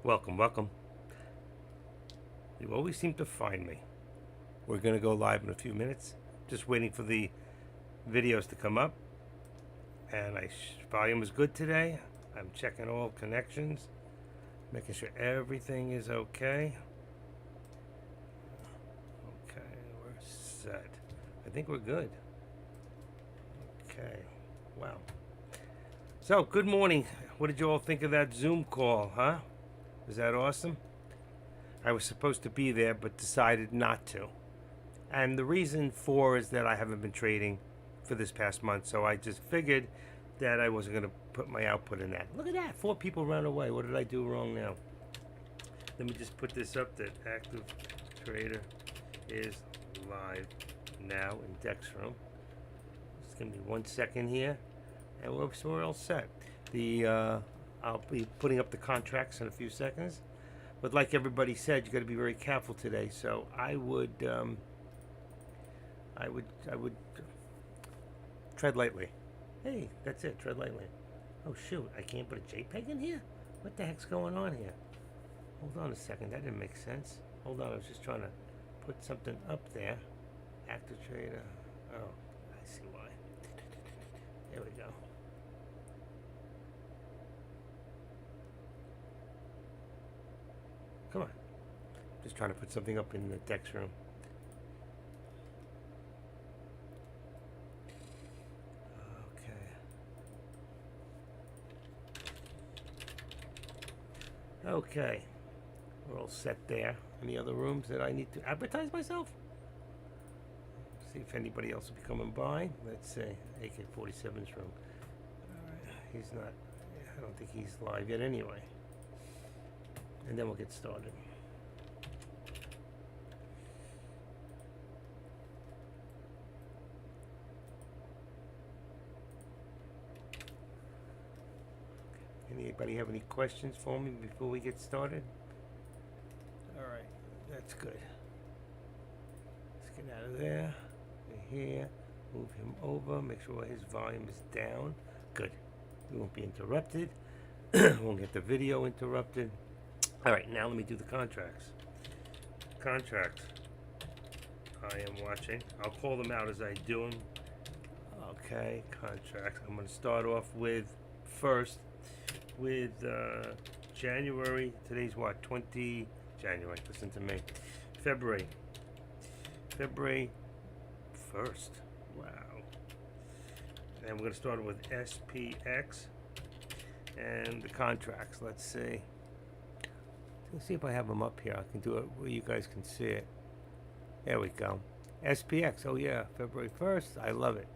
Welcome, welcome. You always seem to find me. We're going to go live in a few minutes. Just waiting for the videos to come up. And volume is good today. I'm checking all connections, making sure everything is okay. Okay, we're set. I think we're good. Okay, wow. So, good morning. What did you all think of that Zoom call, huh? Was that awesome? I was supposed to be there, but decided not to. And the reason for is that I haven't been trading for this past month, so I just figured that I wasn't going to put my output in that. Look at that, 4 people ran away. What did I do wrong now? Let me just put this up that active trader is live now in Dex Room. It's going to be 1 second here, and we're all set. I'll be putting up the contracts in a few seconds. But like everybody said, you got to be very careful today. So I would tread lightly. Hey, that's it. Tread lightly. Oh shoot, I can't put a JPEG in here. What the heck's going on here? Hold on a second. That didn't make sense. Hold on. I was just trying to put something up there. Active trader. Oh, I see why. There we go. Come on. Just trying to put something up in the Dex room. Okay. We're all set there. Any other rooms that I need to advertise myself? See if anybody else will be coming by. Let's see. AK-47's room. Alright. He's not. I don't think he's live yet anyway. And then we'll get started. Anybody have any questions for me before we get started? All right, that's good. Let's get out of there. We're here. Move him over. Make sure his volume is down. Good. We won't be interrupted. Won't get the video interrupted. All right, now let me do the contracts. Contracts. I am watching. I'll call them out as I do them. Okay, contracts. I'm going to start off with first with January. Today's what? 20 January. Listen to me. February 1st. Wow. And we're going to start with SPX and the contracts. Let's see. Let's see if I have them up here. I can do it where you guys can see it. There we go. SPX. Oh yeah, February 1st. I love it.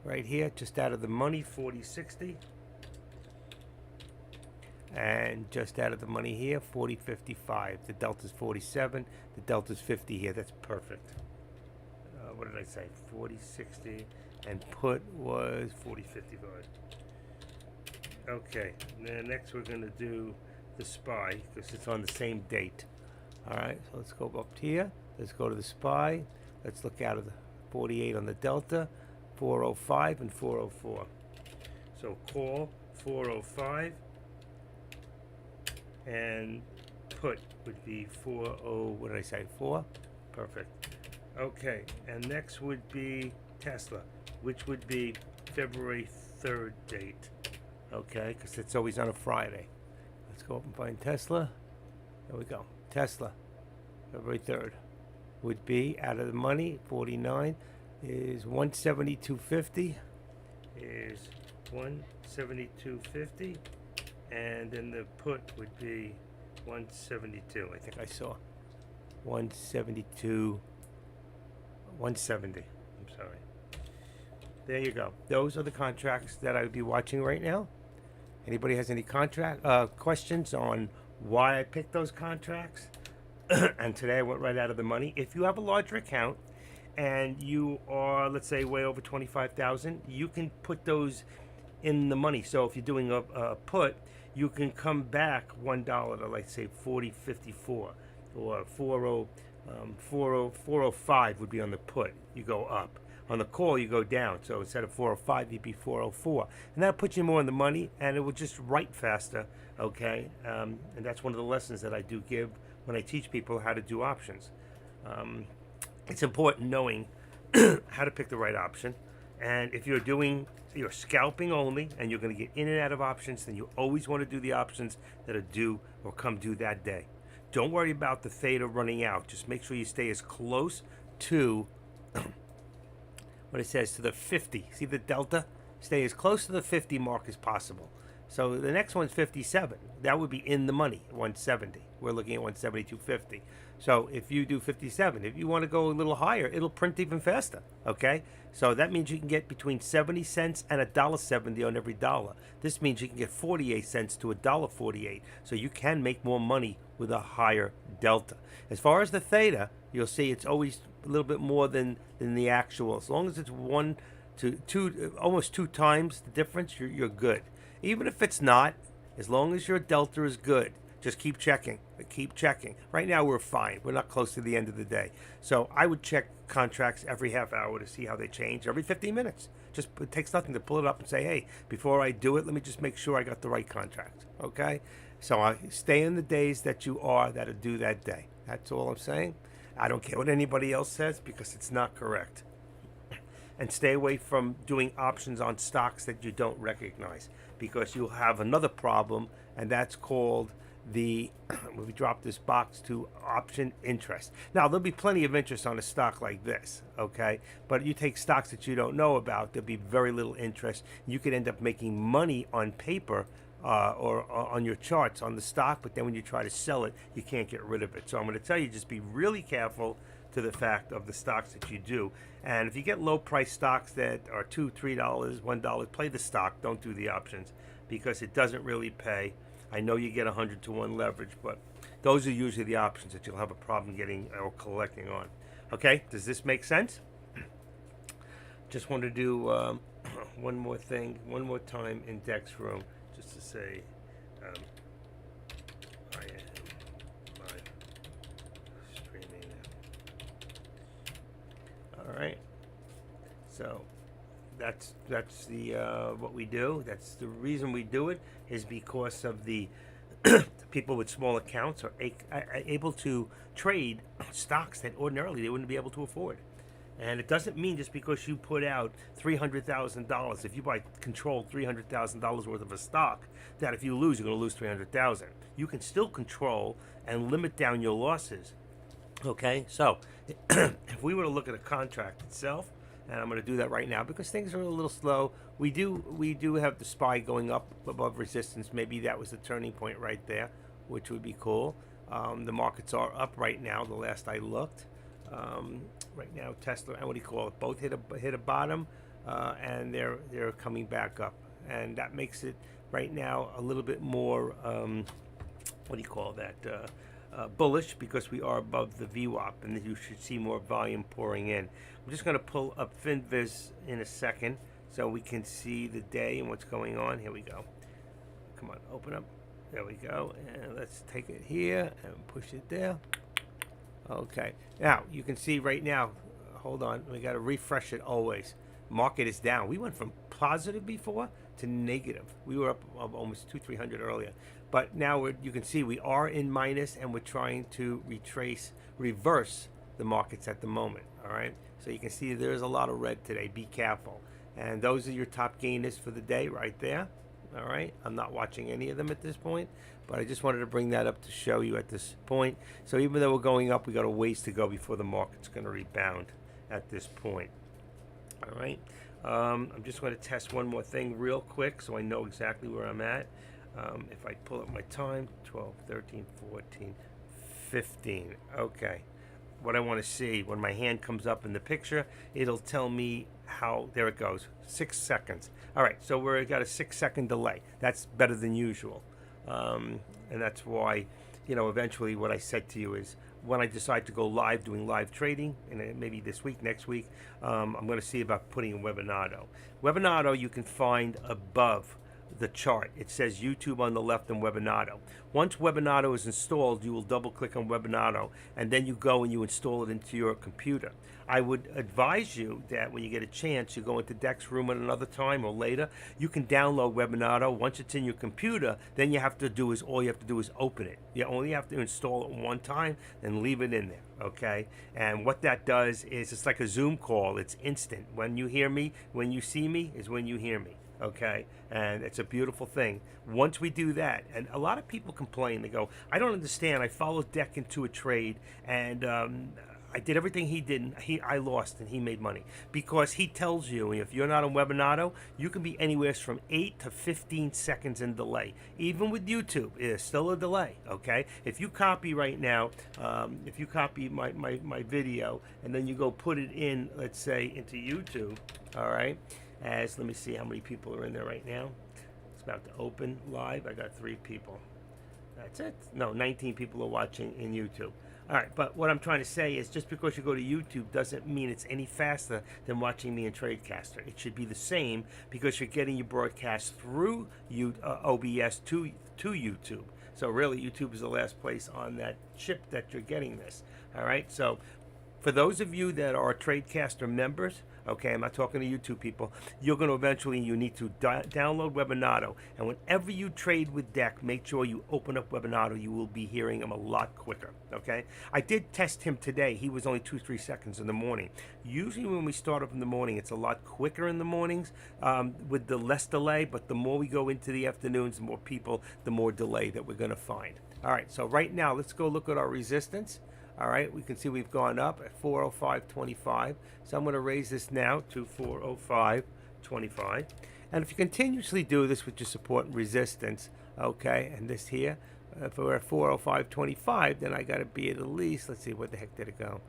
Right here, just out of the money, 40.60. And just out of the money here, 40.55. The delta's 47. The delta's 50 here. That's perfect. What did I say? 40.60. And put was 40.55. Okay. Then next we're going to do the SPY because it's on the same date. All right. So let's go up here. Let's go to the SPY. Let's look out of the 48 on the delta. 405 and 404. So call 405. And put would be 40, what did I say, 4? Perfect. Okay, and next would be Tesla, which would be February 3rd date. Okay, because it's always on a Friday. Let's go up and find Tesla. There we go. Tesla, February 3rd, would be out of the money, 49, is 172.50. Is 172.50. And then the put would be 172. I think I saw 172, 170. I'm sorry. There you go. Those are the contracts that I would be watching right now. Anybody has any questions on why I picked those contracts? And today I went right out of the money. If you have a larger account and you are, let's say, way over 25,000, you can put those in the money. So if you're doing a put, you can come back $1 to, let's say, 40.54 or 405 would be on the put. You go up. On the call, you go down. So instead of 405, you'd be 404. And that'll put you more in the money, and it will just write faster, okay? And that's one of the lessons that I do give when I teach people how to do options. It's important knowing how to pick the right option. And if you're scalping only and you're going to get in and out of options, then you always want to do the options that are due or come due that day. Don't worry about the theta running out. Just make sure you stay as close to what it says, to the 50. See the delta? Stay as close to the 50 mark as possible. So the next one's 57. That would be in the money, 170. We're looking at 172.50. So if you do 57, if you want to go a little higher, it'll print even faster, okay? So that means you can get between 70 cents and $1.70 on every dollar. This means you can get 48 cents to $1.48. So you can make more money with a higher delta. As far as the theta, you'll see it's always a little bit more than the actual. As long as it's 1 to 2, almost 2 times the difference, you're good. Even if it's not, as long as your delta is good, just keep checking. Keep checking. Right now, we're fine. We're not close to the end of the day. So I would check contracts every half hour to see how they change, every 15 minutes. Just it takes nothing to pull it up and say, hey, before I do it, let me just make sure I got the right contract. Okay? So I stay in the days that are due that day. That's all I'm saying. I don't care what anybody else says because it's not correct. And stay away from doing options on stocks that you don't recognize, because you'll have another problem, and that's called we drop this box to option interest. Now, there'll be plenty of interest on a stock like this, okay? But you take stocks that you don't know about, there'll be very little interest. You could end up making money on paper or on your charts on the stock, but then when you try to sell it, you can't get rid of it. So I'm going to tell you, just be really careful to the fact of the stocks that you do. And if you get low price stocks that are $2, $3, $1, play the stock, don't do the options, because it doesn't really pay. I know you get 100 to 1 leverage, but those are usually the options that you'll have a problem getting or collecting on. Okay, does this make sense? Just want to do one more thing, one more time in Dex Room, just to say I am live streaming now. All right, so that's the what we do. That's the reason we do it, is because of the people with small accounts are able to trade stocks that ordinarily they wouldn't be able to afford. And it doesn't mean just because you put out $300,000, if you buy control $300,000 worth of a stock, that if you lose, you're going to lose $300,000. You can still control and limit down your losses. Okay, so if we were to look at a contract itself, and I'm going to do that right now because things are a little slow. We do have the SPY going up above resistance. Maybe that was the turning point right there, which would be cool. The markets are up right now. The last I looked, right now Tesla and what do you call it? Both hit a bottom, and they're coming back up, and that makes it right now a little bit more what do you call that? Bullish, because we are above the VWAP, and you should see more volume pouring in. I'm just going to pull up FinViz in a second so we can see the day and what's going on. Here we go. Come on, open up. There we go. And let's take it here and push it there. Okay. Now, you can see right now, hold on, we got to refresh it always. Market is down. We went from positive before to negative. We were up almost 200-300 earlier. But now you can see we are in minus, and we're trying to reverse the markets at the moment. All right. So you can see there's a lot of red today. Be careful. And those are your top gainers for the day right there. All right. I'm not watching any of them at this point, but I just wanted to bring that up to show you at this point. So even though we're going up, we got a ways to go before the market's going to rebound at this point. All right. I'm just going to test one more thing real quick so I know exactly where I'm at. If I pull up my time, 12, 13, 14, 15. Okay. What I want to see, when my hand comes up in the picture, it'll tell me how, there it goes, 6 seconds. All right, so we've got a 6-second delay. That's better than usual. And that's why, eventually what I said to you is, when I decide to go live, doing live trading, and maybe this week, next week, I'm going to see about putting in Webinado. Webinado you can find above the chart. It says YouTube on the left and Webinato. Once Webinato is installed, you will double click on Webinato, and then you go and you install it into your computer. I would advise you that when you get a chance, you go into Deck's room at another time or later. You can download Webinato. Once it's in your computer, then all you have to do is open it. You only have to install it one time and leave it in there. Okay, and what that does is it's like a Zoom call. It's instant. When you hear me, when you see me, is when you hear me. Okay, and it's a beautiful thing. Once we do that, and a lot of people complain, they go, I don't understand. I followed Deck into a trade, and I did everything he did. I lost, and he made money because he tells you if you're not on Webinato, you can be anywhere from 8 to 15 seconds in delay. Even with YouTube, there's still a delay. Okay, if you copy right now, if you copy my video and then you go put it in, let's say into YouTube, all right. Let me see how many people are in there right now. It's about to open live. I got 3 people. That's it. No, 19 people are watching in YouTube. All right, but what I'm trying to say is just because you go to YouTube doesn't mean it's any faster than watching me in Tradecaster. It should be the same because you're getting your broadcast through OBS to YouTube. So really, YouTube is the last place on that chip that you're getting this. All right, so for those of you that are Tradecaster members, okay, I'm not talking to YouTube people, you're going to eventually, you need to download Webinato. And whenever you trade with Deck, make sure you open up Webinato. You will be hearing him a lot quicker, okay? I did test him today. He was only 2-3 seconds in the morning. Usually when we start up in the morning, it's a lot quicker in the mornings with the less delay. But the more we go into the afternoons, the more people, the more delay that we're going to find. All right, so right now, let's go look at our resistance. All right, we can see we've gone up at 405.25. So I'm going to raise this now to 405.25. And if you continuously do this with your support and resistance, okay, and this here, if we're at 405.25, then I got to be at least, let's see, where the heck did it go?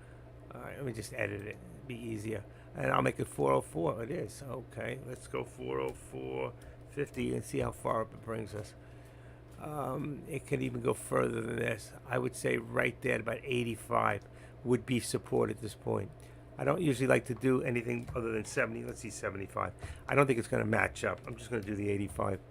All right, let me just edit it. It'd be easier. And I'll make it 404. It is. Okay, let's go 404.50 and see how far up it brings us. It could even go further than this. I would say right there at about 85 would be support at this point. I don't usually like to do anything other than 70. Let's see, 75. I don't think it's going to match up. I'm just going to do the 85.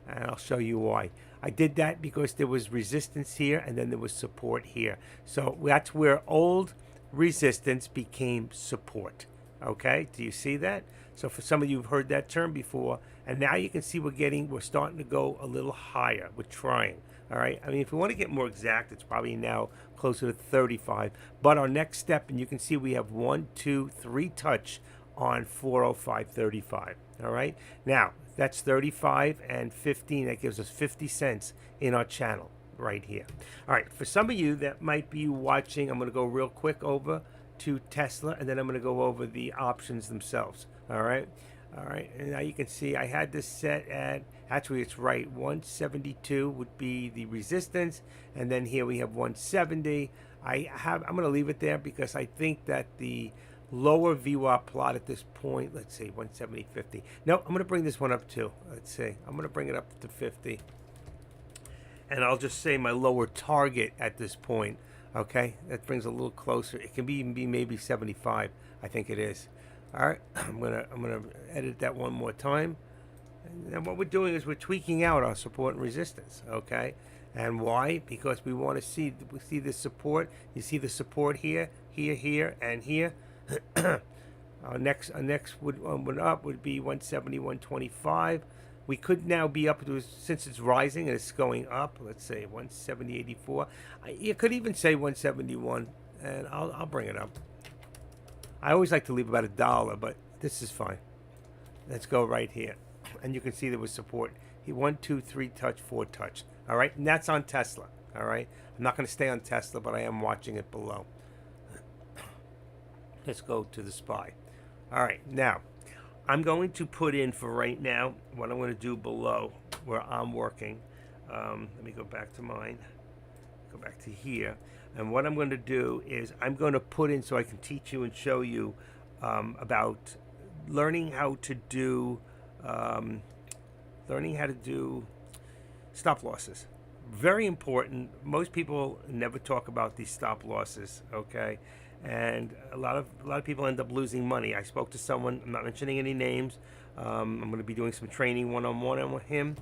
And I'll show you why. I did that because there was resistance here and then there was support here. So that's where old resistance became support. Okay, do you see that? So for some of you who've heard that term before, and now you can see we're starting to go a little higher. We're trying, all right? I mean, if we want to get more exact, it's probably now closer to 35. But our next step, and you can see we have 1, 2, 3 touch on 405.35, all right? Now, that's 35 and 15. That gives us 50 cents in our channel right here. All right, for some of you that might be watching, I'm going to go real quick over to Tesla, and then I'm going to go over the options themselves. All right, and now you can see I had this set at, actually it's right, 172 would be the resistance, and then here we have 170. I'm going to leave it there because I think that the lower VWAP plot at this point, let's see, 170.50. No, I'm going to bring this one up too. Let's see, I'm going to bring it up to 50, and I'll just say my lower target at this point. Okay, that brings a little closer. It can even be maybe 75. I think it is. All right, I'm gonna edit that one more time. And then what we're doing is we're tweaking out our support and resistance. Okay, and why? Because we want to see the support. You see the support here, here, and here. Our next one up would be 170, 125. We could now be up to, since it's rising and it's going up, let's say 170.84. You could even say 171, and I'll bring it up. I always like to leave about $1, but this is fine. Let's go right here. And you can see there was support. 1, 2, 3 touch, 4 touch. All right, and that's on Tesla. All right, I'm not going to stay on Tesla, but I am watching it below. Let's go to the SPY. All right, now I'm going to put in for right now what I'm going to do below where I'm working. Let me go back to mine. Go back to here. And what I'm going to do is I'm going to put in so I can teach you and show you about learning how to do stop losses. Very important. Most people never talk about these stop losses, okay? and a lot of people end up losing money. I spoke to someone. I'm not mentioning any names. I'm going to be doing some training one-on-one with him.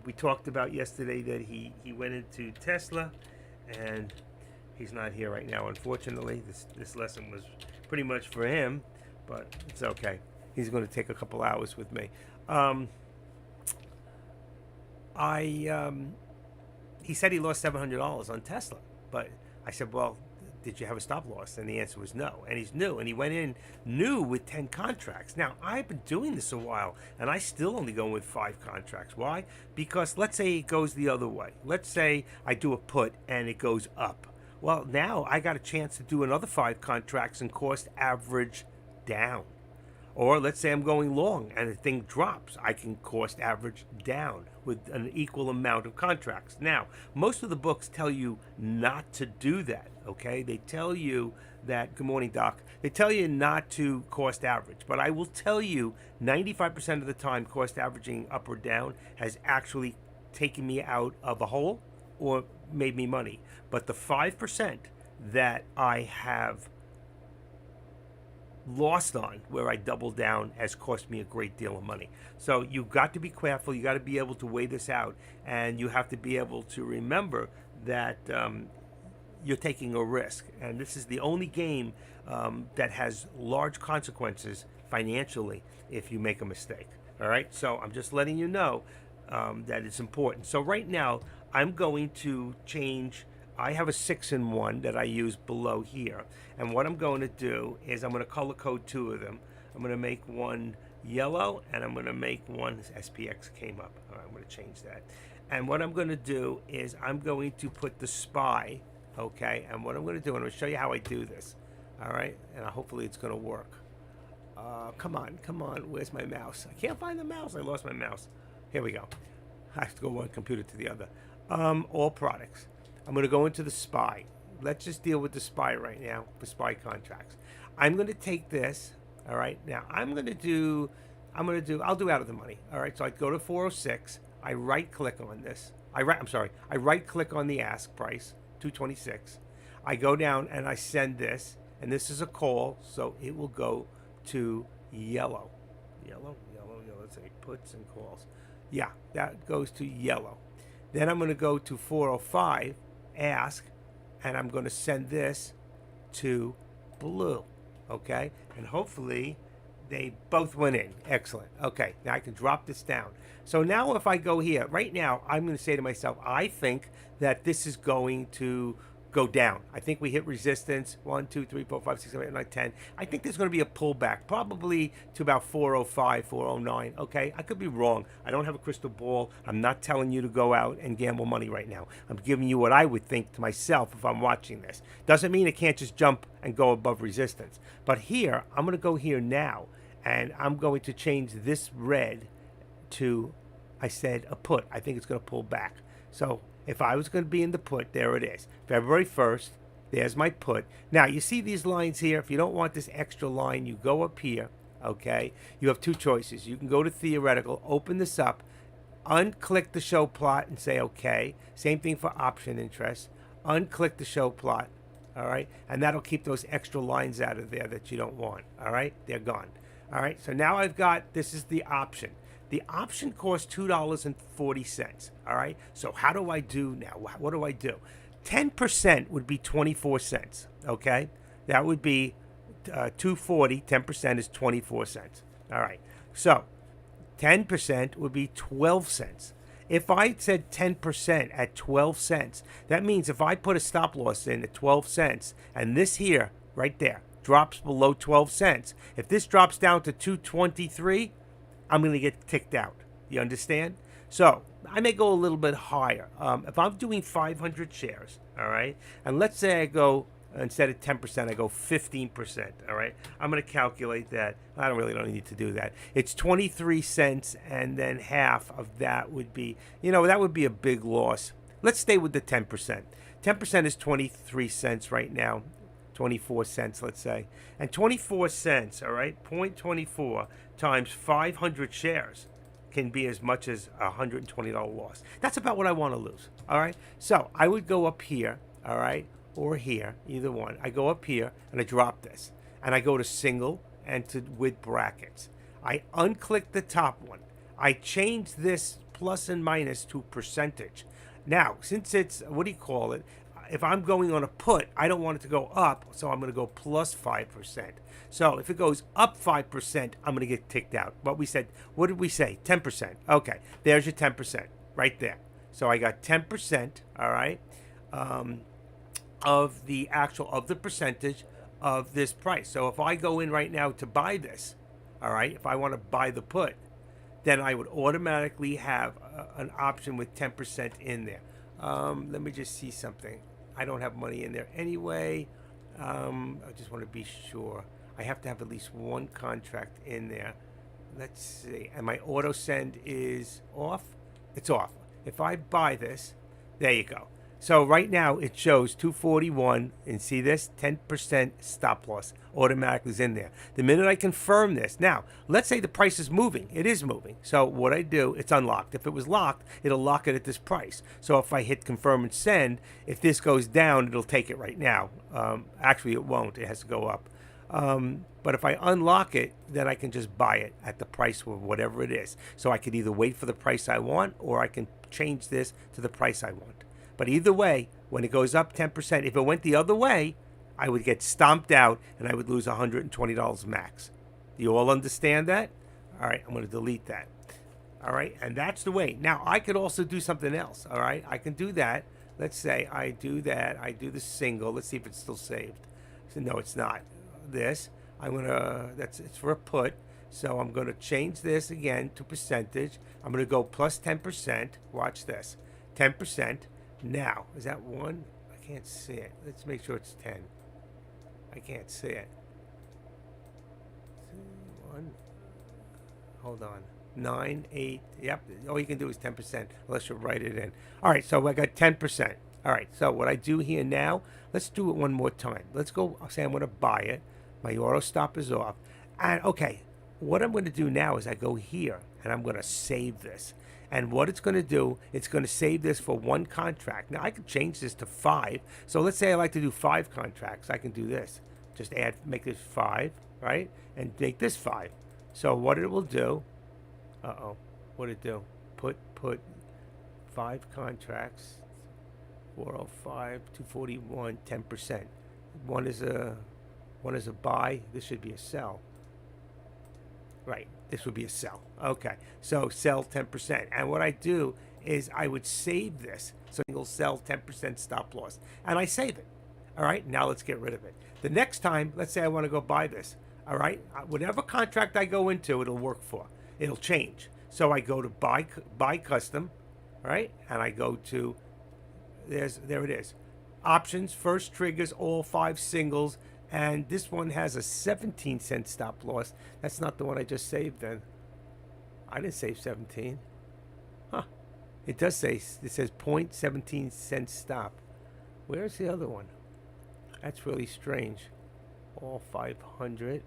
We talked about yesterday that he went into Tesla, and he's not here right now, unfortunately. This lesson was pretty much for him, but it's okay. He's going to take a couple hours with me. He said he lost $700 on Tesla, but I said, well, did you have a stop loss? And the answer was no. And he's new, and he went in new with 10 contracts. Now, I've been doing this a while, and I still only go with 5 contracts. Why? Because let's say it goes the other way. Let's say I do a put and it goes up. Well, now I got a chance to do another 5 contracts and cost average down. Or let's say I'm going long and the thing drops. I can cost average down with an equal amount of contracts. Now, most of the books tell you not to do that, okay? They tell you that, good morning, Doc. They tell you not to cost average. But I will tell you 95% of the time cost averaging up or down has actually taken me out of a hole or made me money. But the 5% that I have lost on, where I double down, has cost me a great deal of money. So you've got to be careful. You got to be able to weigh this out, and you have to be able to remember that you're taking a risk, and this is the only game that has large consequences financially if you make a mistake. All right, so I'm just letting you know that it's important. So right now I'm going to change. I have a 6-in-1 that I use below here. And what I'm going to do is I'm going to color code 2 of them. I'm going to make one yellow, and I'm going to make one, SPX came up. All right, I'm going to change that. And what I'm going to do is I'm going to put the SPY, okay? And what I'm going to do, and I'm going to show you how I do this, all right? And hopefully it's going to work. Come on, where's my mouse? I can't find the mouse. I lost my mouse. Here we go. I have to go one computer to the other. All products. I'm going to go into the SPY. Let's just deal with the SPY right now, the SPY contracts. I'm going to take this, all right? Now, I'll do out of the money, all right? So I go to 406. I right-click on this. I right-click on the ask price, 226. I go down and I send this, and this is a call, so it will go to yellow. Yellow, let's say puts and calls. Yeah, that goes to yellow. Then I'm going to go to 405, ask, and I'm going to send this to blue, okay? And hopefully they both went in. Excellent. Okay, now I can drop this down. So now if I go here, right now, I'm going to say to myself, I think that this is going to go down. I think we hit resistance 1, 2, 3, 4, 5, 6, 7, 8, 9, 10. I think there's going to be a pullback, probably to about 405, 409. Okay, I could be wrong. I don't have a crystal ball. I'm not telling you to go out and gamble money right now. I'm giving you what I would think to myself if I'm watching this. Doesn't mean it can't just jump and go above resistance. But here, I'm going to go here now, and I'm going to change this red to, I said, a put. I think it's going to pull back. So if I was going to be in the put, there it is. February 1st, there's my put. Now, you see these lines here? If you don't want this extra line, you go up here, okay? You have 2 choices. You can go to theoretical, open this up, unclick the show plot and say okay. Same thing for option interest. Unclick the show plot, all right? And that'll keep those extra lines out of there that you don't want, all right? They're gone. All right, so now I've got, this is the option. The option costs $2.40, all right? So how do I do now? What do I do? 10% would be 24 cents, okay? That would be 240. 10% is 24 cents, all right? So 10% would be 12 cents. If I said 10% at 12 cents, that means if I put a stop loss in at 12 cents, and this here, right there, drops below 12 cents, if this drops down to 223, I'm going to get kicked out. You understand? So I may go a little bit higher. If I'm doing 500 shares, all right, and let's say I go, instead of 10%, I go 15%, all right, I'm going to calculate that. I don't need to do that. It's 23 cents, and then half of that would be, that would be a big loss. Let's stay with the 10%. 10% is 23 cents right now. 24 cents, let's say. And 24 cents, all right, 0.24 times 500 shares can be as much as a $120 loss. That's about what I want to lose, all right? So I would go up here, all right, or here, either one. I go up here and I drop this. And I go to single and to with brackets. I unclick the top one. I change this plus and minus to percentage. Now, since it's, what do you call it? If I'm going on a put, I don't want it to go up, so I'm going to go plus 5%. So if it goes up 5%, I'm going to get ticked out. But we said, what did we say? 10%. Okay, there's your 10% right there. So I got 10%, all right, of the percentage of this price. So if I go in right now to buy this, all right, if I want to buy the put, then I would automatically have an option with 10% in there. Let me just see something. I don't have money in there anyway. I just want to be sure. I have to have at least one contract in there. Let's see. And my auto send is off. It's off. If I buy this, there you go. So right now it shows 241, and see this 10% stop loss automatically is in there. The minute I confirm this, now let's say the price is moving. It is moving. So what I do, it's unlocked. If it was locked, it'll lock it at this price. So if I hit confirm and send, if this goes down, it'll take it right now. Actually, it won't. It has to go up. But if I unlock it, then I can just buy it at the price of whatever it is. So I could either wait for the price I want, or I can change this to the price I want. But either way, when it goes up 10%, if it went the other way, I would get stomped out and I would lose $120 max. Do you all understand that? All right, I'm going to delete that. All right, and that's the way. Now, I could also do something else. All right, I can do that. Let's say I do that. I do the single. Let's see if it's still saved. So, no, it's not. This, it's for a put. So I'm going to change this again to percentage. I'm going to go plus 10%. Watch this. 10%. Now, is that 1? I can't see it. Let's make sure it's 10. I can't see it. 1. Hold on. 9, 8. Yep. All you can do is 10%, unless you write it in. All right, so I got 10%. All right, so what I do here now, let's do it one more time. Let's go, say I'm going to buy it. My auto stop is off. And, okay, what I'm going to do now is I go here, and I'm going to save this. And what it's going to do, it's going to save this for one contract. Now, I could change this to 5. So let's say I like to do 5 contracts. I can do this. Just make this 5, right? And make this 5. So what it will do, what it do? Put 5 contracts, 405, 241, 10%. One is a buy. This should be a sell. Right, this would be a sell. Okay, so sell 10%. And what I do is I would save this. So you'll sell 10% stop loss. And I save it. All right, now let's get rid of it. The next time, let's say I want to go buy this. All right, whatever contract I go into, it'll work for. It'll change. So I go to buy custom, all right? And I go to, there it is. Options, first triggers, all 5 singles. And this one has a 17-cent stop loss. That's not the one I just saved then. I didn't save 17. Huh. It does say, it says 0.17 cent stop. Where's the other one? That's really strange. All 500.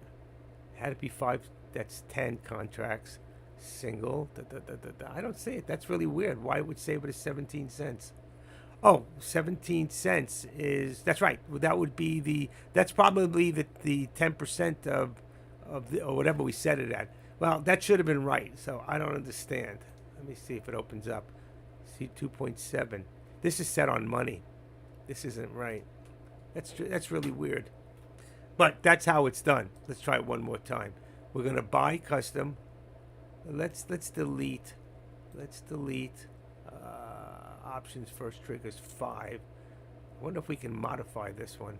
Had to be 5, that's 10 contracts. Single. I don't see it. That's really weird. Why would save it as 17 cents? Oh, 17 cents is, that's right. That would be that's probably the 10% of or whatever we set it at. Well, that should have been right. So I don't understand. Let me see if it opens up. See 2.7. This is set on money. This isn't right. That's really weird. But that's how it's done. Let's try it one more time. We're going to buy custom. Let's delete. Options first triggers 5. I wonder if we can modify this one.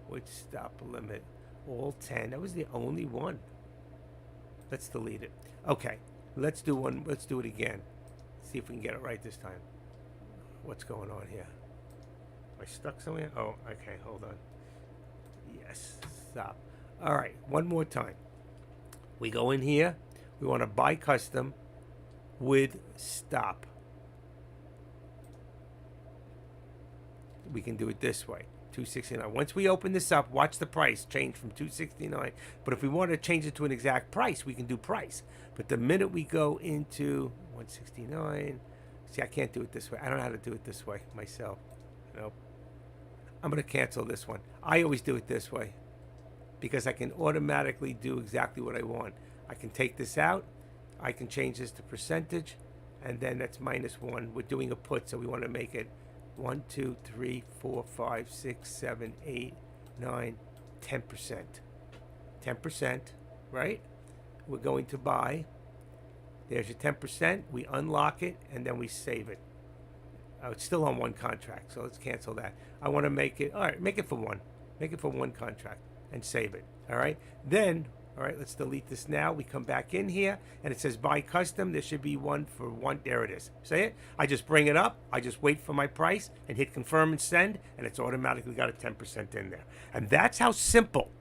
Which stop limit? All 10. That was the only one. Let's delete it. Okay. Let's do one. Let's do it again. See if we can get it right this time. What's going on here? Am I stuck somewhere? Oh, okay. Hold on. Yes. Stop. All right. One more time. We go in here. We want to buy custom with stop. We can do it this way. 269. Once we open this up, watch the price change from 269. But if we want to change it to an exact price, we can do price. But the minute we go into 169, see, I can't do it this way. I don't know how to do it this way myself. Nope. I'm going to cancel this one. I always do it this way because I can automatically do exactly what I want. I can take this out. I can change this to percentage, and then that's -1. We're doing a put, so we want to make it 1, 2, 3, 4, 5, 6, 7, 8, 9, 10%. 10%, right? We're going to buy. There's your 10%. We unlock it, and then we save it. Oh, it's still on one contract, so let's cancel that. I want to make it, all right, make it for one. Make it for one contract and save it, all right? Then, all right, let's delete this now. We come back in here, and it says buy custom. There should be one for one. There it is. See it? I just bring it up. I just wait for my price and hit confirm and send, and it's automatically got a 10% in there. And that's how simple.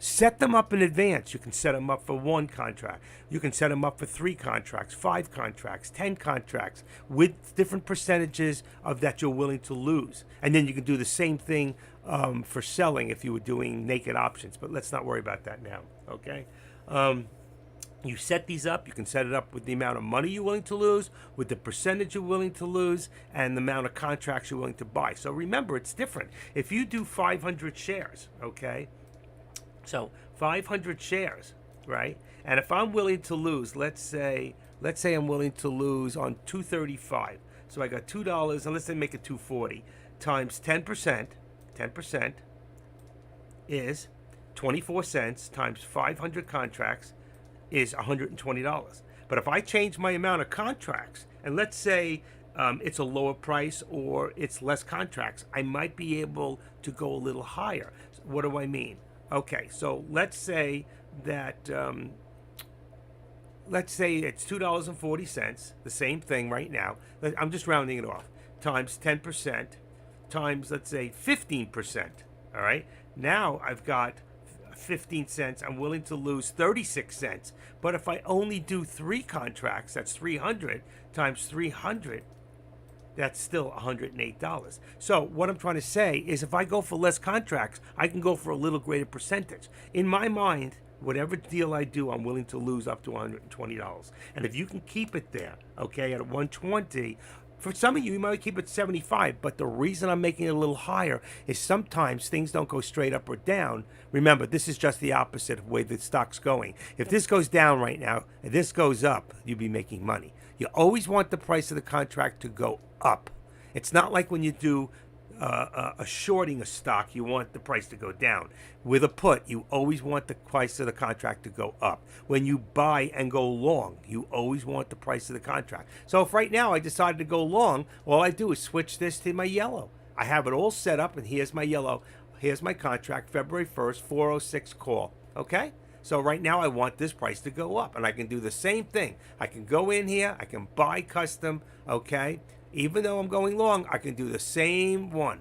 Set them up in advance. You can set them up for one contract. You can set them up for 3 contracts, 5 contracts, 10 contracts with different percentages of that you're willing to lose. And then you can do the same thing for selling if you were doing naked options. But let's not worry about that now, okay? You set these up. You can set it up with the amount of money you're willing to lose, with the percentage you're willing to lose, and the amount of contracts you're willing to buy. So remember, it's different. If you do 500 shares, okay? So 500 shares, right? And if I'm willing to lose, let's say I'm willing to lose on 235. So I got $2, and let's say make it 240 times 10%. 10% is 24 cents times 500 contracts is $120. But if I change my amount of contracts, and let's say it's a lower price or it's less contracts, I might be able to go a little higher. What do I mean? Okay, so let's say that, let's say it's $2.40, the same thing right now. I'm just rounding it off, times 10%, times, let's say, 15%, all right? Now I've got 15 cents. I'm willing to lose 36 cents. But if I only do 3 contracts, that's 300 times 300, that's still $108. So what I'm trying to say is if I go for less contracts, I can go for a little greater percentage. In my mind, whatever deal I do, I'm willing to lose up to $120. And if you can keep it there, okay, at 120, for some of you, you might keep it 75, but the reason I'm making it a little higher is sometimes things don't go straight up or down. Remember, this is just the opposite of the way the stock's going. If this goes down right now and this goes up, you'll be making money. You always want the price of the contract to go up. It's not like when you do a shorting a stock, you want the price to go down. With a put, you always want the price of the contract to go up. When you buy and go long, you always want the price of the contract. So if right now I decided to go long, all I do is switch this to my yellow. I have it all set up, and here's my yellow. Here's my contract, February 1st, 406 call. Okay? So right now I want this price to go up, and I can do the same thing. I can go in here, I can buy custom, okay? Even though I'm going long, I can do the same one,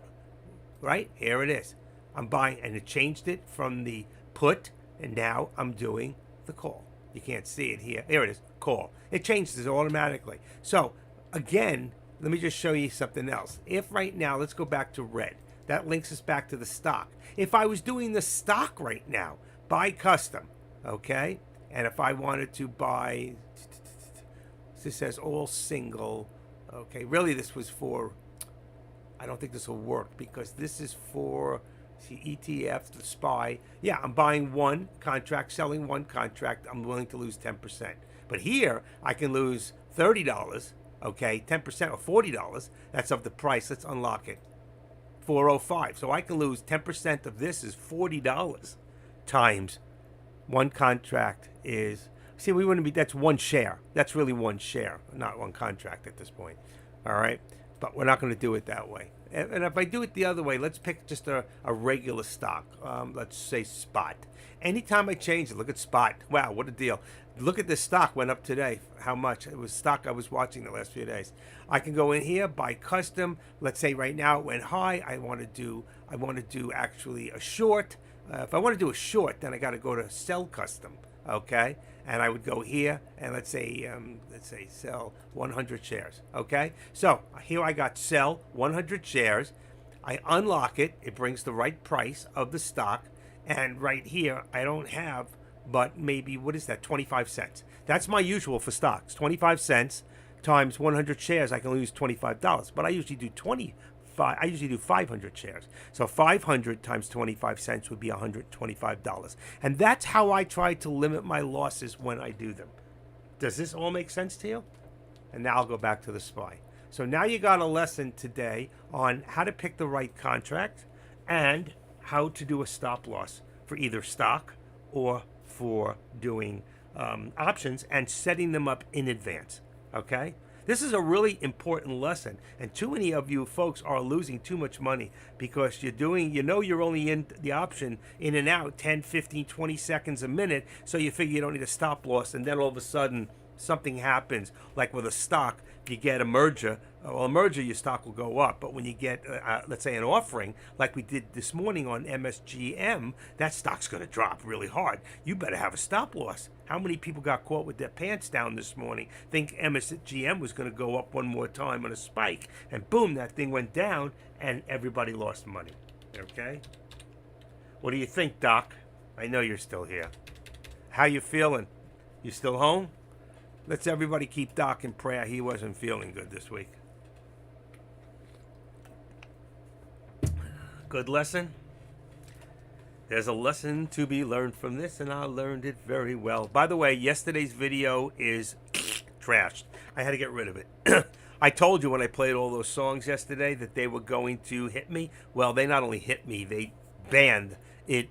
right? Here it is. I'm buying, and it changed it from the put, and now I'm doing the call. You can't see it here. There it is, call. It changes it automatically. So again, let me just show you something else. If right now, let's go back to red. That links us back to the stock. If I was doing the stock right now, buy custom, okay? And if I wanted to buy, this says all single, okay, really this was for, I don't think this will work because this is for, see, ETF, the SPY. Yeah, I'm buying one contract, selling one contract. I'm willing to lose 10%. But here, I can lose $30, okay, 10% or $40. That's of the price. Let's unlock it. 405. So I can lose 10% of this is $40 times one contract is, see, we wouldn't be, that's one share. That's really one share, not one contract at this point. All right. But we're not going to do it that way. And if I do it the other way, let's pick just a regular stock. Let's say spot. Anytime I change it, look at spot. Wow, what a deal. Look at this stock went up today. How much? It was stock I was watching the last few days. I can go in here, buy custom. Let's say right now it went high. I want to do actually a short. If I want to do a short, then I got to go to sell custom. Okay, and I would go here and let's say sell 100 shares. Okay, so here I got sell 100 shares. I unlock it. It brings the right price of the stock, and right here I don't have, but maybe what is that? 25 cents. That's my usual for stocks. 25 cents times 100 shares. I can lose $25, but I usually do 25 I usually do 500 shares. So 500 times 25 cents would be $125. And that's how I try to limit my losses when I do them. Does this all make sense to you? And now I'll go back to the SPY. So now you got a lesson today on how to pick the right contract and how to do a stop loss for either stock or for doing options and setting them up in advance. Okay? This is a really important lesson, and too many of you folks are losing too much money because you're only in the option in and out 10, 15, 20 seconds a minute, so you figure you don't need a stop loss, and then all of a sudden something happens, like with a stock, you get a merger. Well, a merger, your stock will go up, but when you get, let's say, an offering, like we did this morning on MSGM, that stock's going to drop really hard. You better have a stop loss. How many people got caught with their pants down this morning, think MSGM was going to go up one more time on a spike, and boom, that thing went down, and everybody lost money. Okay? What do you think, Doc? I know you're still here. How you feeling? You still home? Let's everybody keep Doc in prayer. He wasn't feeling good this week. Good lesson? There's a lesson to be learned from this, and I learned it very well. By the way, yesterday's video is trashed. I had to get rid of it. I told you when I played all those songs yesterday that they were going to hit me. Well, they not only hit me, they banned it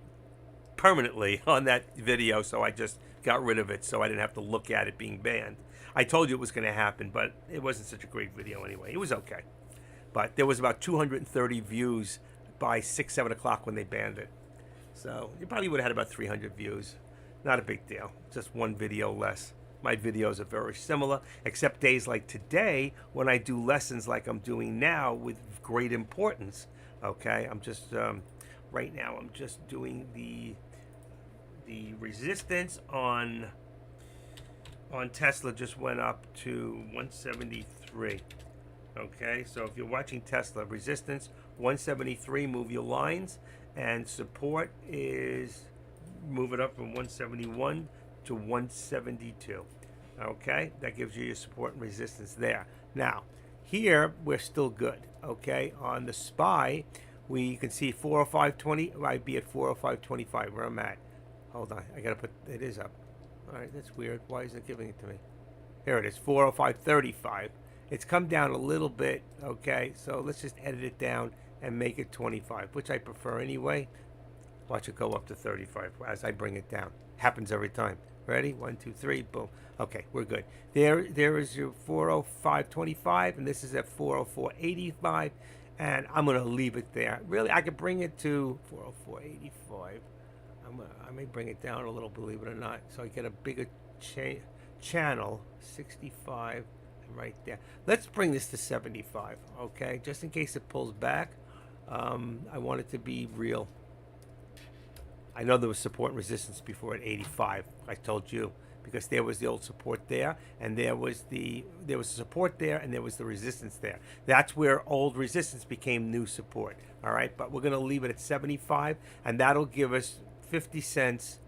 permanently on that video, so I just got rid of it so I didn't have to look at it being banned. I told you it was going to happen, but it wasn't such a great video anyway. It was okay. But there was about 230 views by 6, 7 o'clock when they banned it. So you probably would have had about 300 views. Not a big deal. Just one video less. My videos are very similar, except days like today when I do lessons like I'm doing now with great importance. Okay, I'm just, right now I'm just doing the resistance on Tesla just went up to 173. Okay, so if you're watching Tesla, resistance 173, move your lines, and support is move it up from 171 to 172. Okay, that gives you your support and resistance there. Now here we're still good. Okay, on the SPY we can see 405.20. I'd be at 405.25 where I'm at. Hold on, I gotta put it is up. All right, that's weird. Why isn't it giving it to me? Here it is, 405.35. It's come down a little bit. Okay, so let's just edit it down and make it 25, which I prefer anyway. Watch it go up to 35 as I bring it down. Happens every time. Ready? 1, 2, 3, boom. Okay, we're good. There is your 405.25, and this is at 404.85, and I'm gonna leave it there. Really, I could bring it to 404.85. I may bring it down a little, believe it or not, so I get a bigger channel. 65, and right there. Let's bring this to 75, okay? Just in case it pulls back. I want it to be real. I know there was support and resistance before at 85. I told you, because there was the old support there, and there was support there, and there was the resistance there. That's where old resistance became new support. All right, but we're gonna leave it at 75, and that'll give us 50 cents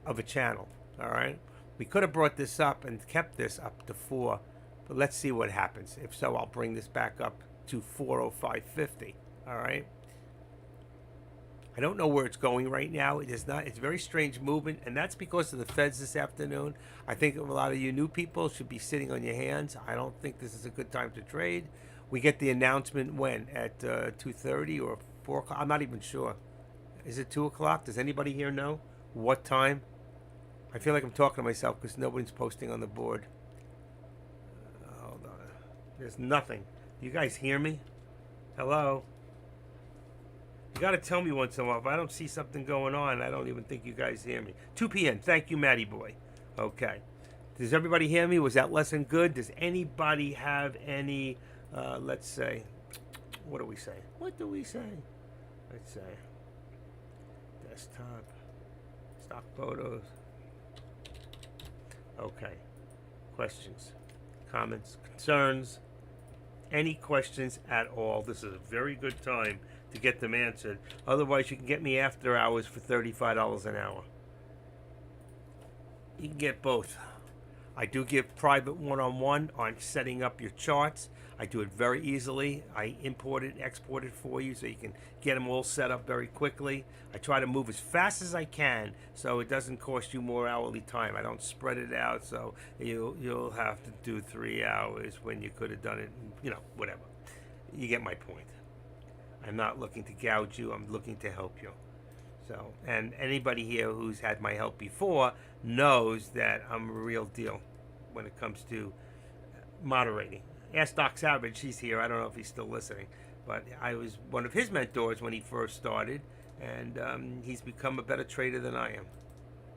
of a channel. All right, we could have brought this up and kept this up to 4, but let's see what happens. If so, I'll bring this back up to 405.50. All right, I don't know where it's going right now. It is not. It's very strange movement, and that's because of the Feds this afternoon. I think a lot of you new people should be sitting on your hands. I don't think this is a good time to trade. We get the announcement when at 2:30 or 4 o'clock. I'm not even sure. Is it 2 o'clock? Does anybody here know what time? I feel like I'm talking to myself because nobody's posting on the board. Hold on. There's nothing. You guys hear me? Hello? You got to tell me once in a while. If I don't see something going on, I don't even think you guys hear me. 2 p.m. Thank you, Matty Boy. Okay. Does everybody hear me? Was that lesson good? Does anybody have any, let's say, what do we say? What do we say? Let's say, desktop, stock photos. Okay. Questions, comments, concerns, any questions at all. This is a very good time to get them answered. Otherwise, you can get me after hours for $35 an hour. You can get both. I do give private one-on-one on setting up your charts. I do it very easily. I import it and export it for you so you can get them all set up very quickly. I try to move as fast as I can so it doesn't cost you more hourly time. I don't spread it out so you'll have to do 3 hours when you could have done it, whatever. You get my point. I'm not looking to gouge you. I'm looking to help you. So, and anybody here who's had my help before knows that I'm a real deal when it comes to moderating. Ask Doc Savage, he's here. I don't know if he's still listening, but I was one of his mentors when he first started, and he's become a better trader than I am.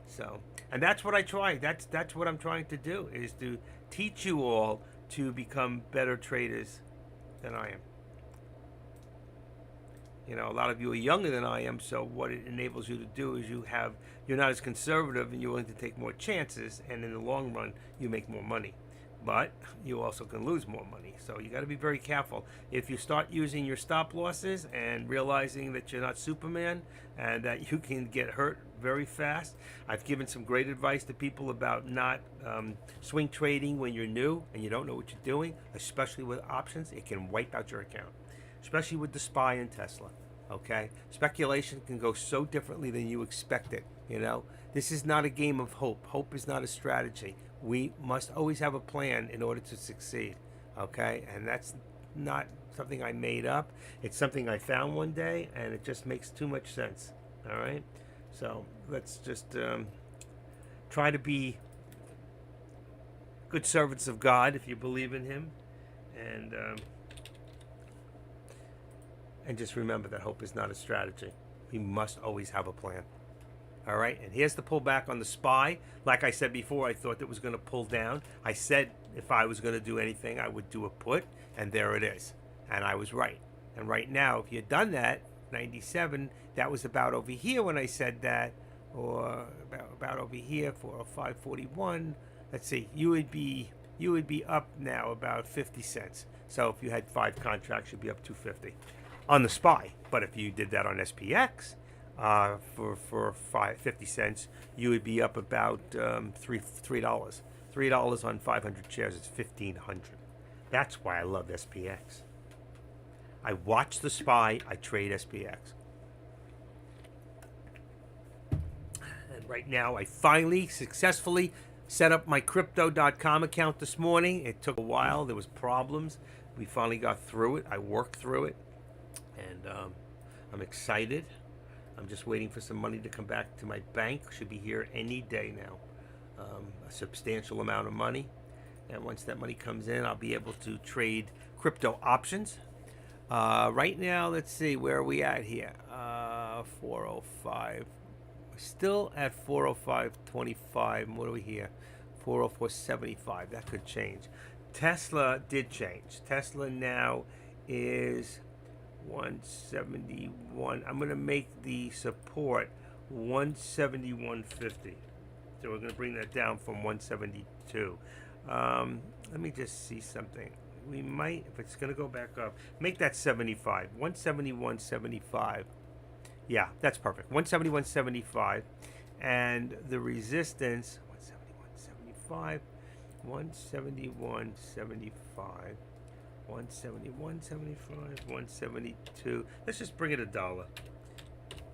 So, and that's what I try. That's what I'm trying to do, is to teach you all to become better traders than I am. A lot of you are younger than I am, so what it enables you to do is you're not as conservative and you're willing to take more chances, and in the long run, you make more money. But you also can lose more money. So you got to be very careful. If you start using your stop losses and realizing that you're not Superman and that you can get hurt very fast, I've given some great advice to people about not swing trading when you're new and you don't know what you're doing, especially with options. It can wipe out your account, especially with the SPY and Tesla. Okay? Speculation can go so differently than you expect it. This is not a game of hope. Hope is not a strategy. We must always have a plan in order to succeed, okay? And that's not something I made up. It's something I found one day, and it just makes too much sense, all right? So let's just try to be good servants of God if you believe in Him, and just remember that hope is not a strategy. We must always have a plan. All right, and here's the pullback on the SPY. Like I said before, I thought it was going to pull down. I said if I was going to do anything, I would do a put, and there it is. And I was right. And right now, if you had done that, 97, that was about over here when I said that, or about over here for 541. Let's see, you would be up now about 50 cents. So if you had 5 contracts, you'd be up 250 on the SPY. But if you did that on SPX, for 50 cents, you would be up about $3. $3 on 500 shares is $1,500. That's why I love SPX. I watch the SPY. I trade SPX. And right now, I finally successfully set up my Crypto.com account this morning. It took a while. There was problems. We finally got through it. I worked through it, and I'm excited. I'm just waiting for some money to come back to my bank. Should be here any day now. A substantial amount of money. And once that money comes in, I'll be able to trade crypto options. Right now, let's see, where are we at here? 405. We're still at 405.25. What are we here? 404.75. That could change. Tesla did change. Tesla now is 171. I'm going to make the support 171.50. So we're going to bring that down from 172. Let me just see something. We might, if it's going to go back up, make that 75. 171.75. Yeah, that's perfect. 171.75. And the resistance, 171.75. 171.75. 171.75, 172. Let's just bring it $1.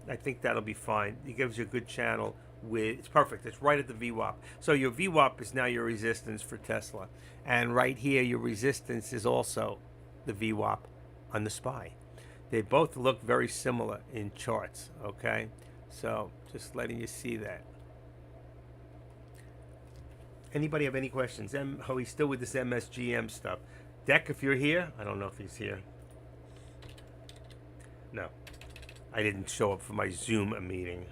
I think that'll be fine. It gives you a good channel. It's perfect. It's right at the VWAP. So your VWAP is now your resistance for Tesla. And right here, your resistance is also the VWAP on the SPY. They both look very similar in charts, okay? So just letting you see that. Anybody have any questions? Oh, he's still with this MSGM stuff. Deck, if you're here, I don't know if he's here. No, I didn't show up for my Zoom meeting.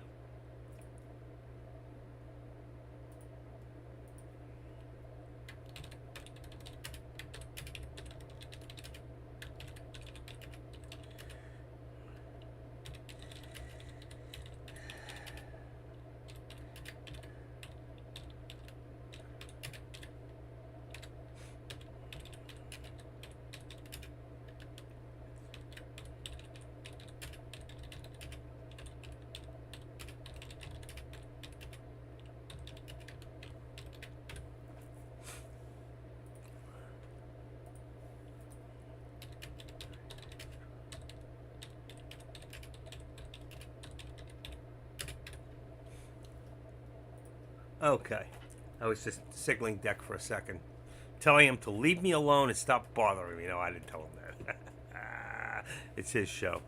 Okay. I was just signaling Deck for a second, telling him to leave me alone and stop bothering me. No, I didn't tell him that. It's his show.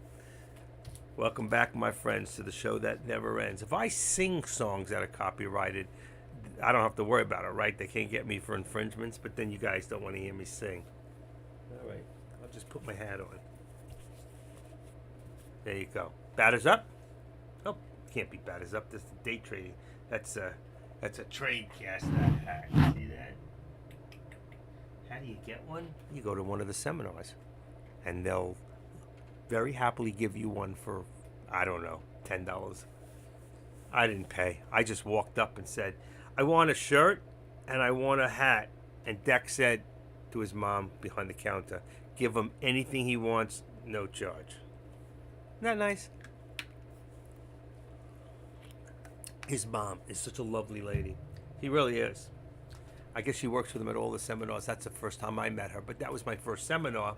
Welcome back, my friends, to the show that never ends. If I sing songs that are copyrighted, I don't have to worry about it, right? They can't get me for infringements, but then you guys don't want to hear me sing. All right, I'll just put my hat on. There you go. Batters up. Oh, can't be batters up. This is day trading. That's a trade cast, that hat. See that? How do you get one? You go to one of the seminars, and they'll very happily give you one for, I don't know, $10. I didn't pay. I just walked up and said, I want a shirt and I want a hat. And Deck said to his mom behind the counter, give him anything he wants, no charge. Isn't that nice? His mom is such a lovely lady. He really is. I guess she works with him at all the seminars. That's the first time I met her, but that was my first seminar.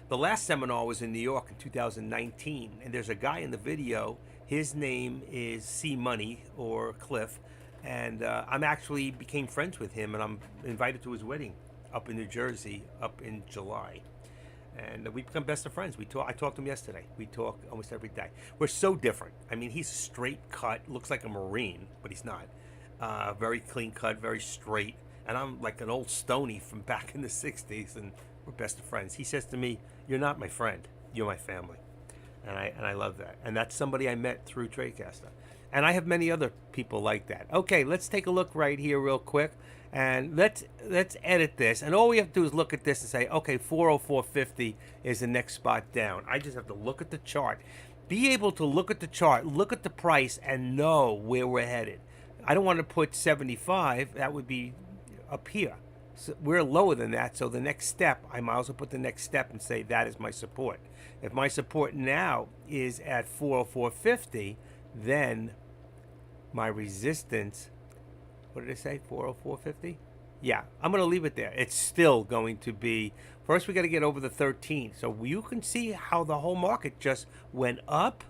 The last seminar was in New York in 2019, and there's a guy in the video. His name is C Money, or Cliff, and I'm actually became friends with him, and I'm invited to his wedding up in New Jersey up in July. And we become best of friends. I talked to him yesterday. We talk almost every day. We're so different. I mean, he's straight cut, looks like a Marine, but he's not. Very clean cut, very straight. And I'm like an old Stony from back in the 60s, and we're best of friends. He says to me, you're not my friend, you're my family. And I love that. And that's somebody I met through Tradecaster. And I have many other people like that. Okay, let's take a look right here real quick. And let's edit this. And all we have to do is look at this and say, okay, 404.50 is the next spot down. I just have to look at the chart. Be able to look at the chart, look at the price, and know where we're headed. I don't want to put 75. That would be up here. So we're lower than that, so the next step, I might also put the next step and say that is my support. If my support now is at 404.50, then my resistance, what did I say, 404.50? Yeah, I'm going to leave it there. It's still going to be, first we got to get over the 13. So you can see how the whole market just went up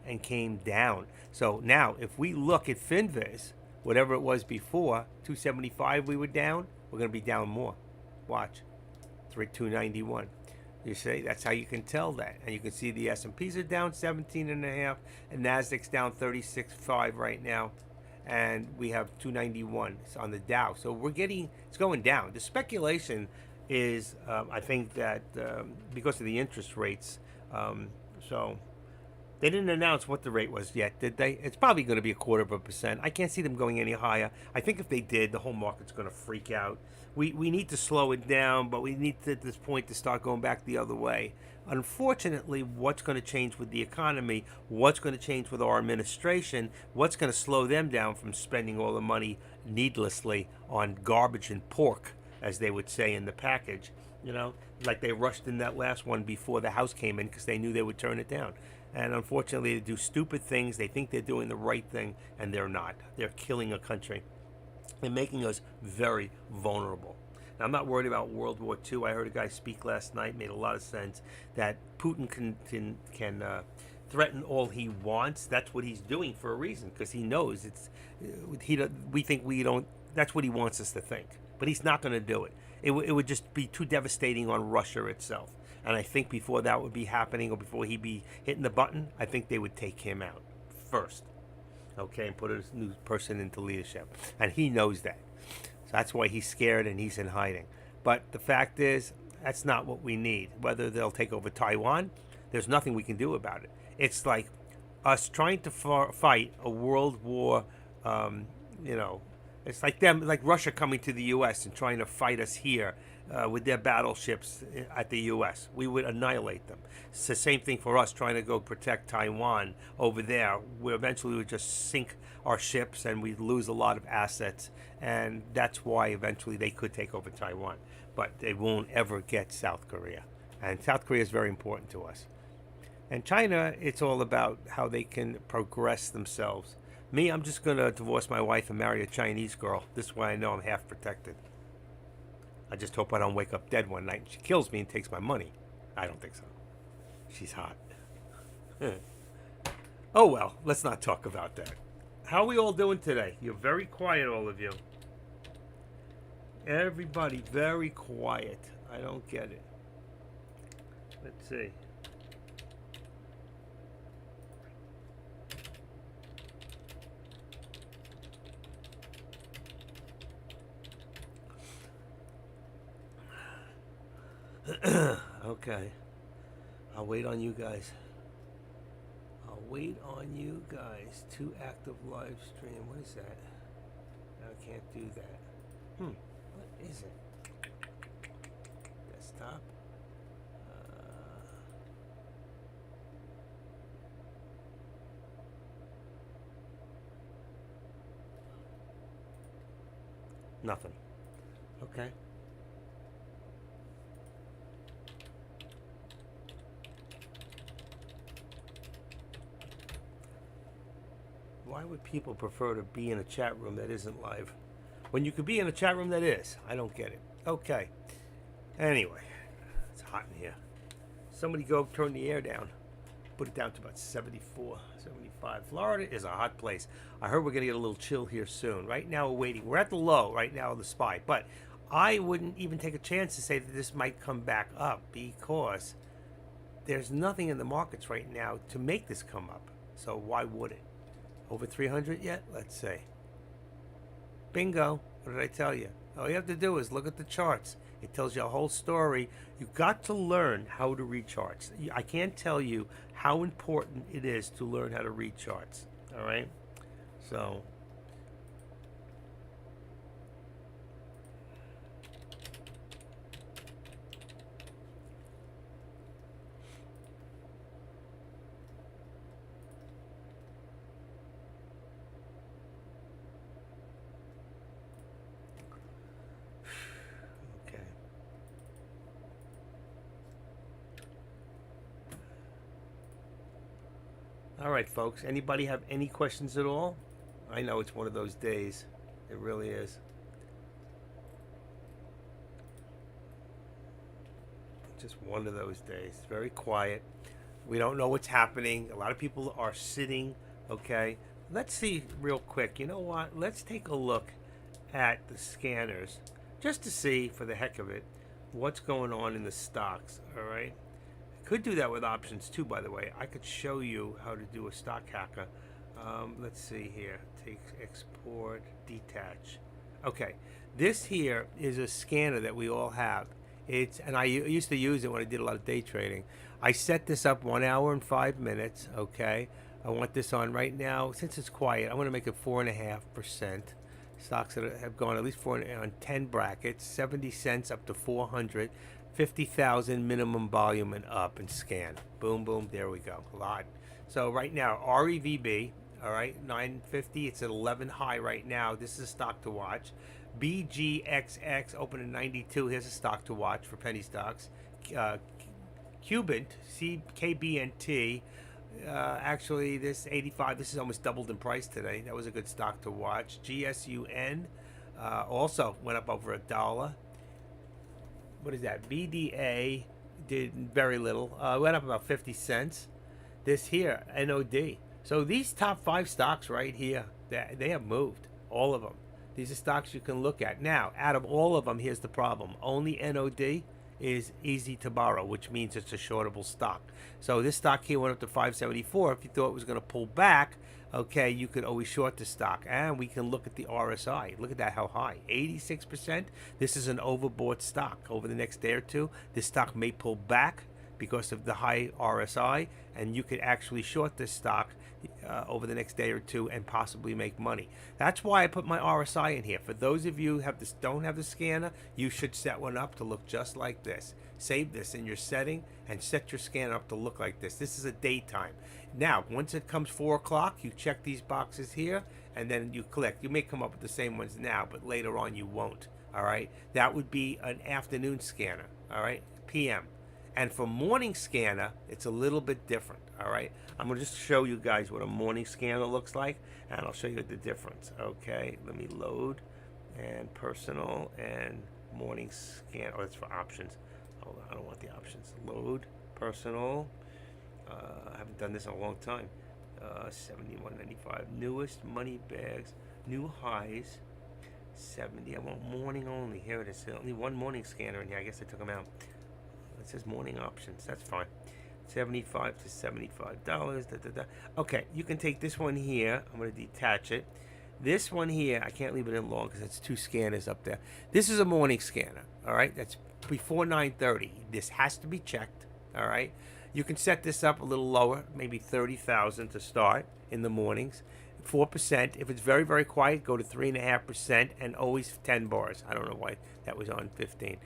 and came down. So now if we look at FinViz, whatever it was before, 275 we were down, we're going to be down more. Watch. 291. You see, that's how you can tell that. And you can see the S&Ps are down 17.5, and Nasdaq's down 36.5 right now. And we have 291 on the Dow. So it's going down. The speculation is, I think that because of the interest rates, so they didn't announce what the rate was yet, did they? It's probably going to be 0.25%. I can't see them going any higher. I think if they did, the whole market's going to freak out. We need to slow it down, but we need to, at this point, to start going back the other way. Unfortunately, what's going to change with the economy, what's going to change with our administration, what's going to slow them down from spending all the money needlessly on garbage and pork, as they would say in the package, you know, like they rushed in that last one before the House came in because they knew they would turn it down. And unfortunately, they do stupid things. They think they're doing the right thing, and they're not. They're killing a country. They're making us very vulnerable. Now, I'm not worried about World War II. I heard a guy speak last night, made a lot of sense, that Putin can threaten all he wants. That's what he's doing for a reason, because he knows we think we don't. That's what he wants us to think. But he's not going to do it. It would just be too devastating on Russia itself. And I think before that would be happening, or before he'd be hitting the button, I think they would take him out first. Okay, and put a new person into leadership. And he knows that. So that's why he's scared and he's in hiding. But the fact is, that's not what we need. Whether they'll take over Taiwan, there's nothing we can do about it. It's like us trying to fight a world war, it's like like Russia coming to the U.S. and trying to fight us here with their battleships at the U.S. We would annihilate them. It's the same thing for us trying to go protect Taiwan over there. We eventually would just sink our ships and we'd lose a lot of assets. And that's why eventually they could take over Taiwan. But they won't ever get South Korea. And South Korea is very important to us. And China, it's all about how they can progress themselves. Me, I'm just going to divorce my wife and marry a Chinese girl. This way I know I'm half protected. I just hope I don't wake up dead one night and she kills me and takes my money. I don't think so. She's hot. Oh well, let's not talk about that. How are we all doing today? You're very quiet, all of you. Everybody very quiet. I don't get it. Let's see. Okay. I'll wait on you guys. I'll wait on you guys. 2 active live stream. What is that? I can't do that. What is it? Desktop. Nothing. Okay. Why would people prefer to be in a chat room that isn't live when you could be in a chat room that is? I don't get it. Okay. Anyway, it's hot in here. Somebody go turn the air down. Put it down to about 74, 75. Florida is a hot place. I heard we're going to get a little chill here soon. Right now we're waiting. We're at the low right now of the SPY. But I wouldn't even take a chance to say that this might come back up because there's nothing in the markets right now to make this come up. So why would it? Over 300 yet? Let's see. Bingo. What did I tell you? All you have to do is look at the charts. It tells you a whole story. You've got to learn how to read charts. I can't tell you how important it is to learn how to read charts. All right? So, okay. All right, folks. Anybody have any questions at all? I know it's one of those days. It really is. Just one of those days. Very quiet. We don't know what's happening. A lot of people are sitting. Okay. Let's see real quick. You know what? Let's take a look at the scanners just to see, for the heck of it, what's going on in the stocks. All right. Could do that with options too, by the way. I could show you how to do a stock hacker. Let's see here. Take export, detach. Okay, this here is a scanner that we all have. And I used to use it when I did a lot of day trading. I set this up 1 hour and 5 minutes. Okay, I want this on right now. Since it's quiet, I'm going to make it 4.5%. Stocks that have gone at least on 10 brackets, 70 cents up to 400. 50,000 minimum volume and up, and scan. Boom, boom, there we go. A lot. So right now, REVB, all right, 950. It's at 11 high right now. This is a stock to watch. BGXX open at 92. Here's a stock to watch for penny stocks. Cubant, CKBNT. Actually, this 85. This is almost doubled in price today. That was a good stock to watch. GSUN also went up over $1. What is that? BDA did very little. Went up about 50 cents. This here, NOD. So these top 5 stocks right here, they have moved. All of them. These are stocks you can look at. Now, out of all of them, here's the problem. Only NOD is easy to borrow, which means it's a shortable stock. So this stock here went up to 574. If you thought it was going to pull back, okay, you could always short the stock. And we can look at the RSI. Look at that, how high. 86%. This is an overbought stock. Over the next day or two, this stock may pull back because of the high RSI, and you could actually short this stock over the next day or two and possibly make money. That's why I put my RSI in here. For those of you who don't have the scanner, you should set one up to look just like this. Save this in your setting and set your scanner up to look like this. This is a daytime. Now, once it comes 4 o'clock, you check these boxes here, and then you click. You may come up with the same ones now, but later on you won't. All right? That would be an afternoon scanner. All right? PM. And for morning scanner, it's a little bit different. All right? I'm going to just show you guys what a morning scanner looks like, and I'll show you the difference. Okay? Let me load. And personal and morning scan. Oh, that's for options. Hold on, I don't want the options. Load, personal. I haven't done this in a long time. 71.95. Newest money bags, new highs. 70. I want morning only. Here it is. Only one morning scanner in here. I guess I took them out. It says morning options. That's fine. 75 to $75. Okay, you can take this one here. I'm going to detach it. This one here, I can't leave it in long because it's two scanners up there. This is a morning scanner. All right, that's before 9:30. This has to be checked. All right, you can set this up a little lower, maybe 30,000 to start in the mornings. 4%. If it's very, very quiet, go to 3.5% and always 10 bars. I don't know why that was on 15.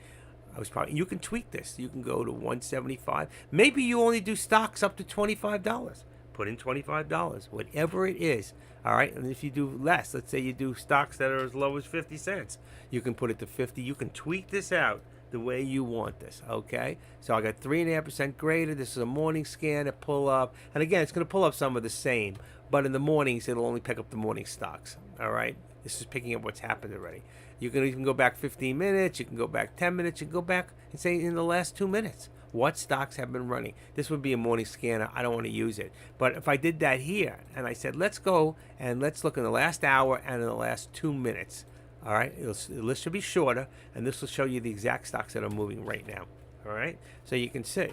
You can tweak this. You can go to 175. Maybe you only do stocks up to $25. Put in $25, whatever it is. All right. And if you do less, let's say you do stocks that are as low as 50 cents, you can put it to 50. You can tweak this out the way you want this. Okay. So I got 3.5% greater. This is a morning scan, a pull up. And again, it's going to pull up some of the same. But in the mornings, it'll only pick up the morning stocks. All right. This is picking up what's happened already. You can go back 15 minutes. You can go back 10 minutes. You can go back and say in the last 2 minutes, what stocks have been running. This would be a morning scanner. I don't want to use it. But if I did that here and I said, let's go and let's look in the last hour and in the last 2 minutes. All right. The list should be shorter. And this will show you the exact stocks that are moving right now. All right. So you can see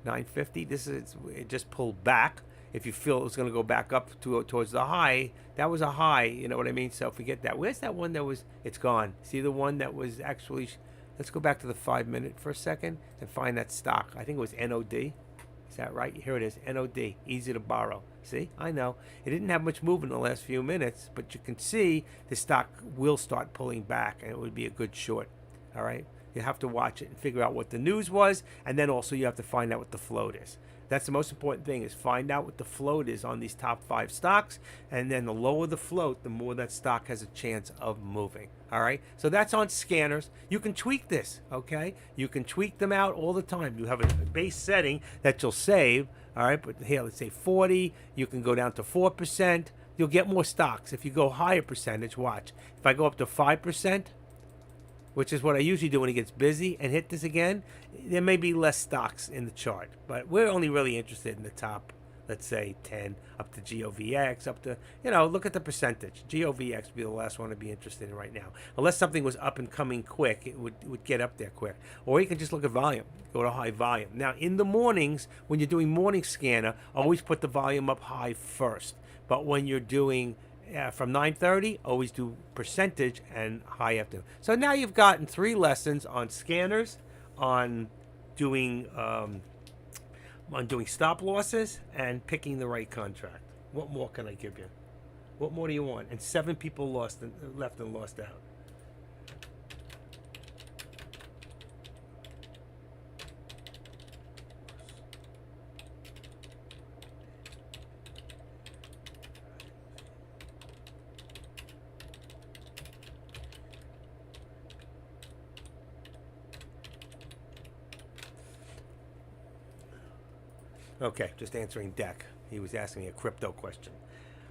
950. It just pulled back. If you feel it's going to go back up towards the high, that was a high, you know what I mean? So forget that. Where's that one that was, it's gone. See the one that was actually, let's go back to the 5 minute for a second and find that stock. I think it was NOD. Is that right? Here it is, NOD, easy to borrow. See, I know. It didn't have much movement in the last few minutes, but you can see the stock will start pulling back and it would be a good short, all right? You have to watch it and figure out what the news was, and then also you have to find out what the float is. That's the most important thing, is find out what the float is on these top 5 stocks, and then the lower the float, the more that stock has a chance of moving. All right, so that's on scanners. You can tweak this, okay? You can tweak them out all the time. You have a base setting that you'll save, all right? But here, let's say 40. You can go down to 4%. You'll get more stocks. If you go higher percentage, watch. If I go up to 5%, which is what I usually do when it gets busy, and hit this again, there may be less stocks in the chart. But we're only really interested in the top, let's say 10, up to GOVX, up to, look at the percentage. GOVX would be the last one to be interested in right now. Unless something was up and coming quick, it would get up there quick. Or you can just look at volume, go to high volume. Now, in the mornings, when you're doing morning scanner, always put the volume up high first. But when you're doing from 9:30, always do percentage and high after. So now you've gotten 3 lessons on scanners, on doing stop losses, and picking the right contract. What more can I give you? What more do you want? And 7 people left and lost out. Okay, just answering Deck. He was asking me a crypto question.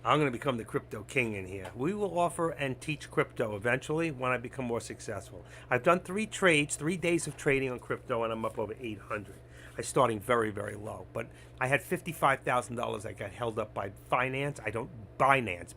I'm going to become the crypto king in here. We will offer and teach crypto eventually when I become more successful. I've done 3 trades, 3 days of trading on crypto, and I'm up over 800. I'm starting very, very low. But I had $55,000 that got held up by Binance,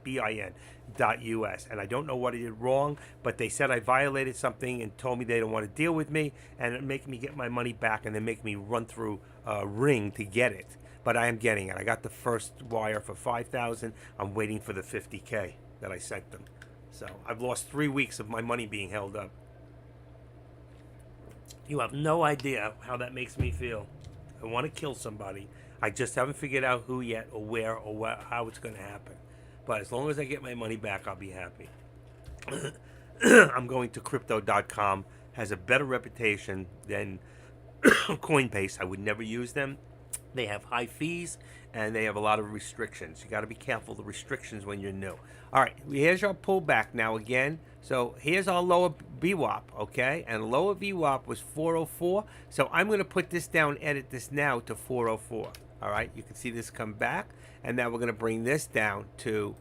BIN.US. And I don't know what I did wrong, but they said I violated something and told me they don't want to deal with me, and it make me get my money back, and then make me run through a ring to get it. But I am getting it. I got the first wire for $5,000. I'm waiting for the $50K that I sent them. So I've lost 3 weeks of my money being held up. You have no idea how that makes me feel. I want to kill somebody. I just haven't figured out who yet, or where, or how it's going to happen. But as long as I get my money back, I'll be happy. I'm going to crypto.com. Has a better reputation than Coinbase. I would never use them. They have high fees, and they have a lot of restrictions. You got to be careful of the restrictions when you're new. All right, here's our pullback now again. So here's our lower VWAP, okay? And lower VWAP was 404. So I'm going to put this down, edit this now to 404. All right, you can see this come back. And now we're going to bring this down to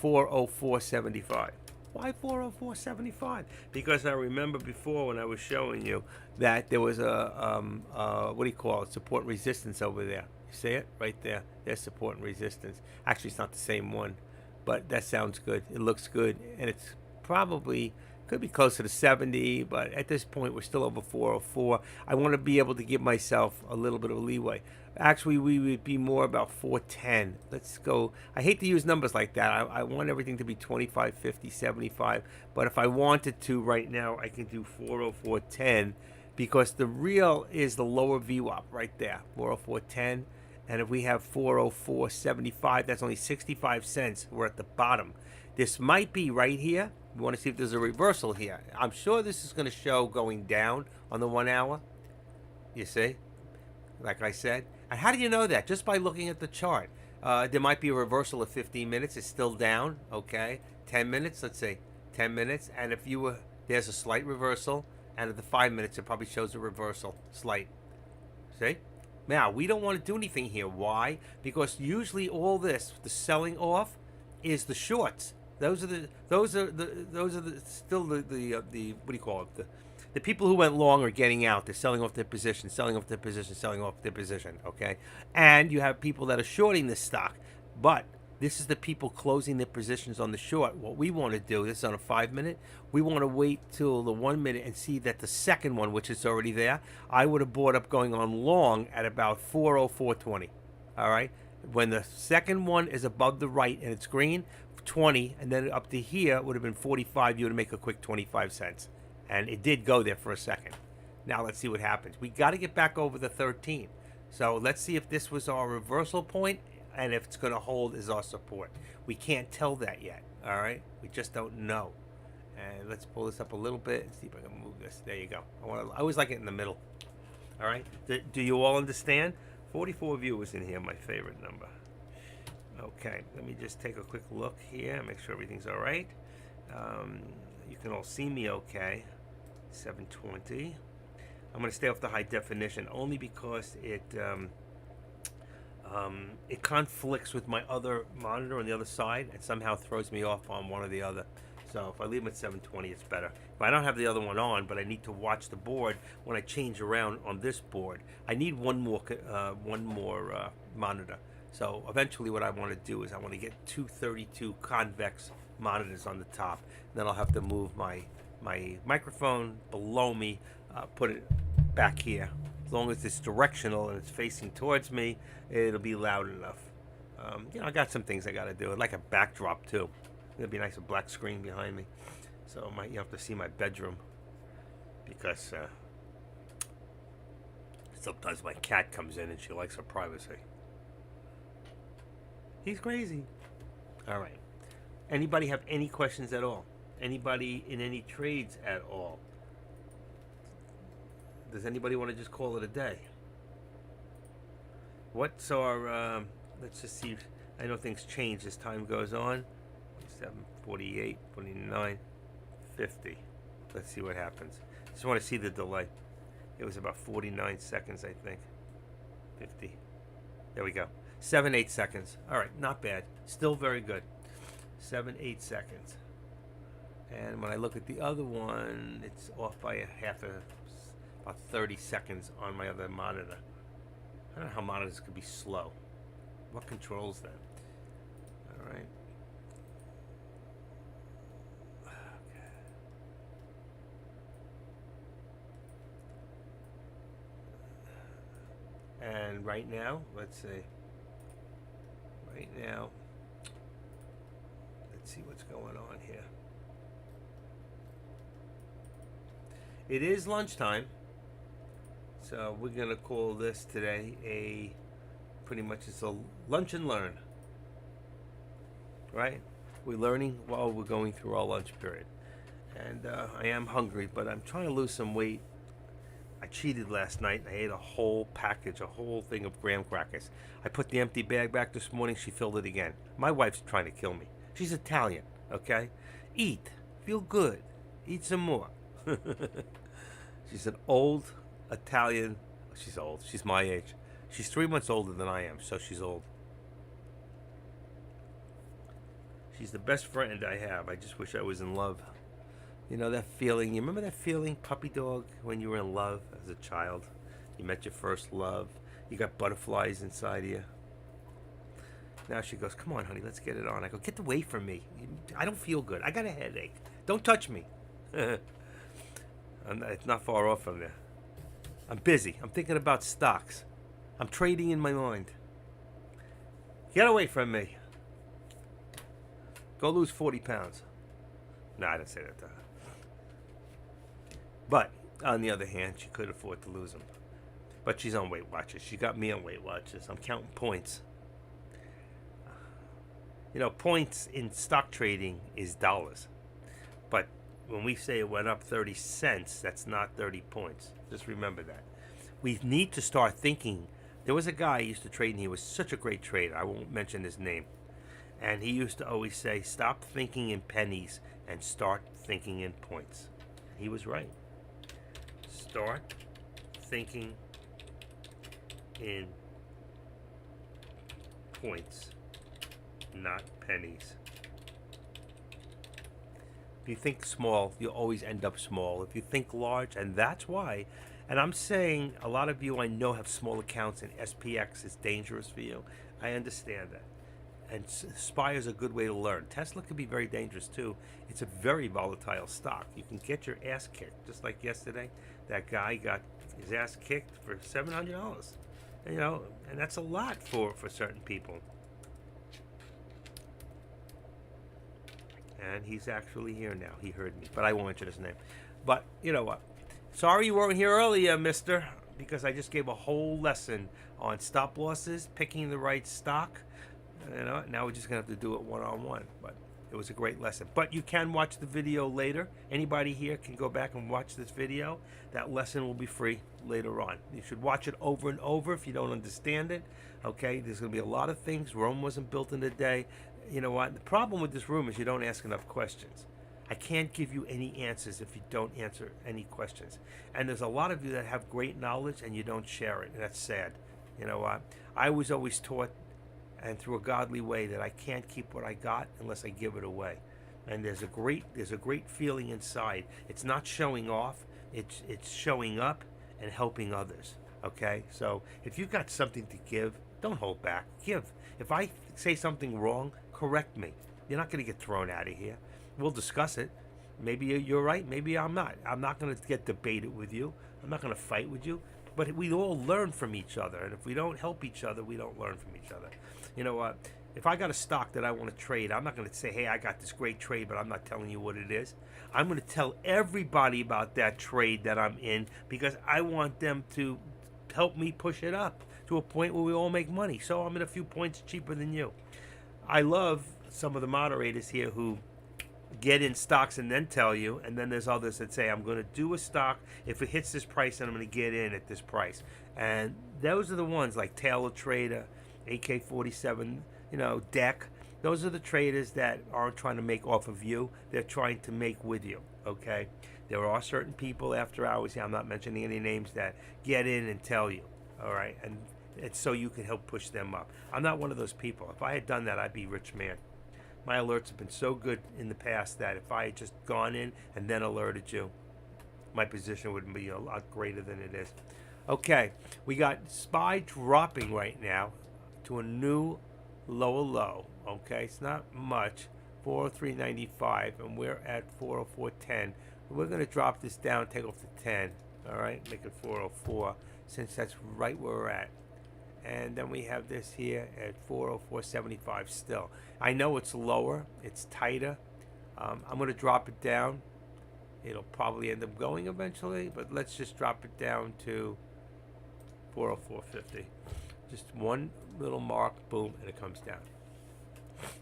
404.75. Why 404.75? Because I remember before when I was showing you that there was what do you call it? Support and resistance over there. You see it right there? There's support and resistance. Actually, it's not the same one, but that sounds good. It looks good, and it's probably could be closer to 70, but at this point we're still over 404. I want to be able to give myself a little bit of leeway. Actually, we would be more about 410. Let's go. I hate to use numbers like that. I want everything to be 25, 50, 75. But if I wanted to right now, I can do 404.10 because the real is the lower VWAP right there, 404.10. And if we have 404.75, that's only 65 cents. We're at the bottom. This might be right here. We want to see if there's a reversal here. I'm sure this is going to show going down on the 1 hour. You see? Like I said. And how do you know that? Just by looking at the chart. There might be a reversal at 15 minutes. It's still down. Okay. 10 minutes. Let's say 10 minutes. And if you were, there's a slight reversal. And at the 5 minutes, it probably shows a reversal. Slight. See? Now, we don't want to do anything here. Why? Because usually all this, the selling off, is the shorts. Those are the still the what do you call it? The people who went long are getting out. They're selling off their position, selling off their position, selling off their position. Okay, and you have people that are shorting this stock, but this is the people closing their positions on the short. What we want to do, this is on a 5 minute. We want to wait till the 1 minute and see that the second one, which is already there, I would have bought up going on long at about 404.20. All right, when the second one is above the right and it's green, 20, and then up to here would have been 45. You would make a quick 25 cents, and it did go there for a second. Now let's see what happens. We got to get back over the 13. So let's see if this was our reversal point and if it's going to hold as our support. We can't tell that yet. All right, we just don't know. And let's pull this up a little bit and see if I can move this. There you go. I always like it in the middle. All right, do you all understand? 44 viewers in here, my favorite number. Okay, let me just take a quick look here, make sure everything's all right. You can all see me okay. 720. I'm going to stay off the high definition only because it conflicts with my other monitor on the other side and somehow throws me off on one or the other. So if I leave them at 720, it's better. If I don't have the other one on, but I need to watch the board when I change around on this board, I need one more monitor. So eventually what I want to do is I want to get 232 convex monitors on the top. Then I'll have to move my microphone below me, put it back here. As long as it's directional and it's facing towards me, it'll be loud enough. I got some things I got to do. I'd like a backdrop too. It'd be nice, a black screen behind me. So you have to see my bedroom because sometimes my cat comes in and she likes her privacy. He's crazy. All right. Anybody have any questions at all? Anybody in any trades at all? Does anybody want to just call it a day? What's our, let's just see. I know things change as time goes on. 7, 48, 49, 50. Let's see what happens. Just want to see the delay. It was about 49 seconds, I think. 50. There we go. 7, 8 seconds. All right, not bad. Still very good. 7, 8 seconds. And when I look at the other one, it's off by about 30 seconds on my other monitor. I don't know how monitors could be slow. What controls that? All right. And right now, let's see. Right now, let's see what's going on here. It is lunchtime, so we're gonna call this today pretty much it's a lunch and learn. Right? We're learning while we're going through our lunch period. And I am hungry, but I'm trying to lose some weight. I cheated last night. I ate a whole package, a whole thing of graham crackers. I put the empty bag back this morning. She filled it again. My wife's trying to kill me. She's Italian, okay? Eat. Feel good. Eat some more. She's an old Italian. She's old. She's my age. She's 3 months older than I am, so she's old. She's the best friend I have. I just wish I was in love. You know that feeling? You remember that feeling, puppy dog, when you were in love as a child? You met your first love. You got butterflies inside of you. Now she goes, come on, honey, let's get it on. I go, get away from me. I don't feel good. I got a headache. Don't touch me. It's not far off from there. I'm busy. I'm thinking about stocks. I'm trading in my mind. Get away from me. Go lose 40 pounds. No, I didn't say that to her. But, on the other hand, she could afford to lose them. But she's on Weight Watchers. She got me on Weight Watchers. I'm counting points. You know, points in stock trading is dollars. But when we say it went up 30 cents, that's not 30 points. Just remember that. We need to start thinking. There was a guy I used to trade, and he was such a great trader. I won't mention his name. And he used to always say, stop thinking in pennies and start thinking in points. He was right. Start thinking in points, not pennies. If you think small, you'll always end up small. If you think large, and that's why, and I'm saying a lot of you I know have small accounts and SPX is dangerous for you. I understand that. And SPY is a good way to learn. Tesla can be very dangerous too. It's a very volatile stock. You can get your ass kicked. Just like yesterday, that guy got his ass kicked for $700. You know, and that's a lot for certain people. And he's actually here now. He heard me, but I won't mention his name. But you know what? Sorry you weren't here earlier, mister, because I just gave a whole lesson on stop losses, picking the right stock. You know, now we're just going to have to do it one-on-one. But it was a great lesson. But you can watch the video later. Anybody here can go back and watch this video. That lesson will be free later on. You should watch it over and over if you don't understand it. Okay, there's going to be a lot of things. Rome wasn't built in a day. You know what? The problem with this room is you don't ask enough questions. I can't give you any answers if you don't answer any questions. And there's a lot of you that have great knowledge and you don't share it. And that's sad. You know what? I was always taught, and through a godly way, that I can't keep what I got unless I give it away. And there's a great feeling inside. It's not showing off. It's showing up and helping others. Okay? So if you've got something to give, don't hold back. Give. If I say something wrong, correct me. You're not going to get thrown out of here. We'll discuss it. Maybe you're right. Maybe I'm not. I'm not going to get debated with you. I'm not going to fight with you. But we all learn from each other. And if we don't help each other, we don't learn from each other. You know what? If I got a stock that I want to trade, I'm not going to say, hey, I got this great trade, but I'm not telling you what it is. I'm going to tell everybody about that trade that I'm in because I want them to help me push it up to a point where we all make money. So I'm at a few points cheaper than you. I love some of the moderators here who get in stocks and then tell you, and then there's others that say, I'm going to do a stock. If it hits this price, then I'm going to get in at this price. And those are the ones like Taylor Trader, AK-47, you know, Deck. Those are the traders that aren't trying to make off of you. They're trying to make with you, okay? There are certain people after hours, I'm not mentioning any names, that get in and tell you, all right? And it's so you can help push them up. I'm not one of those people. If I had done that, I'd be a rich man. My alerts have been so good in the past that if I had just gone in and then alerted you, my position would be a lot greater than it is. Okay, we got SPY dropping right now to a new lower low. Okay, it's not much, 403.95, and we're at 404.10. We're going to drop this down, take off the 10. All right, make it 404, since that's right where we're at. And then we have this here at 404.75 still. I know it's lower, it's tighter. I'm going to drop it down. It'll probably end up going eventually, but let's just drop it down to 404.50. Just one little mark, boom, and it comes down.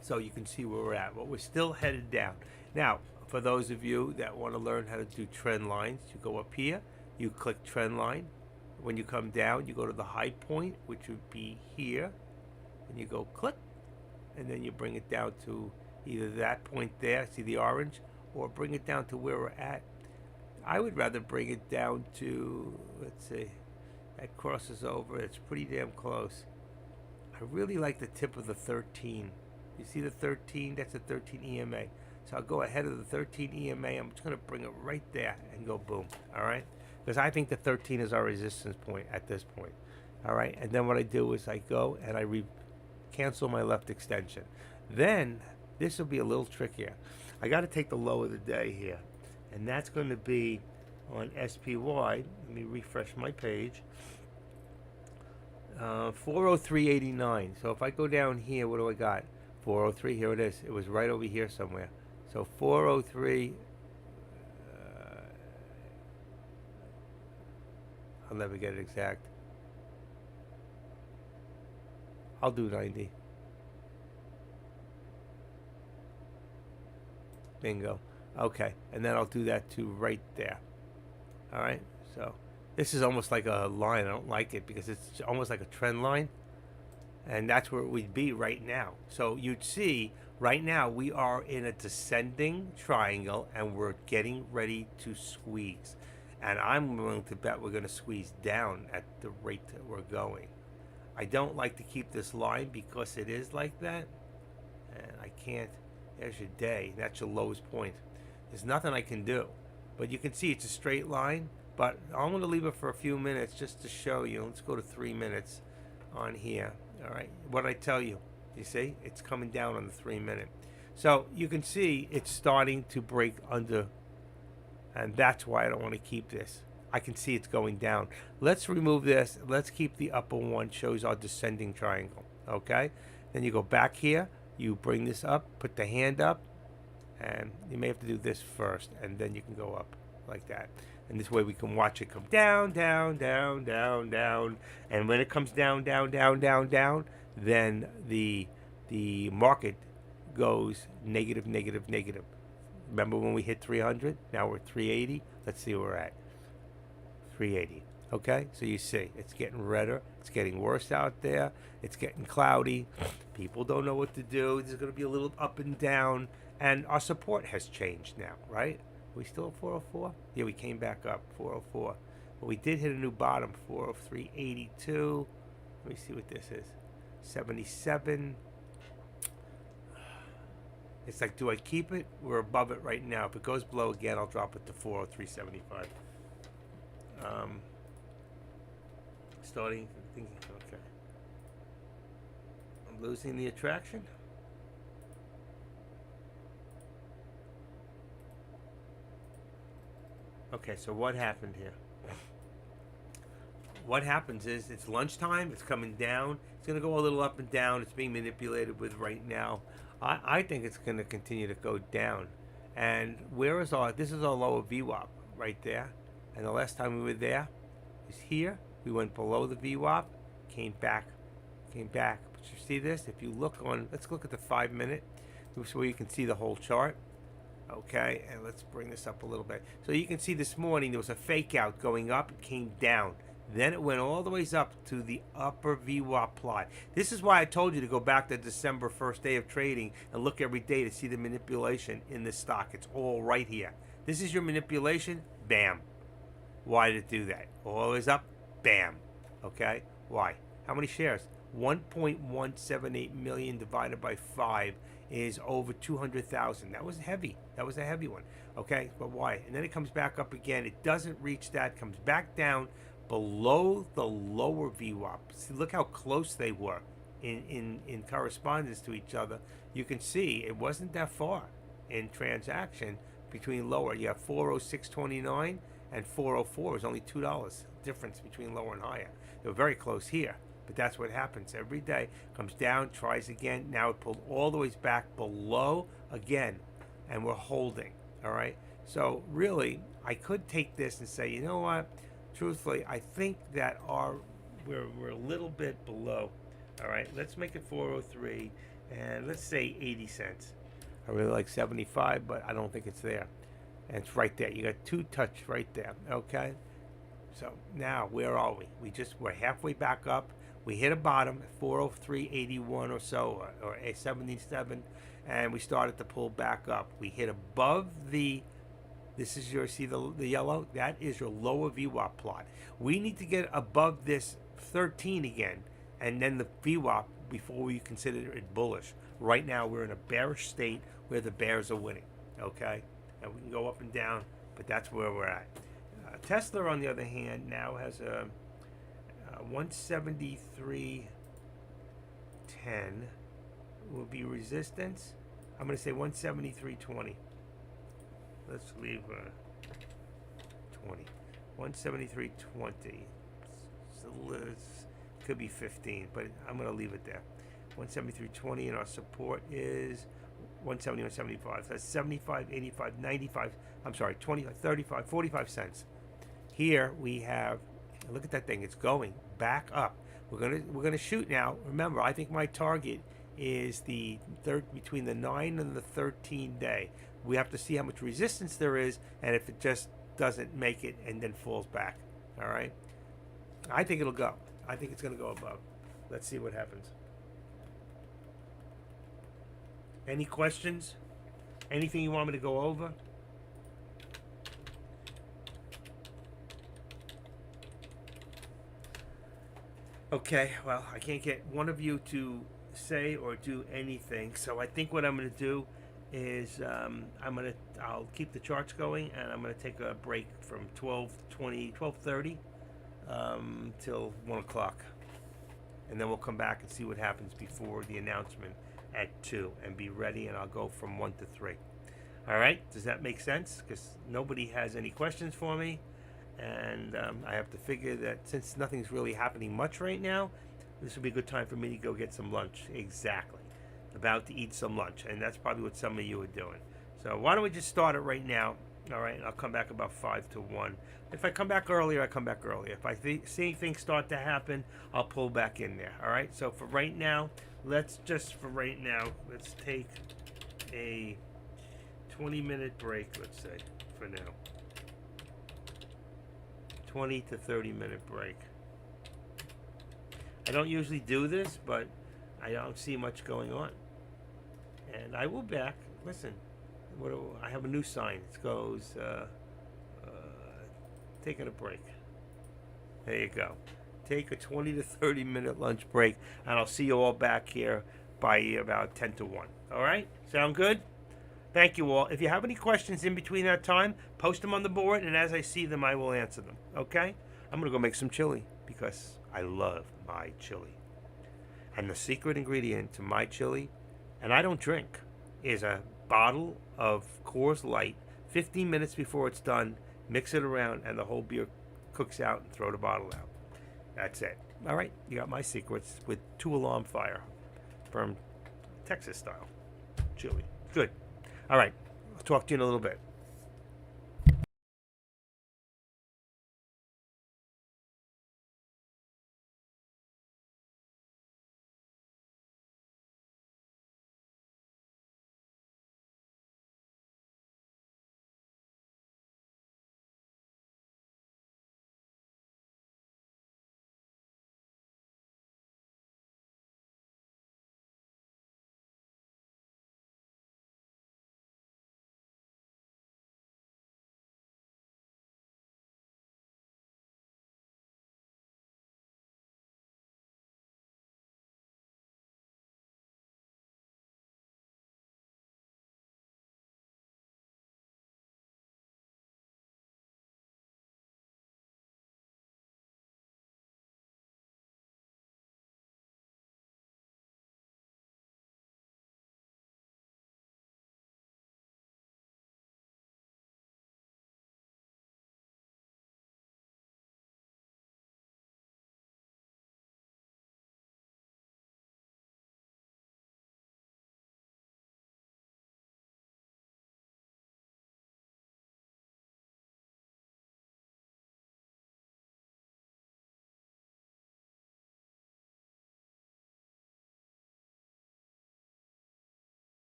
So you can see where we're at. But we're still headed down. Now, for those of you that want to learn how to do trend lines, you go up here, you click trend line. When you come down, you go to the high point, which would be here, and you go click, and then you bring it down to either that point there, see the orange, or bring it down to where we're at. I would rather bring it down to, let's see, that crosses over. It's pretty damn close. I really like the tip of the 13. You see the 13? That's the 13 EMA. So I'll go ahead of the 13 EMA. I'm just going to bring it right there and go boom. All right? Because I think the 13 is our resistance point at this point. All right? And then what I do is I go and I cancel my left extension. Then this will be a little trickier. I got to take the low of the day here. And that's going to be on SPY. Let me refresh my page. 403.89. So if I go down here, what do I got? 403. Here it is. It was right over here somewhere. So 403. I'll never get it exact. I'll do 90. Bingo. Okay. And then I'll do that too right there. All right. So this is almost like a line. I don't like it because it's almost like a trend line. And that's where we'd be right now. So you'd see right now we are in a descending triangle and we're getting ready to squeeze. And I'm willing to bet we're going to squeeze down at the rate that we're going. I don't like to keep this line because it is like that. And I can't. There's your day. That's your lowest point. There's nothing I can do. But you can see it's a straight line. But I'm going to leave it for a few minutes just to show you. Let's go to 3 minutes on here. All right. What I tell you. You see? It's coming down on the 3 minute. So you can see it's starting to break under. And that's why I don't want to keep this. I can see it's going down. Let's remove this. Let's keep the upper one. Shows our descending triangle. Okay? Then you go back here. You bring this up. Put the hand up. And you may have to do this first. And then you can go up like that. And this way we can watch it come down, down, down, down, down. And when it comes down, down, down, down, down, then the market goes negative, negative, negative. Remember when we hit 300? Now we're at 380. Let's see where we're at. 380. Okay? So you see, it's getting redder. It's getting worse out there. It's getting cloudy. People don't know what to do. There's going to be a little up and down. And our support has changed now, right? Are we still at 404? Yeah, we came back up, 404. But we did hit a new bottom, 403.82. Let me see what this is. 77. It's like, do I keep it? We're above it right now. If it goes below again, I'll drop it to 403.75. Starting thinking, okay. I'm losing the attraction. Okay, so what happened here? What happens is it's lunchtime. It's coming down. It's going to go a little up and down. It's being manipulated with right now. I think it's going to continue to go down. And this is our lower VWAP right there. And the last time we were there is here. We went below the VWAP, came back. But you see this? If you look on, let's look at the 5 minute so you can see the whole chart. Okay, and let's bring this up a little bit. So you can see this morning there was a fake out going up. It came down. Then it went all the way up to the upper VWAP plot. This is why I told you to go back to December 1st day of trading and look every day to see the manipulation in this stock. It's all right here. This is your manipulation. Bam. Why did it do that? All the way up. Bam. Okay. Why? How many shares? 1.178 million divided by 5 is over 200,000. That was heavy. That was a heavy one. Okay. But why? And then it comes back up again. It doesn't reach that. Comes back down below the lower VWAP. See, look how close they were in correspondence to each other. You can see it wasn't that far in transaction between lower. You have 406.29 and 404 is only $2 difference between lower and higher. They were very close here, but that's what happens every day. Comes down, tries again. Now it pulled all the way back below again, and we're holding. All right. So really, I could take this and say, you know what? Truthfully, I think that we're a little bit below. All right, let's make it 403, and let's say 80 cents. I really like 75, but I don't think it's there. And it's right there. You got two touch right there. Okay. So now where are we? We're halfway back up. We hit a bottom at 403.81 or so, or 77, and we started to pull back up. We hit above the. This is see the yellow? That is your lower VWAP plot. We need to get above this 13 again, and then the VWAP before we consider it bullish. Right now, we're in a bearish state where the bears are winning. Okay, and we can go up and down, but that's where we're at. Tesla, on the other hand, now has a 173.10 will be resistance. I'm going to say 173.20. Let's leave 20. 173.20. Could be 15, but I'm going to leave it there. 173.20, and our support is 170, 175. That's 75, 85, 95. I'm sorry, 20, 35, 45 cents. Here we have, look at that thing. It's going back up. We're gonna shoot now. Remember, I think my target is the between the 9 and the 13 day. We have to see how much resistance there is, and if it just doesn't make it and then falls back. All right. I think it'll go. I think it's gonna go above. Let's see what happens. Any questions? Anything you want me to go over? Okay, well, I can't get one of you to say or do anything, so I think what I'm going to do is I'll keep the charts going, and I'm going to take a break from 12:20, 12:30 till 1 o'clock, and then we'll come back and see what happens before the announcement at 2, and be ready, and I'll go from 1 to 3. All right, does that make sense? Because nobody has any questions for me. And I have to figure that since nothing's really happening much right now, this would be a good time for me to go get some lunch. Exactly. About to eat some lunch. And that's probably what some of you are doing. So why don't we just start it right now? All right. And I'll come back about 5 to 1. If I come back earlier, I come back earlier. If I see things start to happen, I'll pull back in there. All right. So for right now, let's take a 20-minute break, let's say, for now. 20 to 30-minute break. I don't usually do this, but I don't see much going on. And I will back. Listen, I have a new sign. It goes, taking a break. There you go. Take a 20 to 30-minute lunch break, and I'll see you all back here by about 10 to 1. All right? Sound good? Thank you all. If you have any questions in between that time, post them on the board, and as I see them, I will answer them. Okay? I'm going to go make some chili because I love my chili. And the secret ingredient to my chili, and I don't drink, is a bottle of Coors Light. 15 minutes before it's done, mix it around, and the whole beer cooks out, and throw the bottle out. That's it. All right? You got my secrets with 2-alarm fire from Texas style chili. Good. All right. I'll talk to you in a little bit.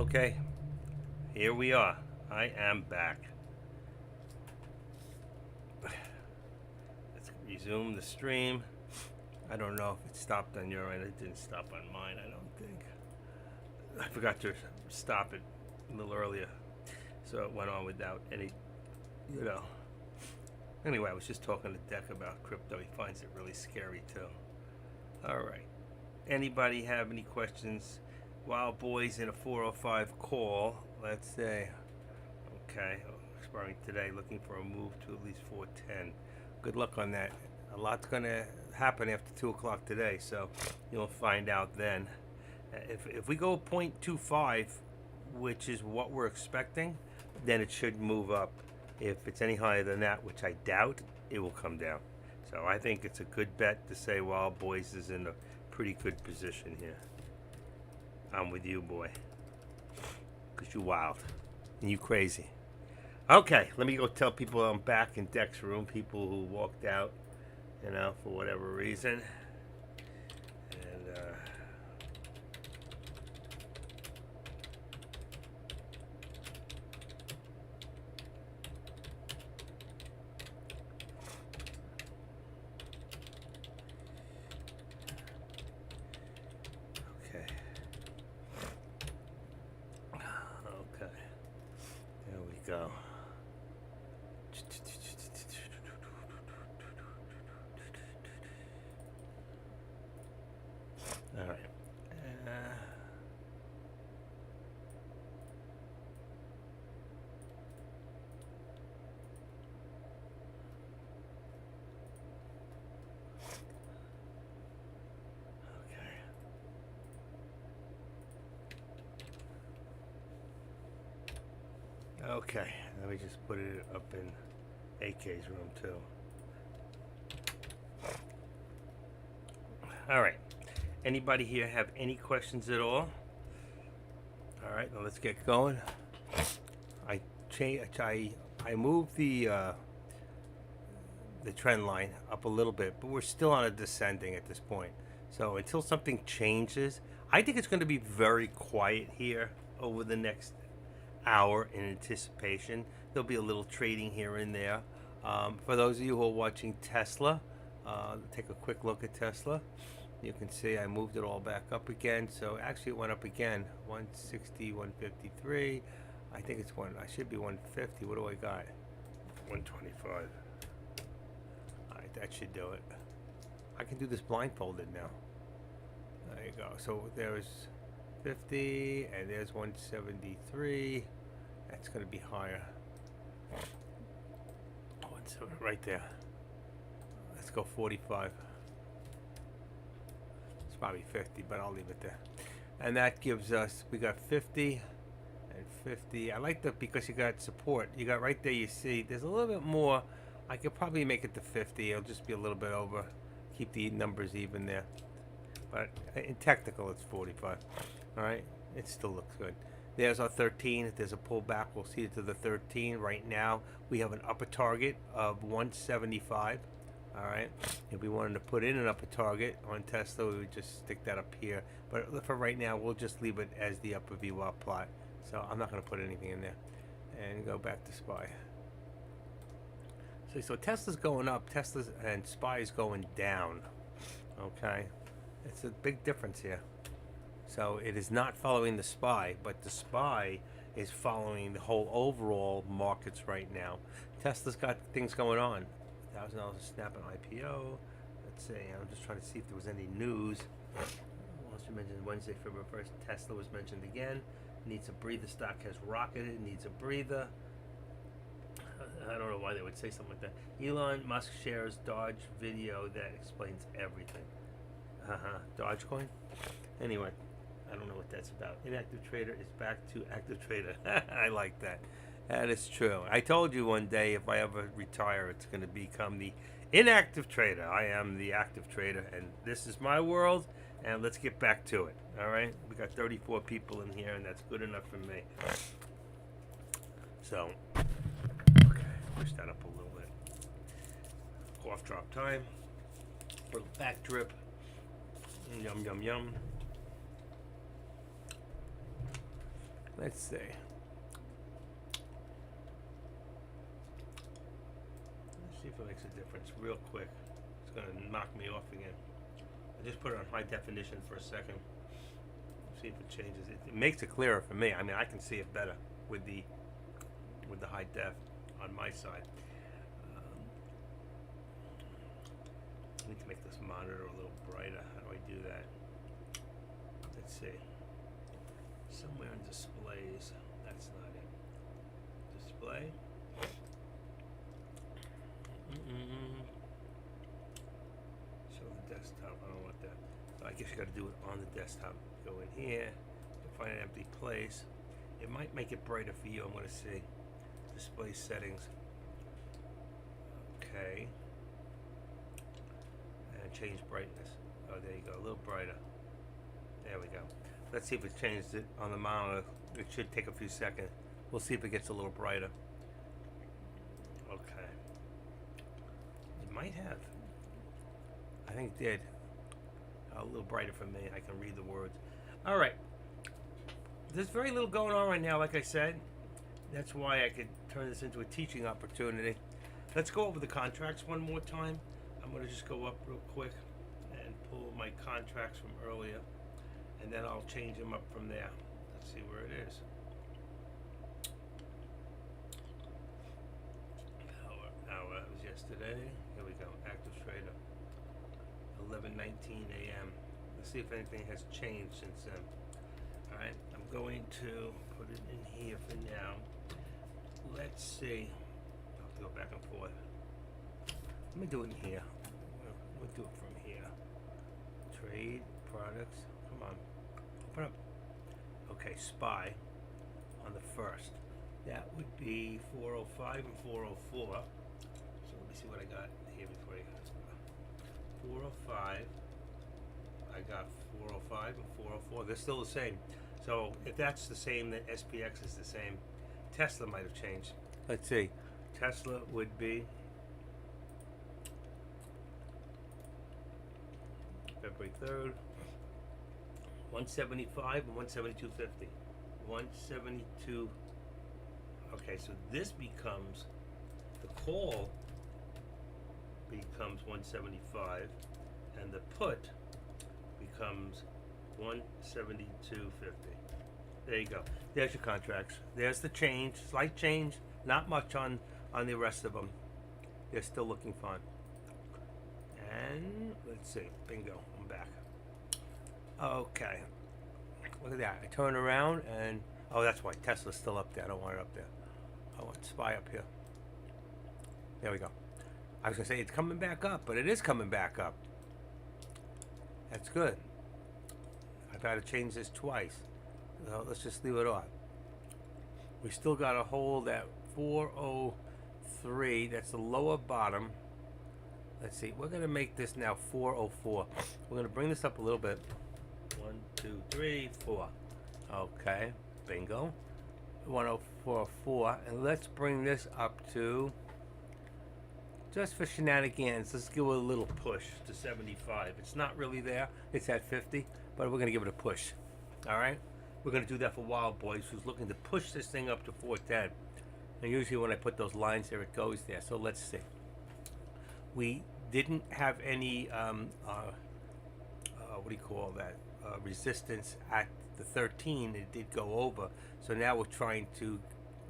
Okay, here we are. I am back. Let's resume the stream. I don't know if it stopped on your end. It didn't stop on mine, I don't think. I forgot to stop it a little earlier, so it went on without any, you know. Anyway, I was just talking to Deck about crypto. He finds it really scary too. All right. Anybody have any questions? Wild Boys in a 405 call. Let's say, okay, expiring today, looking for a move to at least 410. Good luck on that. A lot's going to happen after 2 o'clock today, so you'll find out then. If we go 0.25, which is what we're expecting, then it should move up. If it's any higher than that, which I doubt, it will come down. So I think it's a good bet to say Wild Boys is in a pretty good position here. I'm with you, boy. Because you wild. And you crazy. Okay, let me go tell people I'm back in Deck's room. People who walked out, you know, for whatever reason. And, okay. Okay. There we go. All right. Okay, let me just put it up in AK's room too. All right. Anybody here have any questions at all? All right, now let's get going. I moved the trend line up a little bit, but we're still on a descending at this point. So until something changes, I think it's going to be very quiet here over the next hour in anticipation. There'll be a little trading here and there. For those of you who are watching Tesla, take a quick look at Tesla. You can see I moved it all back up again. So actually it went up again, 160, 153. I think it's I should be 150. What do I got? 125. All right, that should do it. I can do this blindfolded now. There you go. So there's 50 and there's 173. That's going to be higher. 170 right there. Let's go 45. It's probably 50, but I'll leave it there. And that gives us, we got 50 and 50. I like that because you got support. You got right there, you see, there's a little bit more. I could probably make it to 50. It'll just be a little bit over. Keep the numbers even there. But in technical, it's 45. All right, it still looks good. There's our 13. If there's a pullback, we'll see it to the 13. Right now, we have an upper target of 175. All right. If we wanted to put in an upper target on Tesla, we would just stick that up here. But for right now, we'll just leave it as the upper VWAP plot. So I'm not going to put anything in there. And go back to SPY. So Tesla's going up. Tesla's and SPY is going down. Okay. It's a big difference here. So it is not following the SPY, but the SPY is following the whole overall markets right now. Tesla's got things going on. $1,000 a snap an IPO. Let's see. I'm just trying to see if there was any news. Also mentioned Wednesday, February 1st. Tesla was mentioned again. Needs a breather. Stock has rocketed. Needs a breather. I don't know why they would say something like that. Elon Musk shares Dodge video that explains everything. Dogecoin? Anyway, I don't know what that's about. Inactive trader is back to active trader. I like that. That is true. I told you one day if I ever retire, it's going to become the inactive trader. I am the active trader, and this is my world, and let's get back to it. All right? We got 34 people in here, and that's good enough for me. So, okay, push that up a little bit. Cough drop time. Little back drip. Yum, yum, yum. Let's see. Let's see if it makes a difference real quick. It's going to knock me off again. I just put it on high definition for a second. See if it changes. It makes it clearer for me. I mean, I can see it better with the high def on my side. I need to make this monitor a little brighter. How do I do that? Let's see. Somewhere in displays. That's not it. Display. Show the desktop. I don't want that. So I guess you got to do it on the desktop. Go in here. Find an empty place. It might make it brighter for you. I'm going to see. Display settings. Okay. And change brightness. Oh, there you go. A little brighter. There we go. Let's see if it changed it on the monitor. It should take a few seconds. We'll see if it gets a little brighter. Okay. It might have. I think it did. A little brighter for me. I can read the words. All right. There's very little going on right now, like I said. That's why I could turn this into a teaching opportunity. Let's go over the contracts one more time. I'm going to just go up real quick and pull my contracts from earlier, and then I'll change them up from there. Let's see where it is. Hour was yesterday. Here we go. Active trader. 11:19 a.m. Let's see if anything has changed since then. All right. I'm going to put it in here for now. Let's see. I'll have to go back and forth. Let me do it in here. We'll do it from here. Trade products. Come on. Open up. Okay, SPY on the first. That would be 405 and 404. So let me see what I got here before I got 405. I got 405 and 404. They're still the same. So if that's the same, then SPX is the same. Tesla might have changed. Let's see. Tesla would be February 3rd, 175 and 172.50. 172. Okay, so this becomes, the call becomes 175, and the put becomes 172.50. There you go. There's your contracts. There's the change, slight change, not much on the rest of them. They're still looking fine. And let's see, bingo, I'm back. Okay, look at that. I turn around and, oh, that's why Tesla's still up there. I don't want it up there. I want SPY up here. There we go. I was gonna say it's coming back up, but it is coming back up. That's good. I've had to change this twice. So let's just leave it off. We still got to hold at 403. That's the lower bottom. Let's see. We're going to make this now 404. We're going to bring this up a little bit. 1, 2, 3, 4. Okay. Bingo. 104.4. And let's bring this up to, just for shenanigans, let's give it a little push to 75. It's not really there. It's at 50. But we're going to give it a push. All right? We're going to do that for Wild Boys, who's looking to push this thing up to 410. And usually when I put those lines there, it goes there. So let's see. We didn't have any, what do you call that, resistance at the 13. It did go over. So now we're trying to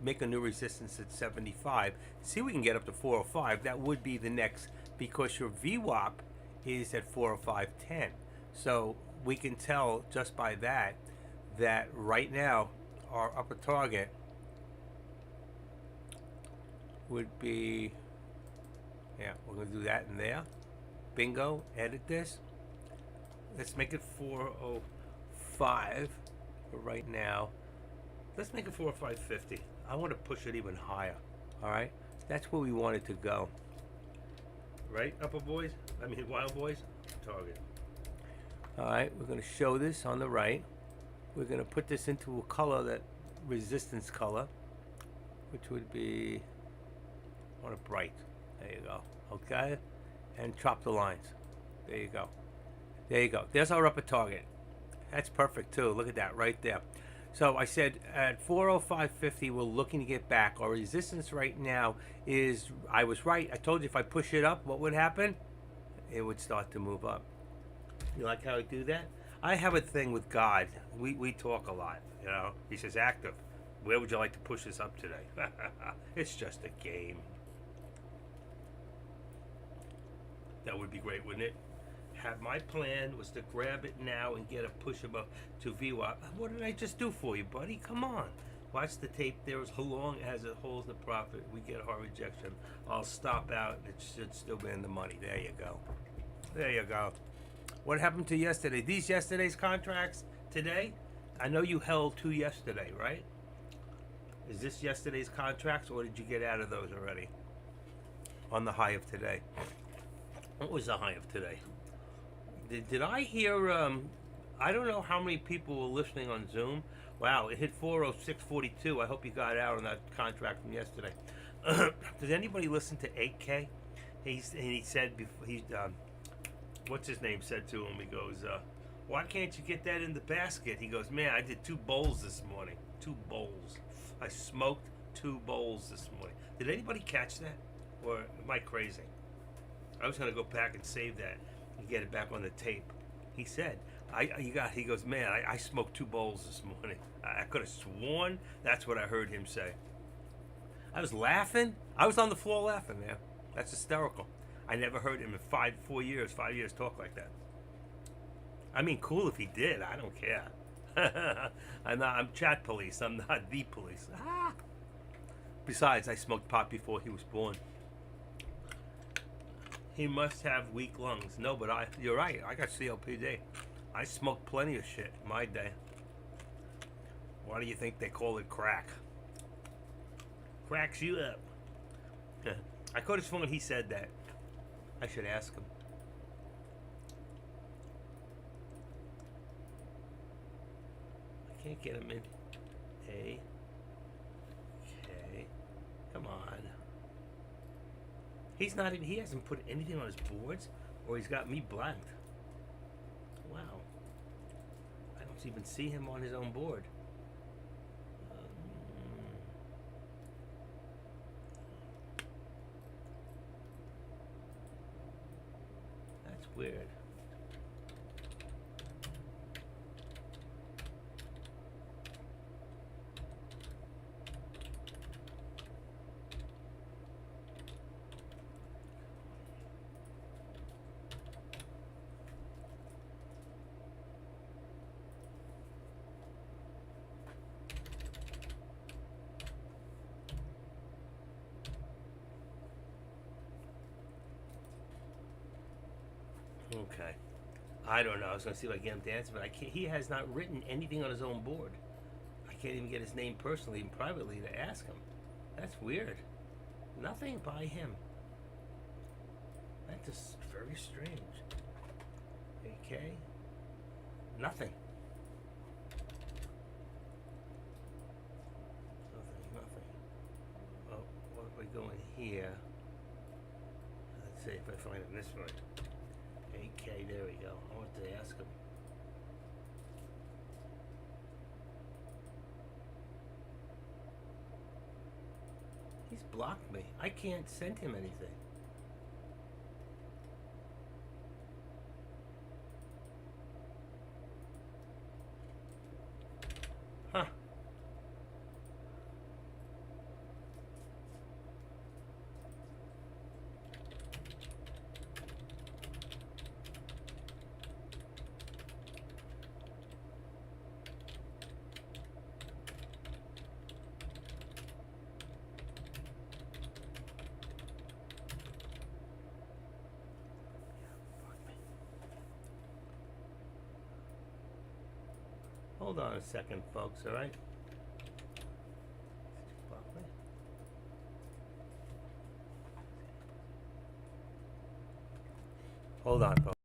make a new resistance at 75. See if we can get up to 405. That would be the next, because your VWAP is at 405.10. So we can tell just by that right now our upper target would be, yeah, we're going to do that in there. Bingo. Edit this. Let's make it 405 for right now. Let's make it 405.50. I want to push it even higher. All right, that's where we want it to go. Right, upper boys? I mean, Wild Boys? Target. All right, we're going to show this on the right. We're going to put this into a color, that resistance color, which would be, I want it bright. There you go. Okay, and chop the lines. There you go. There you go. There's our upper target. That's perfect too. Look at that right there. So I said at 405.50, we're looking to get back. Our resistance right now is, I was right. I told you if I push it up, what would happen? It would start to move up. You like how I do that? I have a thing with God. We talk a lot, you know. He says, active. Where would you like to push this up today? It's just a game. That would be great, wouldn't it? My plan was to grab it now and get a push above to VWAP. What did I just do for you, buddy? Come on. Watch the tape there as long as it holds the profit. We get a hard rejection. I'll stop out. It should still be in the money. There you go. There you go. What happened to yesterday? These yesterday's contracts today? I know you held two yesterday, right? Is this yesterday's contracts, or did you get out of those already? On the high of today. What was the high of today? Did I hear, I don't know how many people were listening on Zoom. Wow, it hit 406.42. I hope you got out on that contract from yesterday. Did anybody listen to 8K? He said, what's his name said to him, he goes, why can't you get that in the basket? He goes, man, I did 2 bowls this morning. 2 bowls. I smoked 2 bowls this morning. Did anybody catch that? Or am I crazy? I was going to go back and save that and get it back on the tape. He said, he goes, man, I smoked 2 bowls this morning. I could have sworn that's what I heard him say. I was laughing. I was on the floor laughing, man. That's hysterical. I never heard him in 5 years talk like that. I mean, cool if he did. I don't care. I'm chat police. I'm not the police. Ah. Besides, I smoked pot before he was born. He must have weak lungs. No, but you're right. I got COPD. I smoked plenty of shit in my day. Why do you think they call it crack? Cracks you up. I could have sworn he said that. I should ask him. I can't get him in. Hey. Okay. Come on. He hasn't put anything on his boards, or he's got me blanked. Wow. I don't even see him on his own board. That's weird. Okay. I don't know. I was going to see if I can get him to answer, but I can't. He has not written anything on his own board. I can't even get his name personally and privately to ask him. That's weird. Nothing by him. That's just very strange. Okay. Nothing. Nothing. Oh, what are we going here? Let's see if I find him this way. 8K, there we go. I want to ask him. He's blocked me. I can't send him anything. Huh. Hold on a second, folks, all right? Hold on, folks.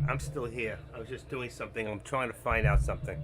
I'm still here. I was just doing something. I'm trying to find out something.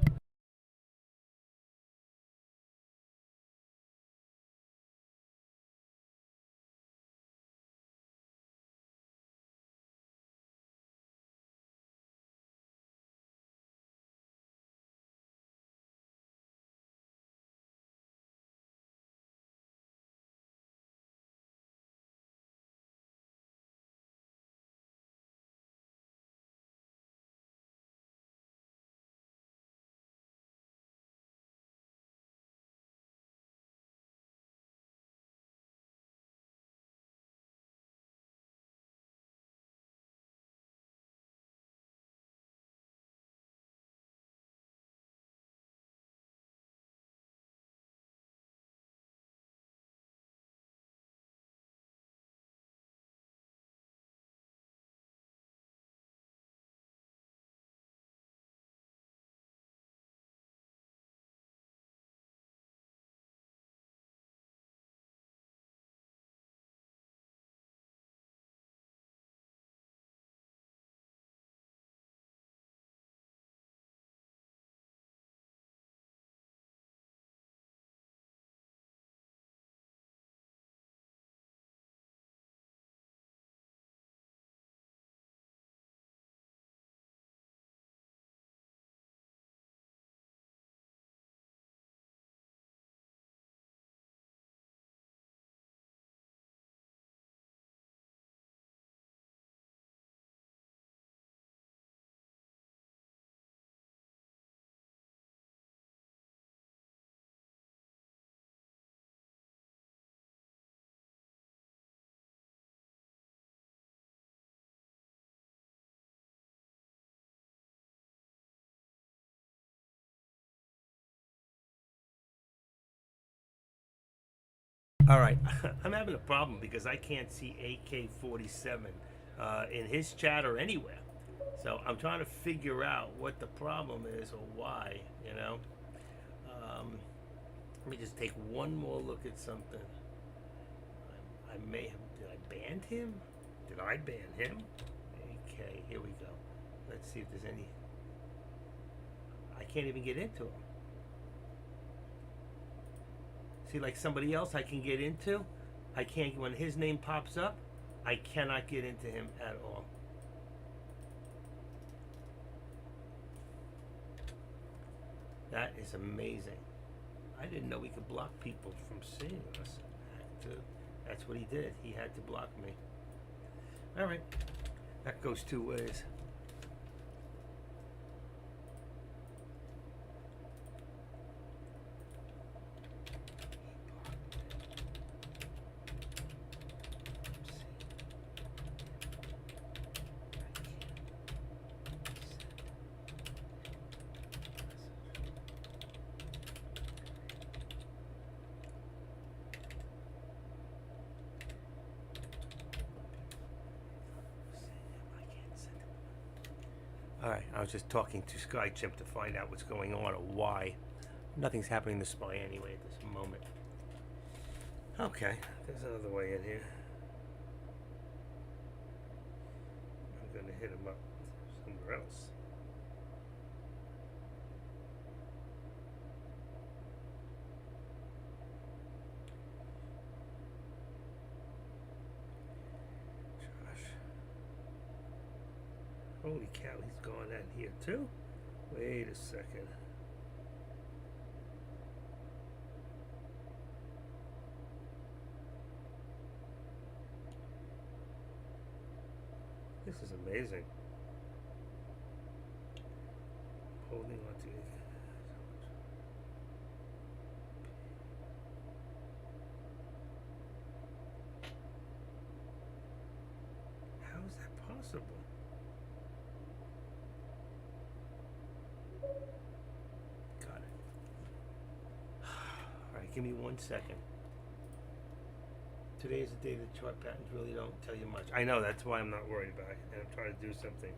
All right, I'm having a problem because I can't see AK-47 in his chat or anywhere. So I'm trying to figure out what the problem is or why. Let me just take one more look at something. I may have. Did I ban him? Did I ban him? Okay, here we go. Let's see if there's any. I can't even get into him. See, like somebody else I can get into, I can't. When his name pops up, I cannot get into him at all. That is amazing. I didn't know we could block people from seeing us. That's what he did. He had to block me. All right, that goes two ways. All right, I was just talking to SkyChimp to find out what's going on or why. Nothing's happening to Spy anyway at this moment. Okay, there's another way in here. I'm gonna hit him up somewhere else. Josh. Holy cow, he's going in here too? Wait a second. This is amazing. Holding on to it. How is that possible? Got it. All right, give me 1 second. Today is the day that chart patterns really don't tell you much. I know, that's why I'm not worried about it, and I'm trying to do something.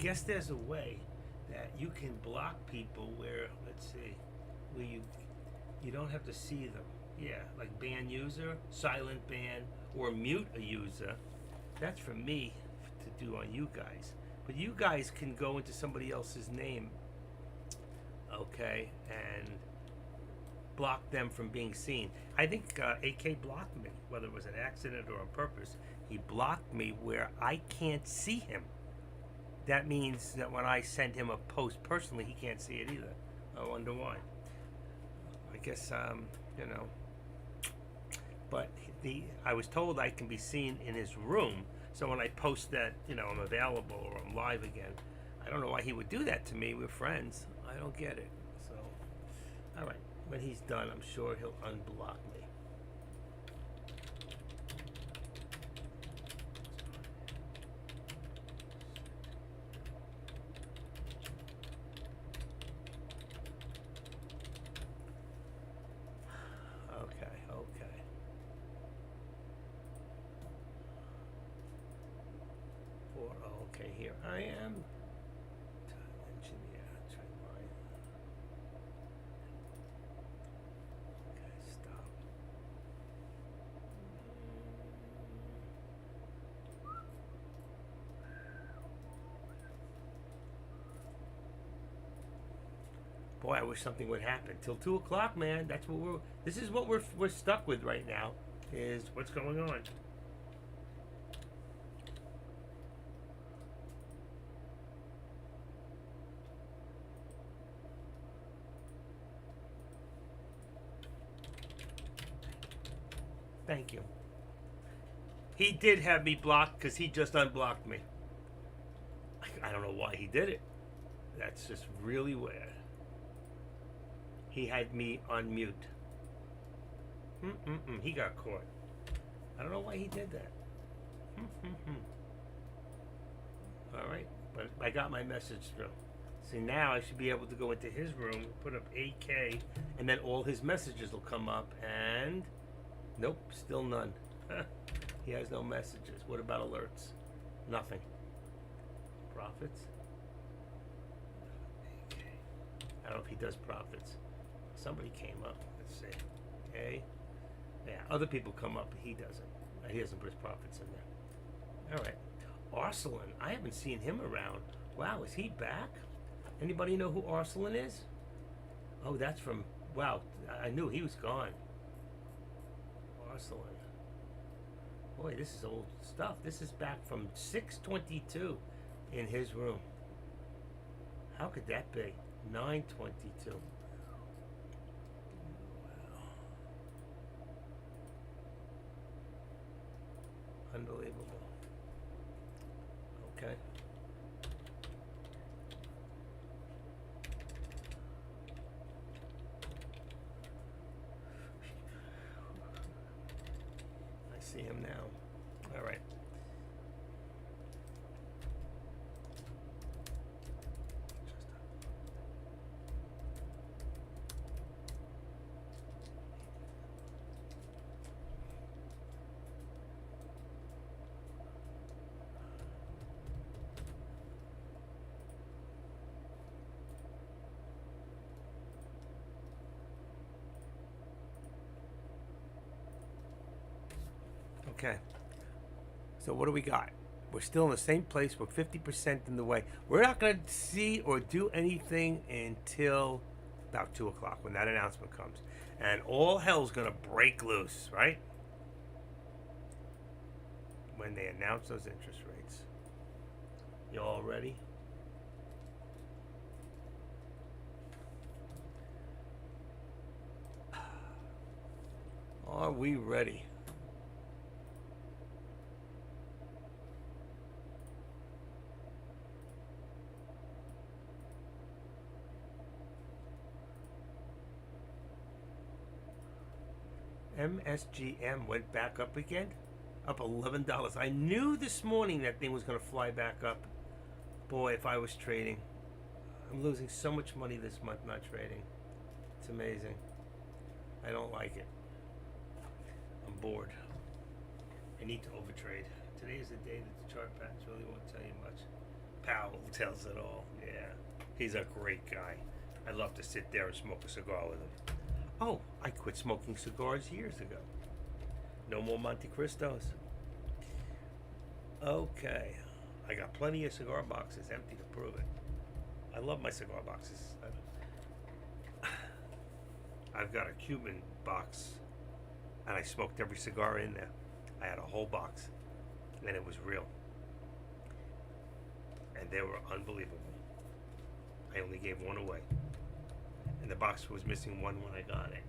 guess there's a way that you can block people where, let's see, where you don't have to see them. Yeah, like ban user, silent ban, or mute a user. That's for me to do on you guys. But you guys can go into somebody else's name, okay, and block them from being seen. I think AK blocked me, whether it was an accident or on purpose. He blocked me where I can't see him. That means that when I send him a post personally, he can't see it either. I wonder why. I guess, you know. But I was told I can be seen in his room. So when I post that, you know, I'm available or I'm live again, I don't know why he would do that to me. We're friends. I don't get it. So, all right. When he's done, I'm sure he'll unblock me. Okay. Okay, here I am. Engineer, try mine. Okay, stop. Boy, I wish something would happen till 2 o'clock, man. That's what this is what we're stuck with right now. Is what's going on. Thank you. He did have me blocked because he just unblocked me. I don't know why he did it. That's just really weird. He had me on mute. He got caught. I don't know why he did that. All right, but I got my message through. See, now I should be able to go into his room, put up 8K, and then all his messages will come up, and nope, still none. He has no messages. What about alerts? Nothing. Profits? I don't know if he does profits. Somebody came up. Let's see. Okay. Yeah, other people come up, but he doesn't. He doesn't put his profits in there. All right. Arsalan, I haven't seen him around. Wow, is he back? Anybody know who Arsalan is? Oh, that's from, wow, I knew he was gone. Arsalan. Boy, this is old stuff. This is back from 6/22 in his room. How could that be? 9/22. Wow. Unbelievable. Okay. I see him now. All right. Okay. So what do we got? We're still in the same place. We're 50% in the way. We're not going to see or do anything until about 2 o'clock when that announcement comes. And all hell's going to break loose, right? When they announce those interest rates. You all ready? Are we ready? MSGM went back up again, up $11. I knew this morning that thing was going to fly back up. Boy, if I was trading, I'm losing so much money this month not trading. It's amazing. I don't like it. I'm bored. I need to overtrade. Today is the day that the chart patterns really won't tell you much. Powell tells it all. Yeah, he's a great guy. I'd love to sit there and smoke a cigar with him. Oh, I quit smoking cigars years ago. No more Monte Cristos. Okay, I got plenty of cigar boxes empty to prove it. I love my cigar boxes. I've got a Cuban box, and I smoked every cigar in there. I had a whole box, and it was real. And they were unbelievable. I only gave one away. And the box was missing one when I got it.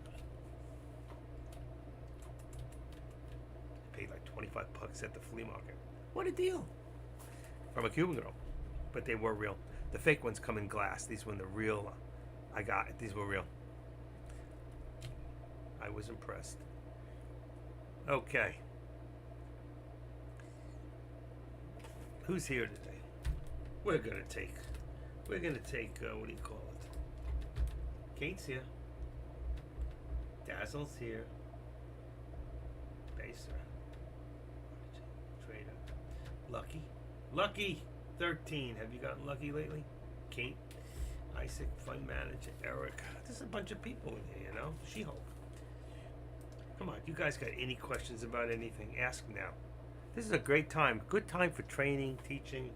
I paid like $25 at the flea market. What a deal. From a Cuban girl. But they were real. The fake ones come in glass. These were the real. These were real. I was impressed. Okay. Who's here today? We're gonna take, what do you call it? Kate's here. Dazzle's here. Baser. Trader. Lucky 13. Have you gotten lucky lately? Kate. Isaac, fund manager, Eric. There's a bunch of people in here, you know? She-Hulk. Come on, you guys got any questions about anything? Ask now. This is a great time. Good time for training, teaching.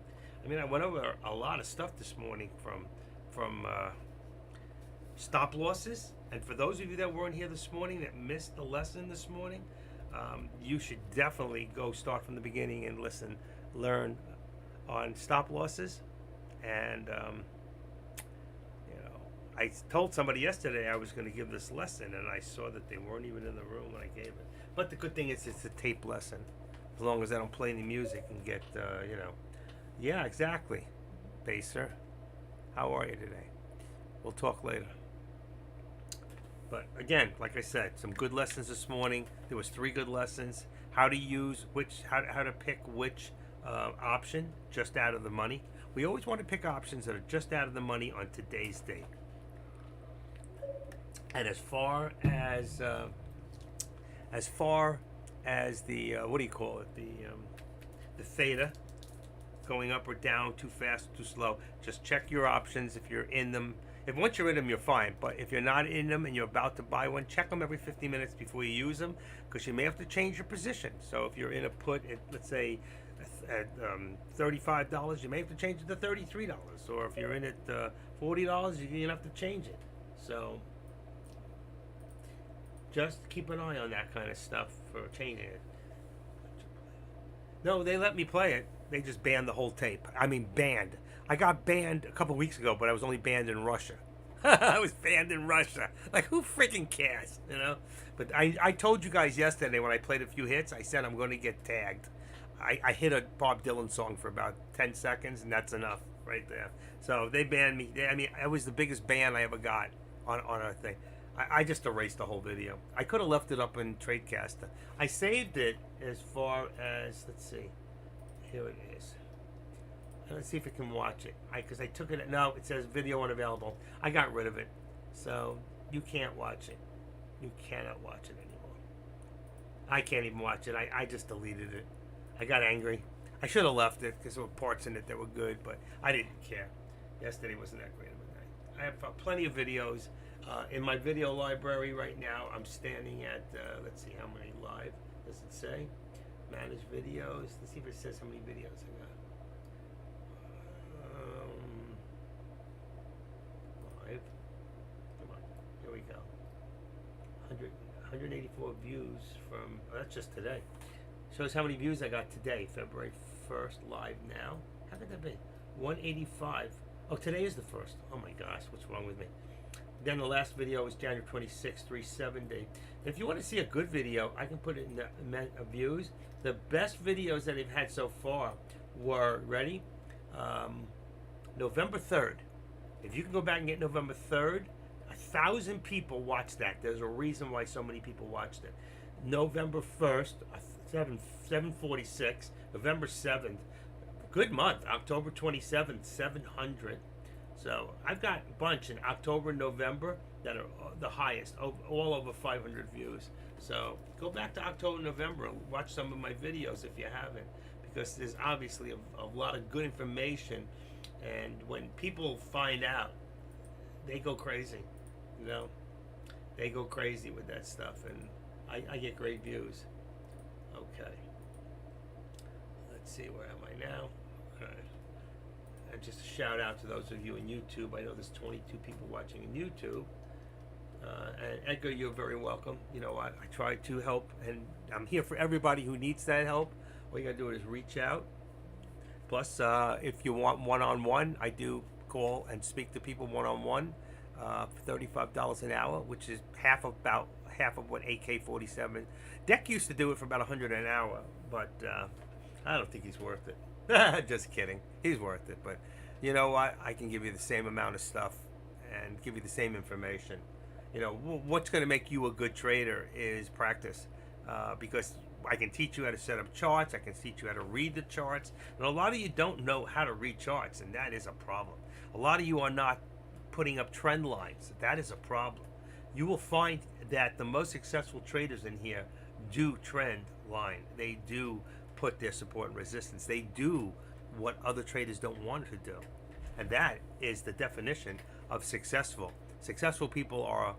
I mean, I went over a lot of stuff this morning from stop losses. And for those of you that weren't here this morning, that missed the lesson this morning, you should definitely go start from the beginning and learn on stop losses. And I told somebody yesterday I was going to give this lesson, and I saw that they weren't even in the room when I gave it. But the good thing is it's a tape lesson, as long as I don't play any music and get, Yeah, exactly. Baser, how are you today? We'll talk later. But again, like I said, some good lessons this morning. There was 3 good lessons. How to use how to pick which option just out of the money. We always want to pick options that are just out of the money on today's date. And as far as the what do you call it? The theta going up or down, too fast, too slow. Just check your options if you're in them. If once you're in them, you're fine. But if you're not in them and you're about to buy one, check them every 50 minutes before you use them, because you may have to change your position. So if you're in a put at, let's say, at $35, you may have to change it to $33. Or if you're in at $40, you're gonna have to change it. So just keep an eye on that kind of stuff for changing it. No, they let me play it. They just banned the whole tape. I mean, banned. I got banned a couple weeks ago, but I was only banned in Russia. I was banned in Russia. Like, who freaking cares, you know? But I told you guys yesterday when I played a few hits, I said I'm going to get tagged. I hit a Bob Dylan song for about 10 seconds, and that's enough right there. So they banned me. I mean, it was the biggest ban I ever got on a thing. I just erased the whole video. I could have left it up in Tradecaster. I saved it as far as, let's see. Here it is. Let's see if I can watch it. Because I took it. No, it says video unavailable. I got rid of it. So you can't watch it. You cannot watch it anymore. I can't even watch it. I just deleted it. I got angry. I should have left it because there were parts in it that were good, but I didn't care. Yesterday wasn't that great of a night. I have plenty of videos. In my video library right now, I'm standing at, let's see how many live does it say? Manage videos. Let's see if it says how many videos I got. Live. Come on. Here we go. 184 views from, that's just today. Shows how many views I got today, February 1st, live now. How could that be? 185. Oh, today is the 1st. Oh my gosh, what's wrong with me? Then the last video was January 26th, 370. If you want to see a good video, I can put it in the views. The best videos that I've had so far were, ready? November 3rd. If you can go back and get November 3rd, 1,000 people watched that. There's a reason why so many people watched it. November 1st, 746. November 7th, good month. October 27th, 700. So I've got a bunch in October and November that are the highest, all over 500 views. So go back to October and November and watch some of my videos if you haven't, because there's obviously a lot of good information, and when people find out, they go crazy, you know. They go crazy with that stuff, and I get great views. Okay. Let's see, where am I now? All right. And just a shout out to those of you in YouTube. I know there's 22 people watching in YouTube. And Edgar, you're very welcome. You know, I try to help, and I'm here for everybody who needs that help. All you gotta do is reach out. Plus, if you want one-on-one, I do call and speak to people one-on-one for $35 an hour, which is half of what AK-47. Deck used to do it for about $100 an hour, but I don't think he's worth it. Just kidding. He's worth it, but you know what? I can give you the same amount of stuff and give you the same information. You know, what's going to make you a good trader is practice, because I can teach you how to set up charts. I can teach you how to read the charts. And a lot of you don't know how to read charts, and that is a problem. A lot of you are not putting up trend lines. That is a problem. You will find that the most successful traders in here do trend line. They do put their support and resistance. They do what other traders don't want to do. And that is the definition of successful. Successful people are,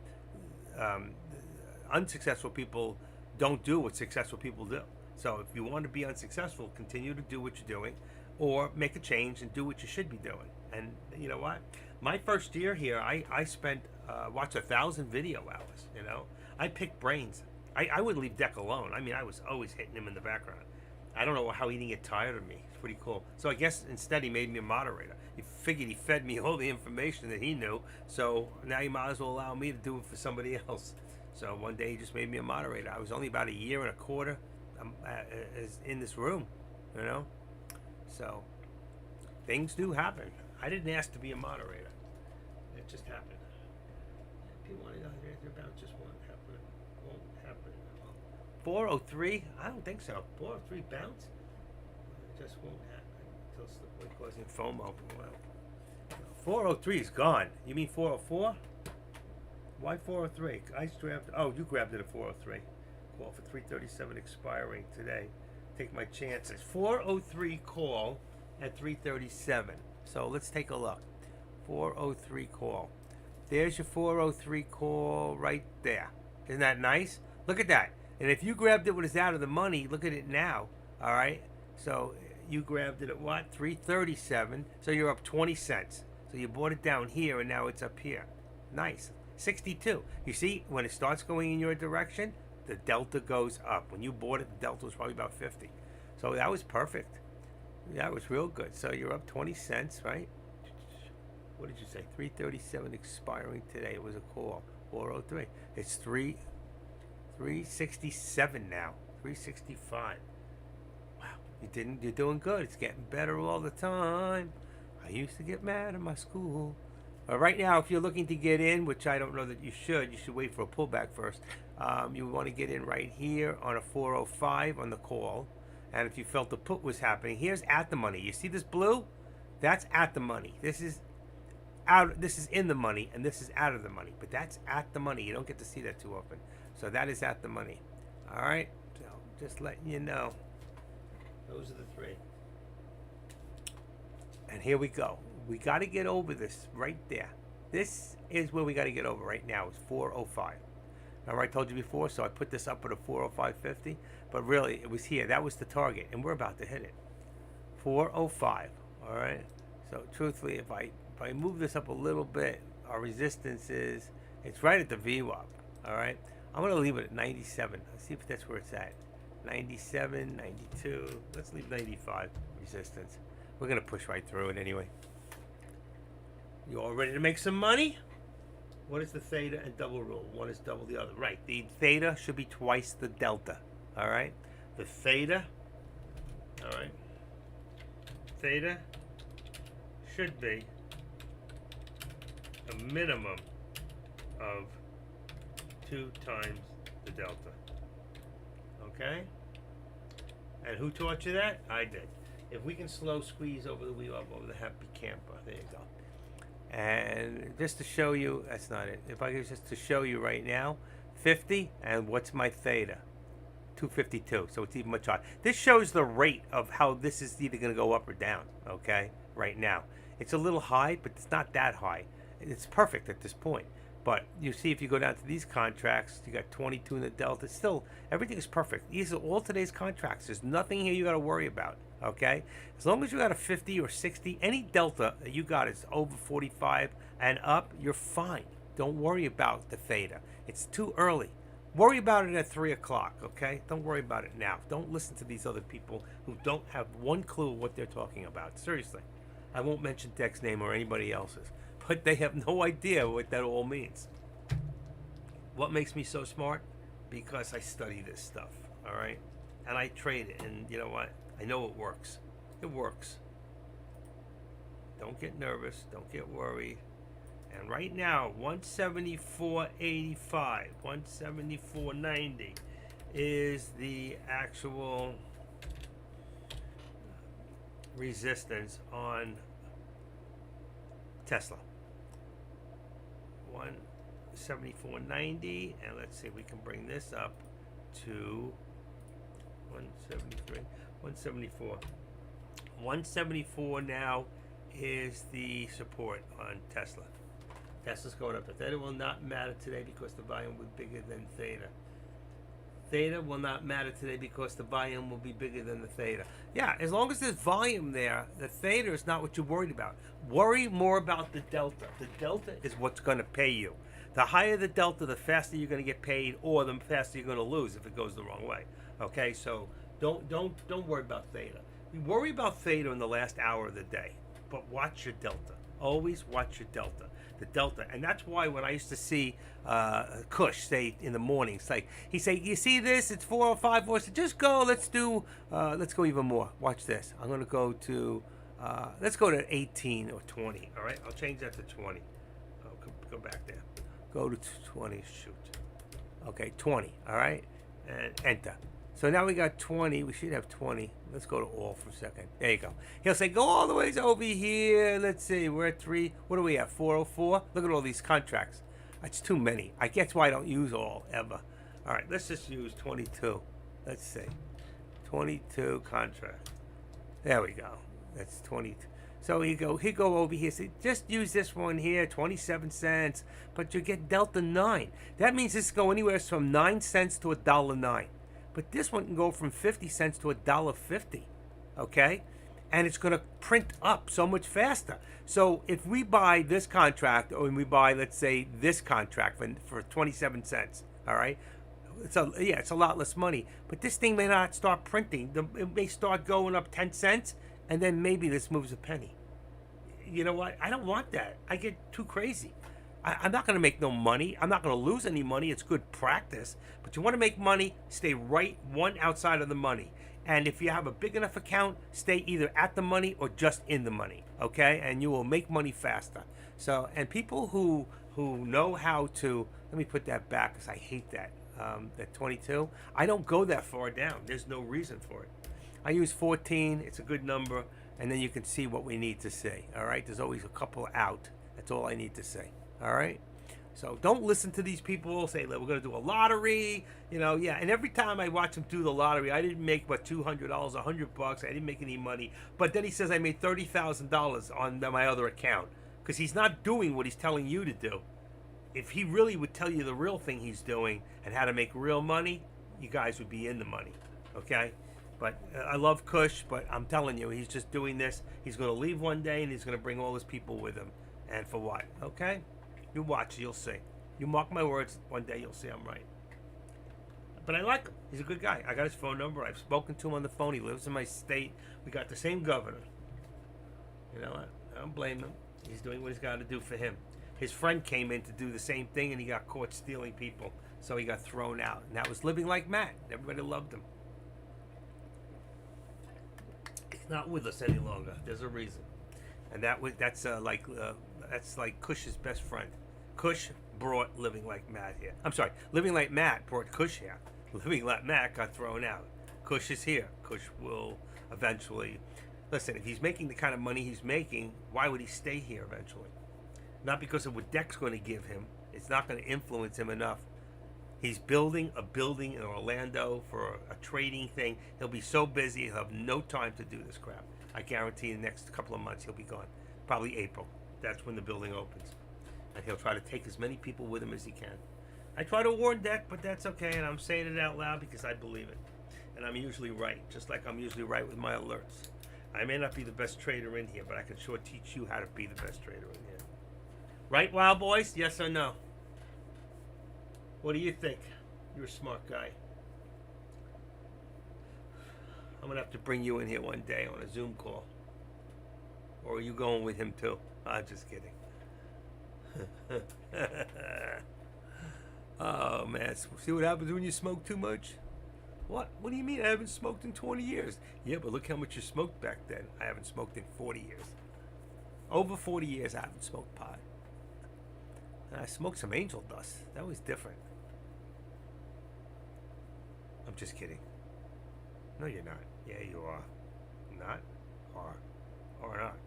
unsuccessful people don't do what successful people do. So if you want to be unsuccessful, continue to do what you're doing, or make a change and do what you should be doing. And you know what? My first year here, I spent, watched 1,000 video hours, you know. I picked brains. I wouldn't leave Deck alone. I mean, I was always hitting him in the background. I don't know how he didn't get tired of me. It's pretty cool. So I guess instead he made me a moderator. He figured he fed me all the information that he knew, so now he might as well allow me to do it for somebody else. So one day he just made me a moderator. I was only about 1.25 years in this room, you know. So things do happen. I didn't ask to be a moderator. It just happened. If you want to know about just won't happen. 403? I don't think so. 403 bounce? It just won't happen until slippery causing FOMO. Well, 403 is gone. You mean 404? Why 403? You grabbed it at 403. Call for 337 expiring today. Take my chances. 403 call at 337. So let's take a look. 403 call. There's your 403 call right there. Isn't that nice? Look at that. And if you grabbed it when it's out of the money, look at it now. All right. So you grabbed it at what? 337. So you're up 20 cents. So you bought it down here and now it's up here. Nice. 62. You see, when it starts going in your direction, the delta goes up. When you bought it, the delta was probably about 50. So that was perfect. That was real good. So you're up 20 cents, right? What did you say? 337 expiring today. It was a call. 403. It's 367 now. 365. Wow. You're doing good. It's getting better all the time. I used to get mad at my school. Right now, if you're looking to get in, which I don't know that you should wait for a pullback first. You want to get in right here on a 405 on the call. And if you felt the put was happening, here's at the money. You see this blue? That's at the money. This is out. This is in the money, and this is out of the money. But that's at the money. You don't get to see that too often. So that is at the money. All right. So just letting you know. Those are the three. And here we go. We got to get over this right there. This is where we got to get over right now. It's 405. Remember I told you before, so I put this up at a 405.50, but really it was here. That was the target, and we're about to hit it. 405. All right. So truthfully, if I move this up a little bit, our resistance is it's right at the VWAP. All right. I'm gonna leave it at 97. Let's see if that's where it's at. 97, 92. Let's leave 95 resistance. We're gonna push right through it anyway. You all ready to make some money? What is the theta and double rule? One is double the other. Right. The theta should be twice the delta. All right. The theta. All right. Theta should be a minimum of 2 times the delta. Okay? And who taught you that? I did. If we can slow squeeze over the wheel up over the happy camper, there you go. And just to show you, that's not it. If I could just to show you right now, 50, and what's my theta? 252. So it's even much higher. This shows the rate of how this is either going to go up or down. Okay, right now it's a little high, but it's not that high. It's perfect at this point. But you see, if you go down to these contracts, you got 22 in the delta. Still, everything is perfect. These are all today's contracts. There's nothing here you got to worry about. Okay, as long as you got a 50 or 60, any delta that you got is over 45 and up, you're fine. Don't worry about the theta. It's too early. Worry about it at 3 o'clock, okay? Don't worry about it now. Don't listen to these other people who don't have one clue what they're talking about. Seriously. I won't mention Deck's name or anybody else's, but they have no idea what that all means. What makes me so smart? Because I study this stuff, all right? And I trade it, and you know what? I know it works. It works. Don't get nervous. Don't get worried. And right now, 174.85, 174.90 is the actual resistance on Tesla. 174.90, and let's see if we can bring this up to 173, 174. 174 now is the support on Tesla. Tesla's going up. The theta will not matter today because the volume will be bigger than theta. Theta will not matter today because the volume will be bigger than the theta. Yeah, as long as there's volume there, the theta is not what you're worried about. Worry more about the delta. The delta is what's going to pay you. The higher the delta, the faster you're going to get paid, or the faster you're going to lose if it goes the wrong way. Okay, so don't worry about theta. You worry about theta in the last hour of the day, but watch your delta. Always watch your delta. The delta, and that's why when I used to see Kush say in the mornings, like he say, "You see this? It's 405 voice. So just go. Let's go even more. Watch this. I'm gonna go to let's go to 18 or 20. All right, I'll change that to 20. Oh, go back there. Go to 20. Shoot. Okay, 20. All right, and enter. So now we got 20. We should have 20. Let's go to all for a second. There you go. He'll say, go all the ways over here. Let's see. We're at 3. What do we have? 404? Look at all these contracts. That's too many. I guess why I don't use all ever. All right, let's just use 22. Let's see. 22 contract. There we go. That's 22. So he'd go over here. Say, just use this one here, 27 cents. But you get delta 9. That means this can go anywhere from 9 cents to $1.09. But this one can go from 50 cents to $1.50, okay? And it's going to print up so much faster. So if we buy this contract, or when we buy, let's say, this contract for 27 cents, all right? It's a lot less money. But this thing may not start printing. It may start going up 10 cents, and then maybe this moves a penny. You know what? I don't want that. I get too crazy. I'm not going to make no money. I'm not going to lose any money. It's good practice. But you want to make money, stay right one outside of the money. And if you have a big enough account, stay either at the money or just in the money. Okay? And you will make money faster. So, and people who know how to, let me put that back because I hate that. That 22. I don't go that far down. There's no reason for it. I use 14. It's a good number. And then you can see what we need to see. All right? There's always a couple out. That's all I need to say. All right, so don't listen to these people say we're going to do a lottery, yeah. And every time I watch him do the lottery, I didn't make but $200, $100. I didn't make any money. But then he says I made $30,000 on my other account because he's not doing what he's telling you to do. If he really would tell you the real thing he's doing and how to make real money, you guys would be in the money. Okay. But I love Kush, but I'm telling you, he's just doing this. He's going to leave one day and he's going to bring all his people with him. And for what? Okay. You watch, you'll see. You mark my words, one day you'll see I'm right. But I like him. He's a good guy. I got his phone number. I've spoken to him on the phone. He lives in my state. We got the same governor. You know what? I don't blame him. He's doing what he's got to do for him. His friend came in to do the same thing, and he got caught stealing people. So he got thrown out. And that was living like Matt. Everybody loved him. He's not with us any longer. There's a reason. And that's like Kush's best friend. Kush brought Living Like Matt here. I'm sorry, Living Like Matt brought Kush here. Living Like Matt got thrown out. Kush is here. Kush will eventually... Listen, if he's making the kind of money he's making, why would he stay here eventually? Not because of what Deck's going to give him. It's not going to influence him enough. He's building a building in Orlando for a trading thing. He'll be so busy, he'll have no time to do this crap. I guarantee the next couple of months he'll be gone. Probably April. That's when the building opens. And he'll try to take as many people with him as he can. I try to warn Deck, but that's okay. And I'm saying it out loud because I believe it. And I'm usually right, just like I'm usually right with my alerts. I may not be the best trader in here, but I can sure teach you how to be the best trader in here. Right, Wild Boys? Yes or no? What do you think? You're a smart guy. I'm going to have to bring you in here one day on a Zoom call. Or are you going with him too? I'm just kidding. Oh, man. See what happens when you smoke too much? What? What do you mean? I haven't smoked in 20 years. Yeah, but look how much you smoked back then. I haven't smoked in 40 years. Over 40 years, I haven't smoked pot. And I smoked some angel dust. That was different. I'm just kidding. No, you're not. Yeah, you are. Not? Or not.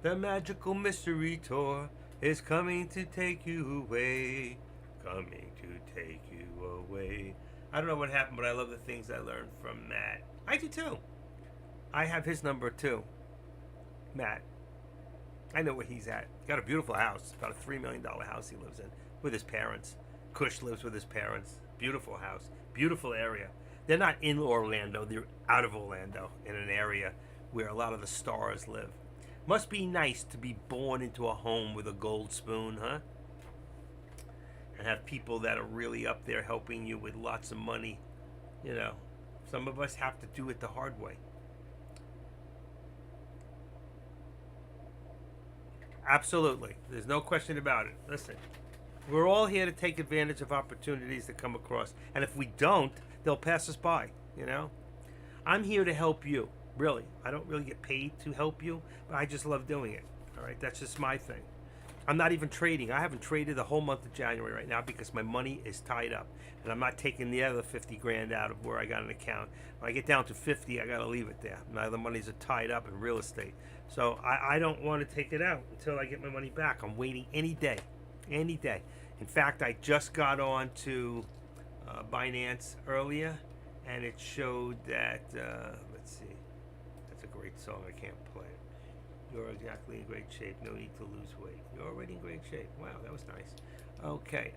The magical mystery tour is coming to take you away. Coming to take you away. I don't know what happened, but I love the things I learned from Matt. I do too. I have his number too. Matt. I know where he's at. Got a beautiful house. About a $3 million house he lives in with his parents. Kush lives with his parents. Beautiful house. Beautiful area. They're not in Orlando. They're out of Orlando in an area where a lot of the stars live. Must be nice to be born into a home with a gold spoon, huh? And have people that are really up there helping you with lots of money. You know, some of us have to do it the hard way. Absolutely. There's no question about it. Listen, we're all here to take advantage of opportunities that come across. And if we don't, they'll pass us by, you know? I'm here to help you, really. I don't really get paid to help you, but I just love doing it. All right? That's just my thing. I'm not even trading. I haven't traded the whole month of January right now because my money is tied up. And I'm not taking the other 50 grand out of where I got an account. When I get down to 50, I got to leave it there. My other monies are tied up in real estate. So I don't want to take it out until I get my money back. I'm waiting any day. Any day. In fact, I just got on to Binance earlier, and it showed that, let's see. That's a great song. I can't play it. You're exactly in great shape. No need to lose weight. You're already in great shape. Wow, that was nice. Okay.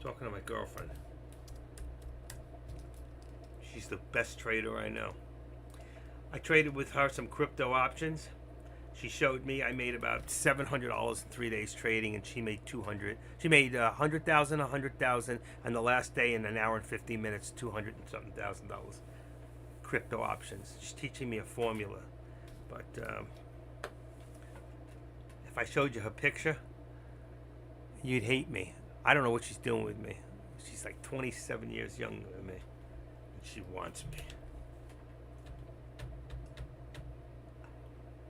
Talking to my girlfriend. She's the best trader I know. I traded with her some crypto options. She showed me I made about $700 in 3 days trading, and she made $200. She made $100,000, $100,000, and the last day in an hour and 15 minutes, $200 and something thousand. Crypto options. She's teaching me a formula, but if I showed you her picture, you'd hate me. I don't know what she's doing with me. She's like 27 years younger than me, and she wants me.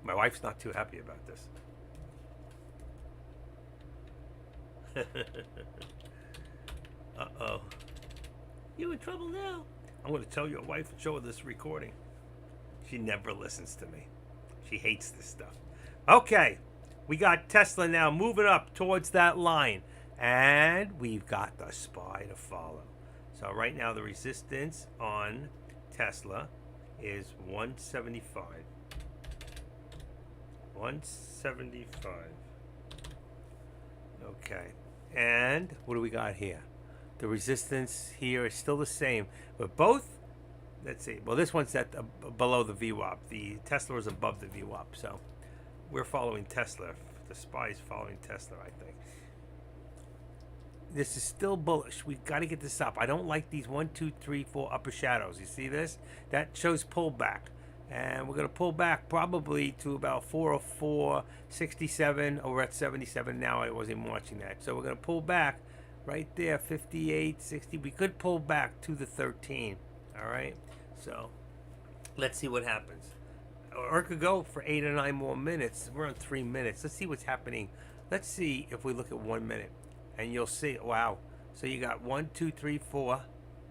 My wife's not too happy about this. Uh-oh. You in trouble now? I'm going to tell your wife and show her this recording. She never listens to me. She hates this stuff. Okay. We got Tesla now moving up towards that line. And we've got the SPY to follow. So right now the resistance on Tesla is 175. 175. Okay. And what do we got here? The resistance here is still the same. But both, let's see. Well, this one's at below the VWAP. The Tesla is above the VWAP. So we're following Tesla. The SPY is following Tesla, I think. This is still bullish. We've got to get this up. I don't like these 1, 2, 3, 4 upper shadows. You see this? That shows pullback. And we're going to pull back probably to about 404.67. Oh, we're at 77 now. I wasn't even watching that. So we're going to pull back right there, 58.60. We could pull back to the 13. All right? So let's see what happens. Or it could go for 8 or 9 more minutes. We're on 3 minutes. Let's see what's happening Let's see if we look at 1 minute, and you'll see. Wow. So you got 1, 2, 3, 4,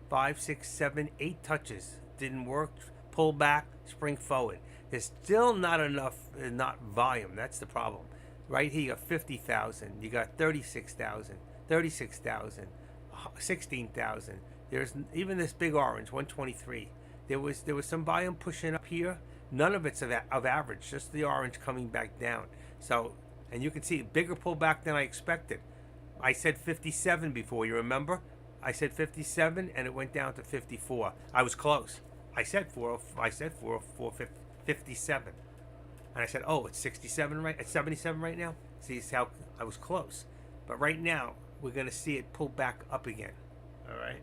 5, 6, 7, 8 touches. Didn't work. Pull back, spring forward. There's still not enough, not volume. That's the problem. Right here, you got 50,000. You got 36,000, 36,000, 16,000. There's even this big orange, 123. There was some volume pushing up here. None of it's of average. Just the orange coming back down. So, and you can see bigger pullback than I expected. I said 57 before. You remember? I said 57, and it went down to 54. I was close. I said 57. And I said, oh, it's 67 right, it's 77 right now. See how I was close. But right now, we're going to see it pull back up again. All right?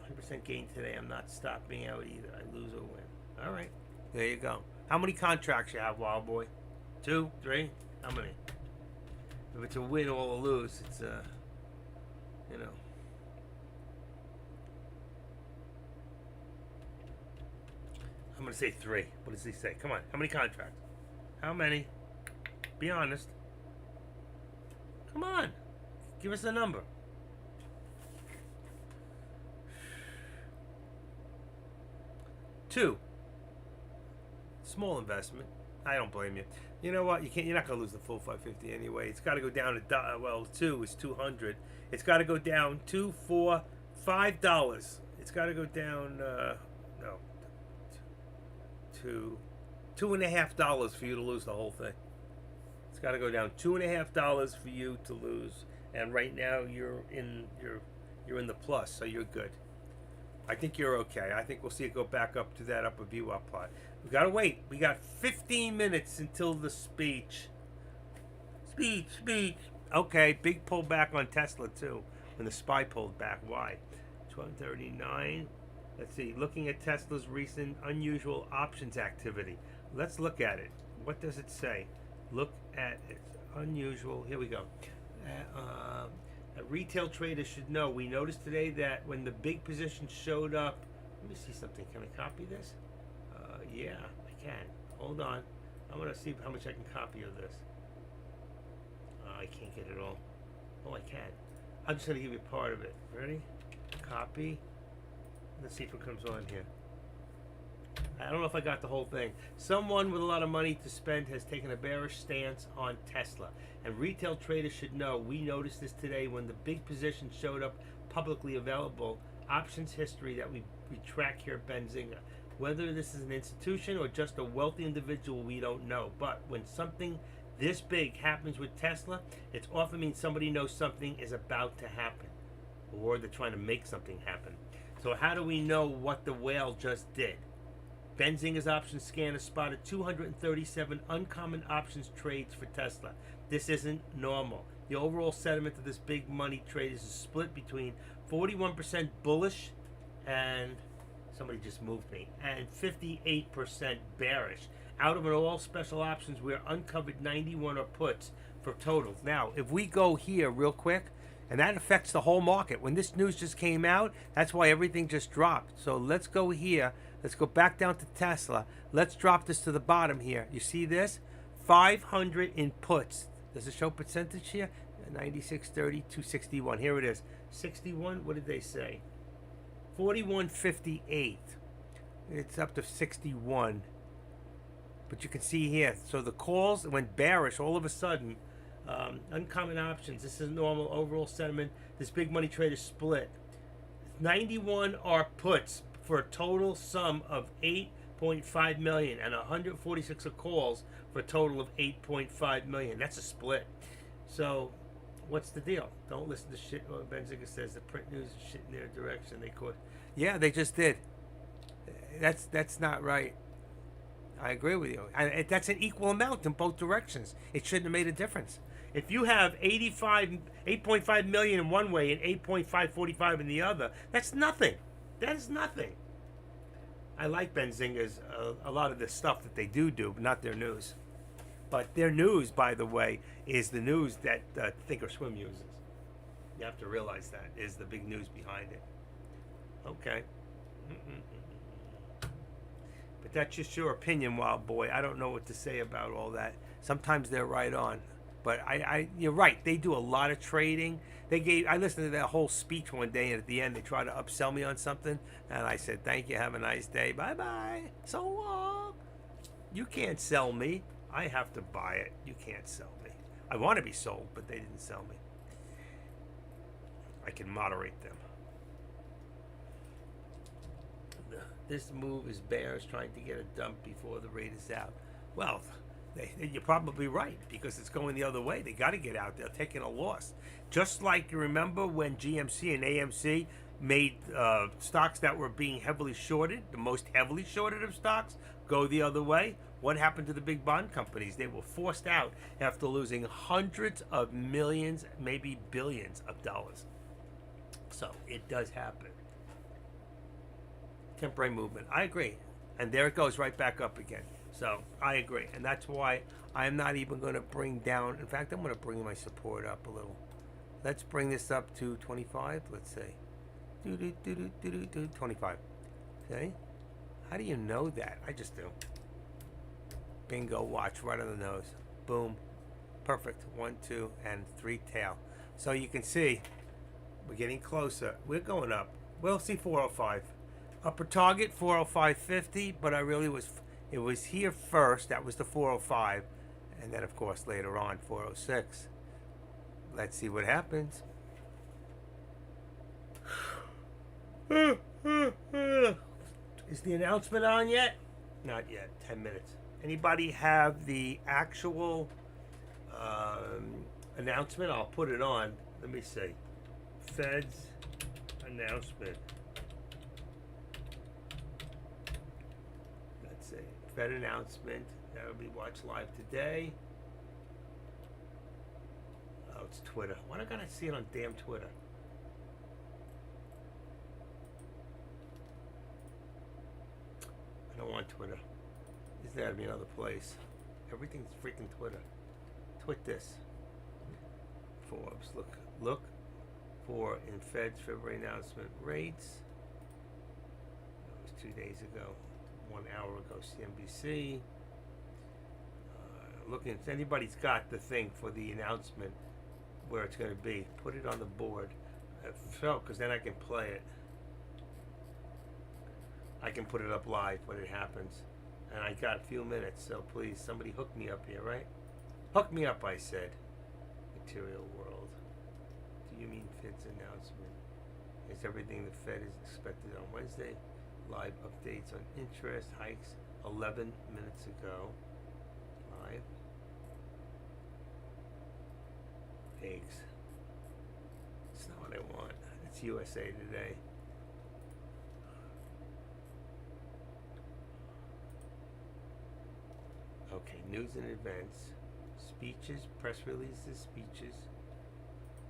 100% gain today. I'm not stopping out either. I lose or win. All right. There you go. How many contracts you have, Wild Boy? 2, 3? How many? If it's a win or a lose, it's you know. I'm going to say 3. What does he say? Come on. How many contracts? How many? Be honest. Come on. Give us a number. Two. Small investment. I don't blame you. You know what? You're not going to lose the full 550 anyway. It's got to go down to, well, 2 is 200. It's got to go down $2, $4, $5. It's got to go down, no. $2.50 for you to lose the whole thing. It's got to go down $2.50 for you to lose, and right now you're in the plus, so you're good. I think you're okay. I think we'll see it go back up to that upper VWAP plot. We gotta wait. We got 15 minutes until the speech. Speech. Okay, big pullback on Tesla too. When the SPY pulled back. Why? 1239. Let's see. Looking at Tesla's recent unusual options activity. Let's look at it. What does it say? Look at it. Unusual. Here we go. Retail traders should know. We noticed today that when the big position showed up. Let me see something. Can I copy this? Yeah, I can. Hold on. I'm going to see how much I can copy of this. I can't get it all. Oh, I can. I'm just going to give you part of it. Ready? Copy. Let's see if it comes on here. I don't know if I got the whole thing. Someone with a lot of money to spend has taken a bearish stance on Tesla. And retail traders should know. We noticed this today when the big position showed up publicly available. Options history that we track here at Benzinga. Whether this is an institution or just a wealthy individual, we don't know. But when something this big happens with Tesla, it often means somebody knows something is about to happen. Or they're trying to make something happen. So how do we know what the whale just did? Benzinga's options scanner spotted 237 uncommon options trades for Tesla. This isn't normal. The overall sentiment of this big money trade is split between 41% bullish and somebody just moved me, and 58% bearish. Out of an all special options, we're uncovered 91 are puts for totals. Now, if we go here real quick, and that affects the whole market. When this news just came out, that's why everything just dropped. So let's go here. Let's go back down to Tesla. Let's drop this to the bottom here. You see this? 500 in puts. Does it show percentage here? 96.30, 261. Here it is. 61, what did they say? 41.58. It's up to 61. But you can see here. So the calls went bearish all of a sudden. Uncommon options. This is normal overall sentiment. This big money trade is split. 91 are puts for a total sum of 8.5 million, and 146 are calls for a total of 8.5 million. That's a split. So, what's the deal? Don't listen to shit. Well, Benzinga says the print news is shit in their direction. They caught. Yeah, they just did. That's not right. I agree with you. And that's an equal amount in both directions. It shouldn't have made a difference. If you have 8.5 million in one way and 8.545 in the other, that's nothing. That is nothing. I like Benzinga's a lot of the stuff that they do, but not their news. But their news, by the way, is the news that Thinkorswim uses. You have to realize that is the big news behind it. Okay. But that's just your opinion, Wild Boy. I don't know what to say about all that. Sometimes they're right on. But you're right. They do a lot of trading. I listened to their whole speech one day, and at the end, they tried to upsell me on something, and I said, "Thank you. Have a nice day. Bye bye. So long." You can't sell me. I have to buy it. You can't sell me. I want to be sold, but they didn't sell me. I can moderate them. This move is bears trying to get a dump before the rate is out. Well, you're probably right, because it's going the other way. They got to get out there taking a loss. Just like you remember when GMC and AMC made stocks that were being heavily shorted, the most heavily shorted of stocks, go the other way. What happened to the big bond companies? They were forced out after losing hundreds of millions, maybe billions of dollars. So it does happen. Temporary movement. I agree. And there it goes right back up again. So I agree. And that's why I'm not even going to bring down. In fact, I'm going to bring my support up a little. Let's bring this up to 25. Let's say 25. Okay. How do you know that? I just do. Bingo. Watch. Right on the nose. Boom. Perfect. 1, 2, and 3 tail. So you can see we're getting closer. We're going up. We'll see 405. Upper target 405.50, but it was here first. That was the 405, and then of course later on 406. Let's see what happens. Is the announcement on yet? Not yet. 10 minutes. Anybody have the actual announcement? I'll put it on. Let me see. Fed's announcement. Fed announcement. That'll be watched live today. Oh, it's Twitter. Why do I gotta see it on damn Twitter? I don't want Twitter. There's gotta be another place. Everything's freaking Twitter. Twit this. Forbes. Look for in Fed's February announcement rates. That was 2 days ago. 1 hour ago, CNBC. Looking, if anybody's got the thing for the announcement where it's going to be, put it on the board. Because then I can play it. I can put it up live when it happens. And I got a few minutes, so please, somebody hook me up here, right? Hook me up, I said. Material world. Do you mean Fed's announcement? Is everything the Fed is expected on Wednesday? Live updates on interest hikes 11 minutes ago. Live. Eggs. It's not what I want. It's USA Today. Okay, news and events. Speeches, press releases, speeches.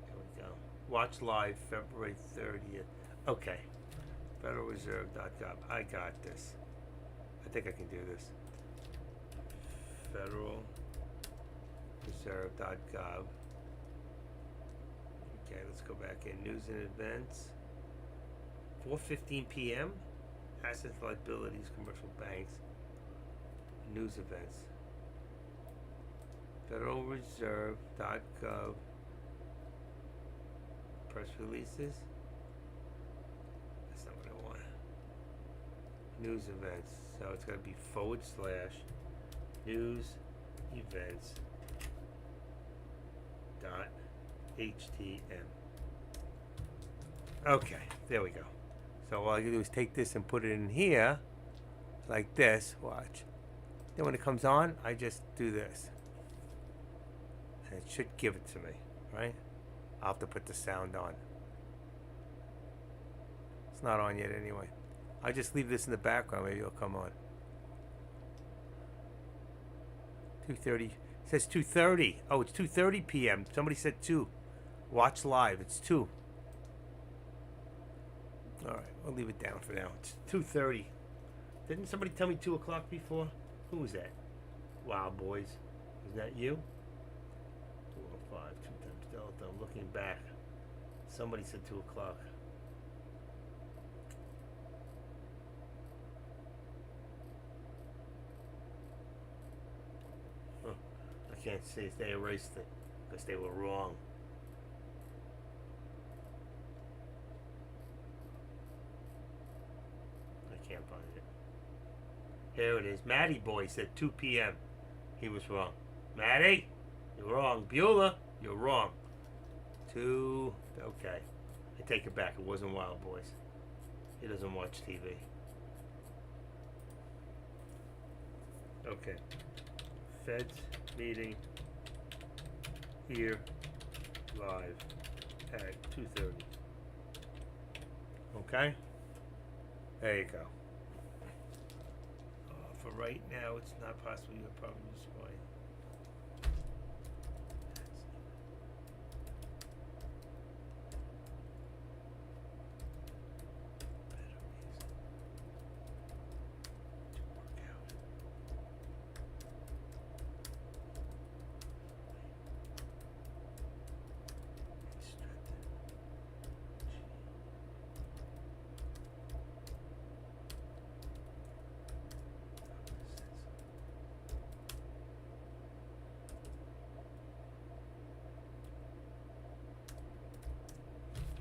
There we go. Watch live February 30th. Okay. FederalReserve.gov. I got this. I think I can do this. FederalReserve.gov. Okay, let's go back in. News and events. 4:15 p.m. Assets, liabilities, commercial banks. News events. FederalReserve.gov. Press releases. That's not what I want. News events. So it's going to be / news events .htm. Okay, there we go. So all I can do is take this and put it in here like this. Watch. Then when it comes on, I just do this. And it should give it to me, right? I'll have to put the sound on. It's not on yet anyway. I'll just leave this in the background. Maybe it'll come on. 2:30. It says 2:30. Oh, it's 2:30 p.m. Somebody said 2. Watch live. It's 2. All right, we'll leave it down for now. It's 2:30. Didn't somebody tell me 2 o'clock before? Who was that? Wow, boys. Is that you? 2:05. 2 times delta. I'm looking back. Somebody said 2 o'clock. I can't see it. They erased it because they were wrong. I can't find it. Here it is. Matty Boy said 2 p.m. He was wrong. Matty, you're wrong. Beulah, you're wrong. 2. Okay. I take it back. It wasn't Wild Boys. He doesn't watch TV. Okay. Feds meeting here live at 2:30. Okay? There you go. For right now, it's not possible. You'll probably use mine.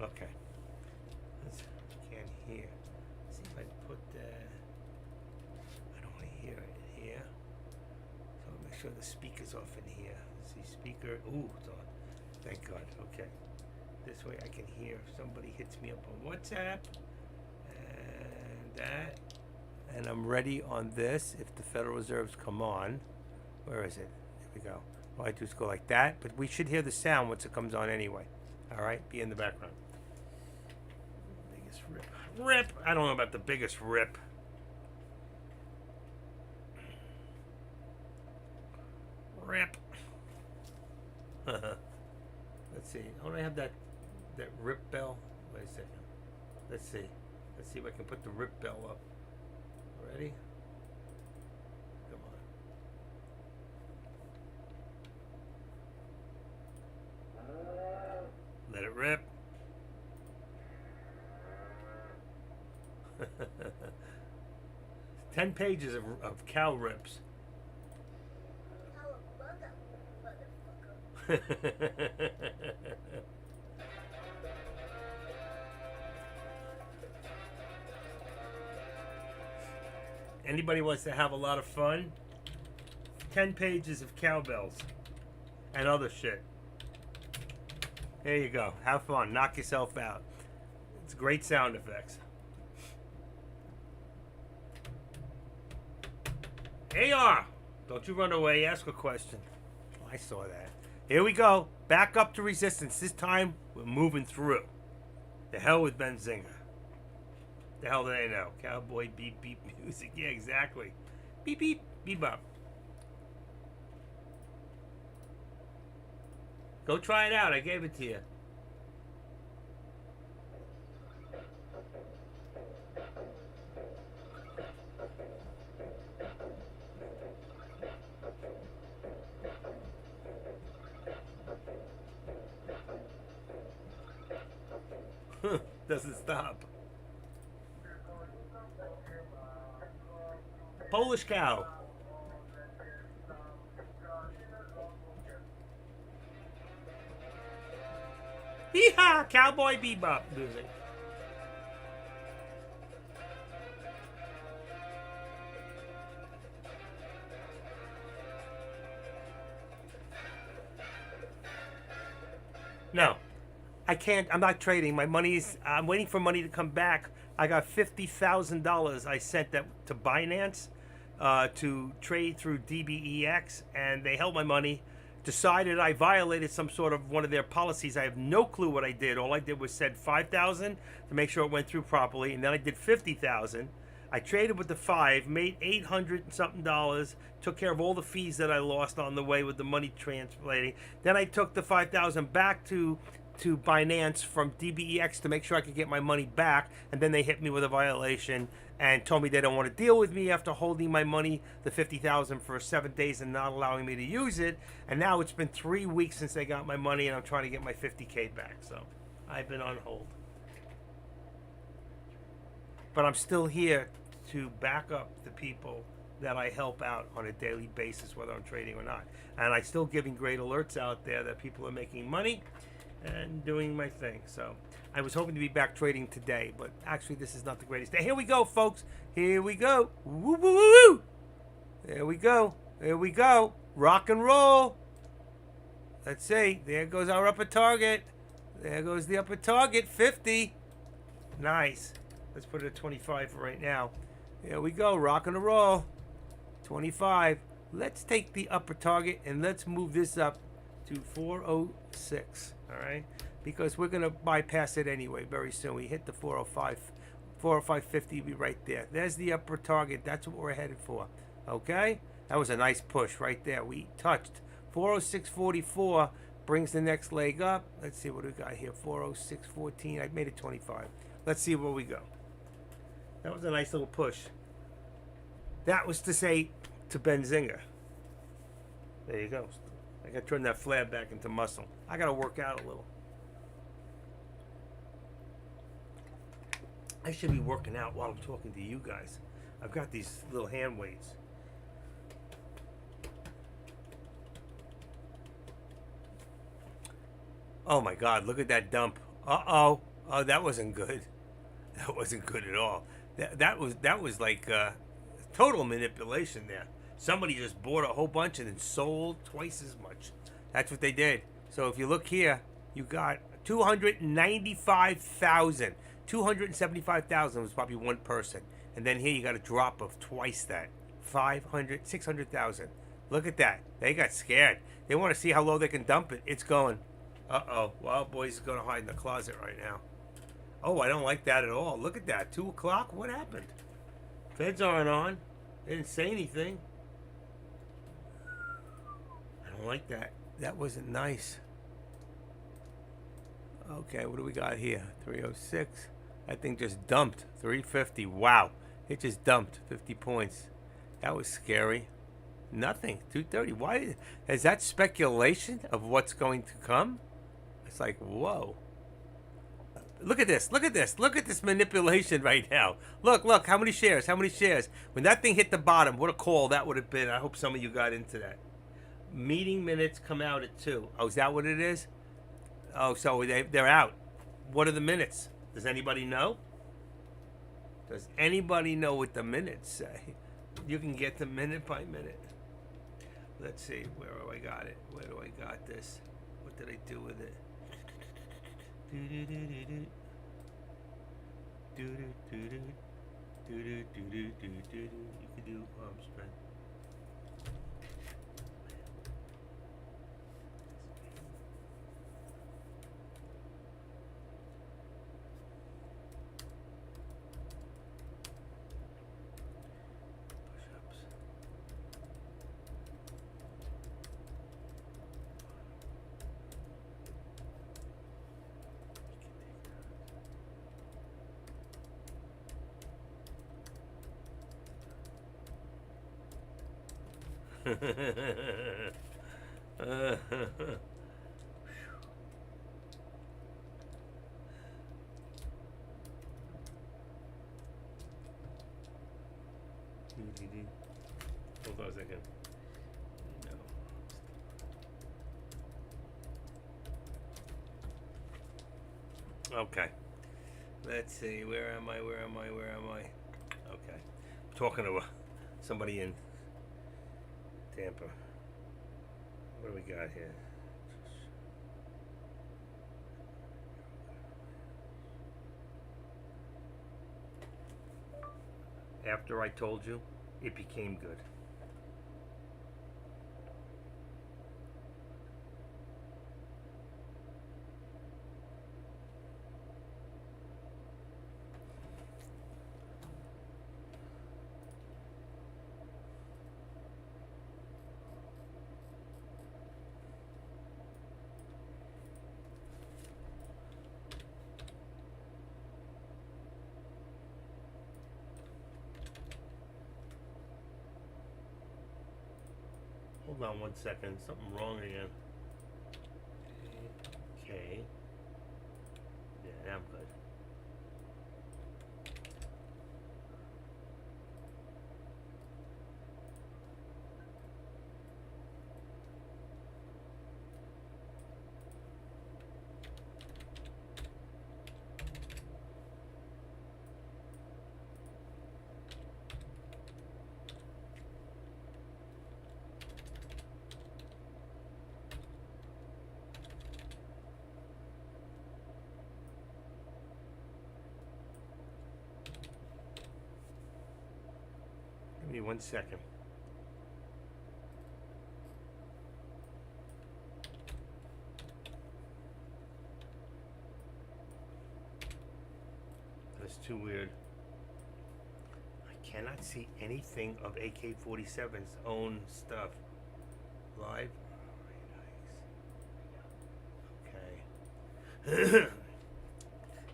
Okay. Can't hear. See if I put I don't want to hear it here. So make sure the speaker's off in here. See speaker. Ooh, it's on. Thank God. Okay. This way I can hear if somebody hits me up on WhatsApp. And that. And I'm ready on this if the Federal Reserves come on. Where is it? Here we go. All I do is go like that, but we should hear the sound once it comes on anyway. All right? Be in the background. Biggest rip. Rip! I don't know about the biggest rip. Rip. Let's see. Don't I have that rip bell? Wait a second. Let's see. Let's see if I can put the rip bell up. Ready? Come on. Let it rip. 10 pages of cow rips. Anybody wants to have a lot of fun? 10 pages of cowbells and other shit. There you go. Have fun. Knock yourself out. It's great sound effects. AR! Don't you run away. Ask a question. I saw that. Here we go. Back up to resistance. This time, we're moving through. The hell with Benzinga. The hell do they know? Cowboy beep beep music. Yeah, exactly. Beep beep. Beep up. Go try it out. I gave it to you. Doesn't stop. Polish cow. Hee-haw! Cowboy bebop music. No. I can't. I'm not trading. My money's. I'm waiting for money to come back. I got $50,000 I sent that to Binance to trade through DBEX, and they held my money. Decided I violated some sort of one of their policies. I have no clue what I did. All I did was said 5,000 to make sure it went through properly, and then I did 50,000. I traded with the 5, made $800 and something dollars, took care of all the fees that I lost on the way with the money translating. Then I took the 5,000 back to Binance from DBEX to make sure I could get my money back, and then they hit me with a violation and told me they don't want to deal with me after holding my money, the 50,000, for 7 days and not allowing me to use it. And now it's been 3 weeks since they got my money, and I'm trying to get my 50K back. So I've been on hold, but I'm still here to back up the people that I help out on a daily basis, whether I'm trading or not. And I still giving great alerts out there that people are making money and doing my thing. So I was hoping to be back trading today, but actually this is not the greatest day. Here we go, folks. Here we go. Woo, woo, woo, woo. There we go. There we go. Rock and roll. Let's see. There goes our upper target. There goes the upper target. 50. Nice. Let's put it at 25 for right now. There we go. Rock and roll. 25. Let's take the upper target and let's move this up to 406. All right? Because we're going to bypass it anyway very soon. We hit the 405. 405.50 be right there. There's the upper target. That's what we're headed for. Okay? That was a nice push right there. We touched 406.44 brings the next leg up. Let's see what we got here. 406.14. I made it 25. Let's see where we go. That was a nice little push. That was to say to Benzinga. There you go. I got to turn that flab back into muscle. I got to work out a little. I should be working out while I'm talking to you guys. I've got these little hand weights. Oh my God, look at that dump. Uh-oh. Oh, that wasn't good. That wasn't good at all. That was like total manipulation there. Somebody just bought a whole bunch and then sold twice as much. That's what they did. So if you look here, you got 295,000. 275,000 was probably one person. And then here you got a drop of twice that. 500, 600,000. Look at that. They got scared. They want to see how low they can dump it. It's going. Uh-oh. Wild Boy's is going to hide in the closet right now. Oh, I don't like that at all. Look at that. 2 o'clock? What happened? Feds aren't on. They didn't say anything. I don't like that. That wasn't nice. Okay, what do we got here? 306. That thing just dumped. 350. Wow. It just dumped 50 points. That was scary. Nothing. 230. Why? Is that speculation of what's going to come? It's like, whoa. Look at this. Look at this. Look at this manipulation right now. Look, look. How many shares? How many shares? When that thing hit the bottom, what a call that would have been. I hope some of you got into that. Meeting minutes come out at 2. Oh, is that what it is? Oh, so they're out. What are the minutes? Does anybody know? Does anybody know what the minutes say? You can get them minute by minute. Let's see. Where do I got it? Where do I got this? What did I do with it? You can do arm strength. Hold on a second. No. Okay. Let's see. Where am I? Where am I? Where am I? Okay. I'm talking to somebody in Tampa. What do we got here? After I told you, it became good. Hold on 1 second. Something wrong again. Okay. Yeah, I'm good. me 1 second. That's too weird. I cannot see anything of AK-47's own stuff. Live. Okay.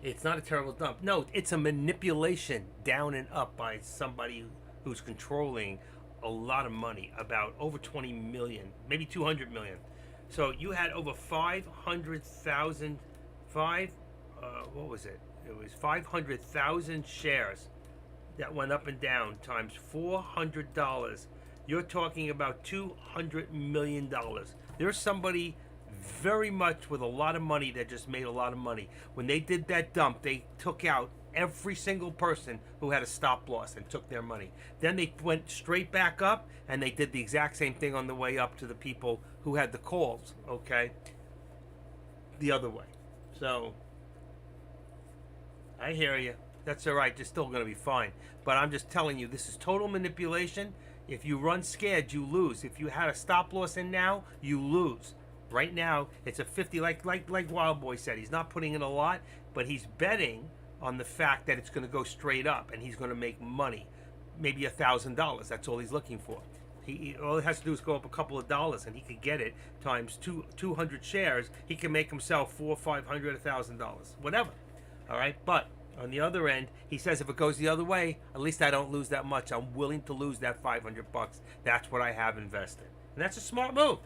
It's not a terrible dump. No, it's a manipulation down and up by somebody who's controlling a lot of money, about over 20 million, maybe 200 million. So you had over 500,000, what was it? It was 500,000 shares that went up and down times $400. You're talking about $200 million. There's somebody very much with a lot of money that just made a lot of money. When they did that dump, they took out every single person who had a stop loss and took their money. Then they went straight back up and they did the exact same thing on the way up to the people who had the calls, okay? The other way. So, I hear you. That's all right. You're still going to be fine. But I'm just telling you, this is total manipulation. If you run scared, you lose. If you had a stop loss in now, you lose. Right now, it's a 50, like Wild Boy said. He's not putting in a lot, but he's betting on the fact that it's going to go straight up and he's going to make money, maybe $1,000. That's all he's looking for. All he has to do is go up a couple of dollars, and he could get it times 200 shares. He can make himself $400, $500, $1,000, whatever. All right, but on the other end, he says if it goes the other way, at least I don't lose that much. I'm willing to lose that $500. That's what I have invested, and that's a smart move.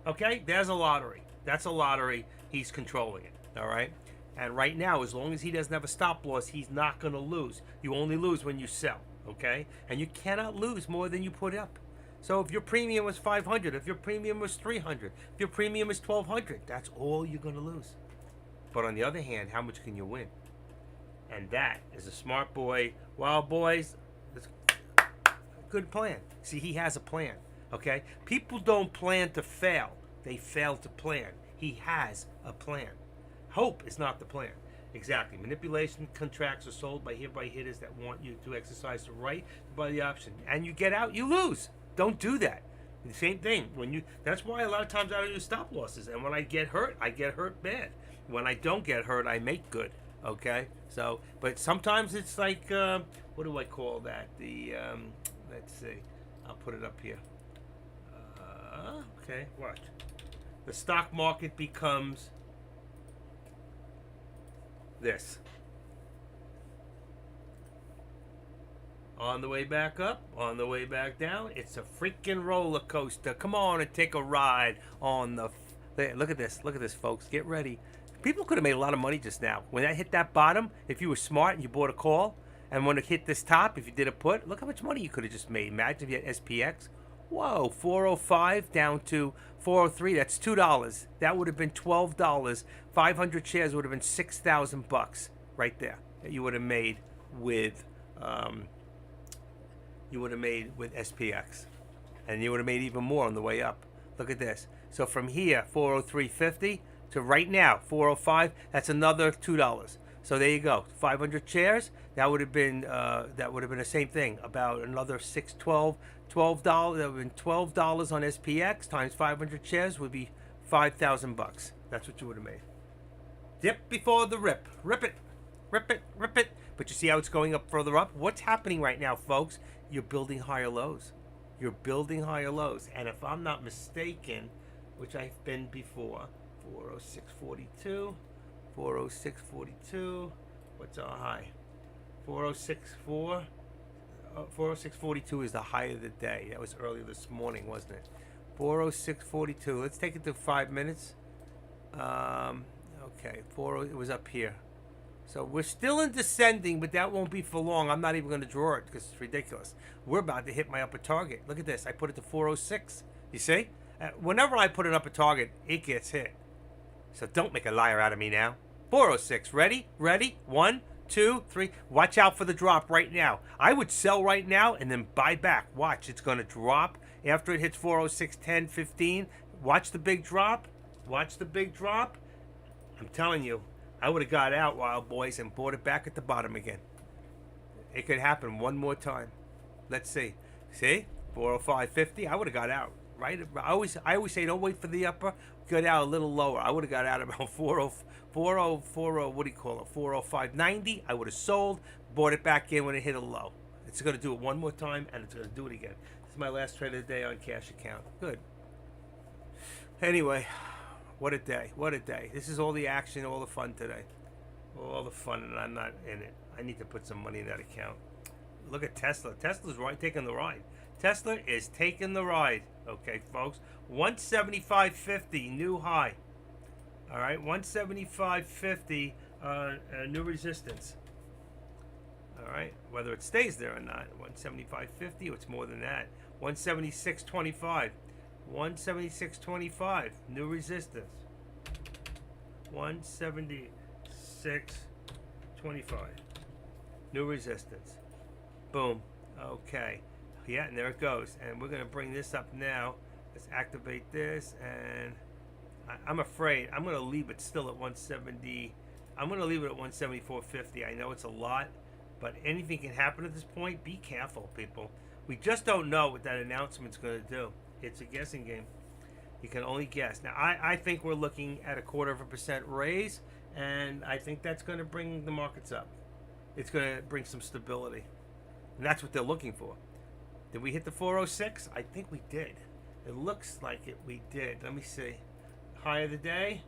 Okay, there's a lottery. That's a lottery. He's controlling it. All right. And right now, as long as he doesn't have a stop loss, he's not going to lose. You only lose when you sell. Okay, and you cannot lose more than you put up. So if your premium was 500, if your premium was 300, if your premium is 1,200, that's all you're going to lose. But on the other hand, how much can you win? And that is a smart boy. Wild Boys, it's a good plan. See, he has a plan. Okay? People don't plan to fail. They fail to plan. He has a plan. Hope is not the plan. Exactly. Manipulation contracts are sold by hereby hitters that want you to exercise the right to buy the option. And you get out, you lose. Don't do that. The same thing. That's why a lot of times I don't use stop losses. And when I get hurt bad. When I don't get hurt, I make good. Okay? So, but sometimes it's like, what do I call that? Let's see. I'll put it up here. Okay, watch. The stock market becomes this. On the way back up, on the way back down. It's a freaking roller coaster. Come on and take a ride on the... Look at this. Look at this, folks. Get ready. People could have made a lot of money just now. When that hit that bottom, if you were smart and you bought a call, and when it hit this top, if you did a put, look how much money you could have just made. Imagine if you had SPX. Whoa, 405 down to 403. That's $2. That would have been $12. 500 shares would have been $6,000 right there. That you would have made with SPX, and you would have made even more on the way up. Look at this. So from here, 403.50 to right now, 405. That's another $2. So there you go. 500 shares. That would have been the same thing. About another $12. That would have been $12 on SPX times 500 shares would be $5,000. That's what you would have made. Dip before the rip. Rip it. Rip it. Rip it. But you see how it's going up further up? What's happening right now, folks? You're building higher lows. You're building higher lows. And if I'm not mistaken, which I've been before, 406.42, 406.42. What's our high? 406.4. 406.42 is the high of the day. That was earlier this morning, wasn't it? 406.42. Let's take it to 5 minutes. Okay, it was up here. So we're still in descending, but that won't be for long. I'm not even going to draw it because it's ridiculous. We're about to hit my upper target. Look at this. I put it to 406. You see? Whenever I put an upper target, it gets hit. So don't make a liar out of me now. 406. Ready? Ready? 1, 2, 3. Watch out for the drop right now. I would sell right now and then buy back. Watch. It's going to drop after it hits 406, 10, 15. Watch the big drop. Watch the big drop. I'm telling you, I would have got out, Wild Boys, and bought it back at the bottom again. It could happen one more time. Let's see. See, 405.50. I would have got out. Right. I always say don't wait for the upper. Get out a little lower. I would have got out about 40, what do you call it? 405.90. I would have sold, bought it back in when it hit a low. It's going to do it one more time, and it's going to do it again. This is my last trade of the day on cash account. Good. Anyway, what a day. What a day. This is all the action, all the fun today. All the fun, and I'm not in it. I need to put some money in that account. Look at Tesla. Tesla's right, taking the ride. Tesla is taking the ride. Okay, folks. 175.50, new high. All right, 175.50, new resistance. All right, whether it stays there or not. 175.50, or it's more than that. 176.25. 176.25, new resistance. 176.25, new resistance. Boom. Okay. Yeah, and there it goes. And we're going to bring this up now. Let's activate this. And I'm afraid I'm going to leave it still at 170. I'm going to leave it at 174.50. I know it's a lot, but anything can happen at this point. Be careful, people. We just don't know what that announcement's going to do. It's a guessing game. You can only guess. Now, I think we're looking at a 0.25% raise, and I think that's going to bring the markets up. It's going to bring some stability. And that's what they're looking for. Did we hit the 406? I think we did. It looks like it. We did. Let me see. High of the day,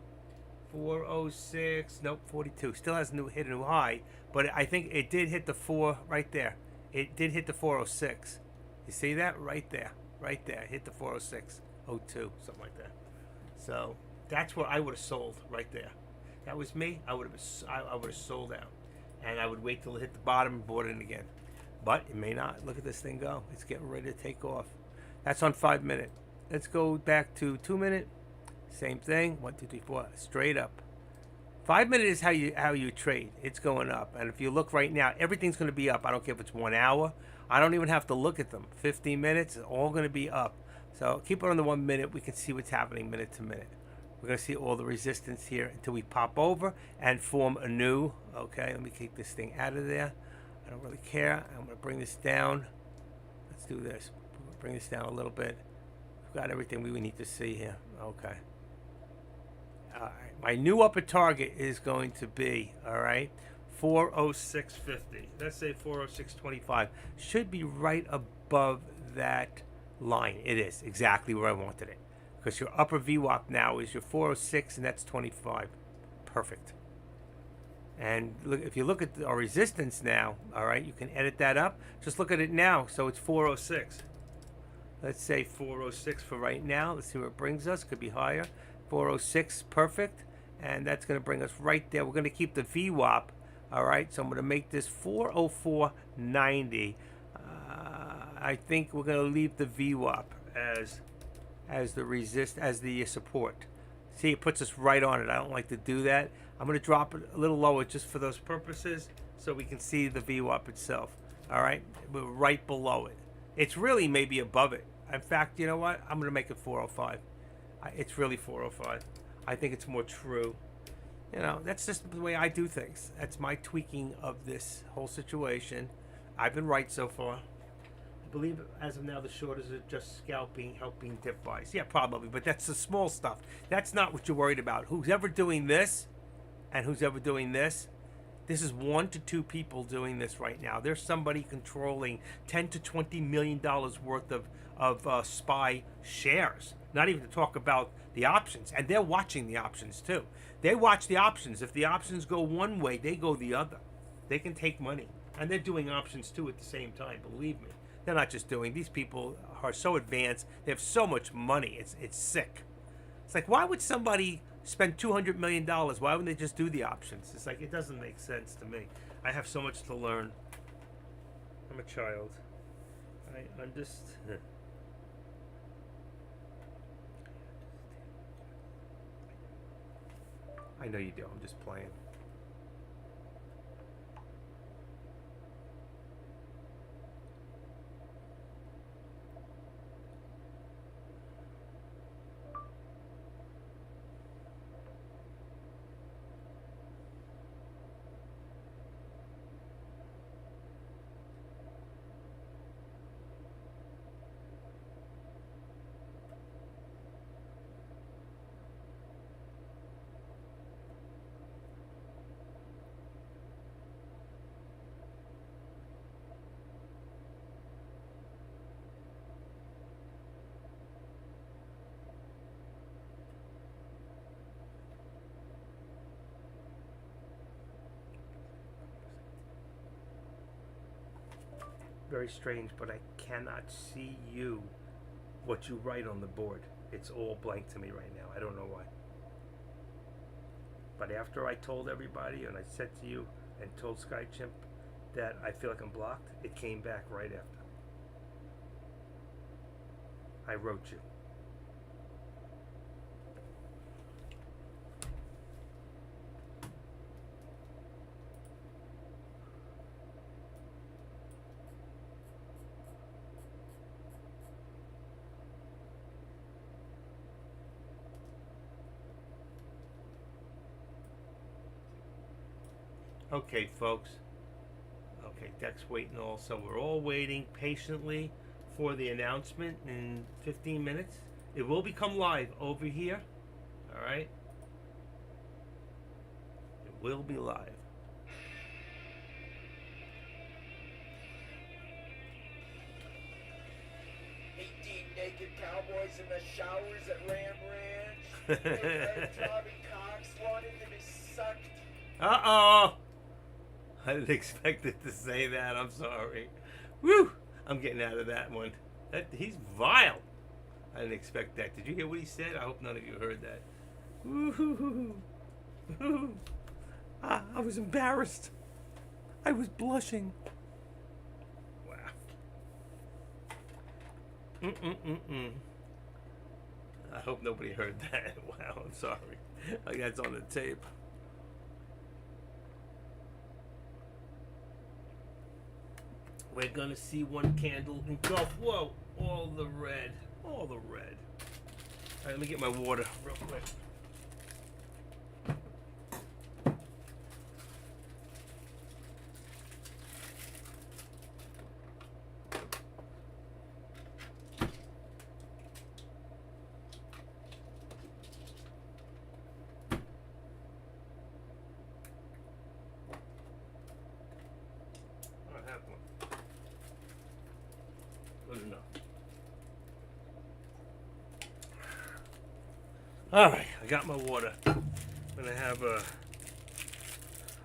406. Nope, 42. Still hasn't hit a new high, but I think it did hit the 4 right there. It did hit the 406. You see that right there, right there. Hit the 406.02, something like that. So that's where I would have sold right there. That was me. I would have sold out, and I would wait till it hit the bottom and bought it in again. But it may not. Look at this thing go. It's getting ready to take off. That's on 5 minute. Let's go back to 2 minute. Same thing. 1, 2, 3, 4. Straight up. 5 minute is how you trade. It's going up. And if you look right now, everything's going to be up. I don't care if it's 1 hour. I don't even have to look at them. 15 minutes, it's all going to be up. So keep it on the 1 minute. We can see what's happening minute to minute. We're going to see all the resistance here until we pop over and form a new. Okay, let me keep this thing out of there. I don't really care. I'm going to bring this down. Let's do this. Bring this down a little bit. We've got everything we need to see here. Okay. All right. My new upper target is going to be, all right, 406.50. Let's say 406.25. Should be right above that line. It is exactly where I wanted it. Because your upper VWAP now is your 406, and that's 25. Perfect. And look, if you look at our resistance now, all right, you can edit that up. Just look at it now. So it's 406. Let's say 406 for right now. Let's see where it brings us. Could be higher. 406, perfect. And that's going to bring us right there. We're going to keep the VWAP. All right, so I'm going to make this 404.90. I think we're going to leave the VWAP as the support. See, it puts us right on it. I don't like to do that. I'm going to drop it a little lower just for those purposes so we can see the VWAP itself. All right? We're right below it. It's really maybe above it. In fact, you know what? I'm going to make it 405. It's really 405. I think it's more true. You know, that's just the way I do things. That's my tweaking of this whole situation. I've been right so far. I believe as of now the shorters are just scalping, helping dip buys. Yeah, probably, but that's the small stuff. That's not what you're worried about. Who's ever doing this and who's ever doing this, this is 1 to 2 people doing this right now. There's somebody controlling $10 to $20 million worth of SPY shares. Not even to talk about the options. And they're watching the options too. They watch the options. If the options go one way, they go the other. They can take money. And they're doing options too at the same time, believe me. They're not just doing, these people are so advanced. They have so much money. It's sick. It's like, why would somebody spend $200 million? Why wouldn't they just do the options? It's like, it doesn't make sense to me. I have so much to learn. I'm a child. I understand. I know you do. I'm just playing. very strange, but I cannot see you, what you write on the board. It's all blank to me right now. I don't know why. But after I told everybody and I said to you and told SkyChimp that I feel like I'm blocked, it came back right after. I wrote you. Okay, folks. Okay, Deck's waiting also. We're all waiting patiently for the announcement in 15 minutes. It will become live over here. All right? It will be live. 18 naked cowboys in the showers at Ram Ranch. Tommy Cox wanted to be sucked. Uh-oh! I didn't expect it to say that. I'm sorry. Woo! I'm getting out of that one. He's vile. I didn't expect that. Did you hear what he said? I hope none of you heard that. Woo-hoo-hoo-hoo. I was embarrassed. I was blushing. Wow. I hope nobody heard that. Wow, I'm sorry. Like that's on the tape. We're gonna see one candle engulf. Whoa! All the red. All the red. Alright, let me get my water real quick. I have one. Good enough. Alright, I got my water. I'm gonna have I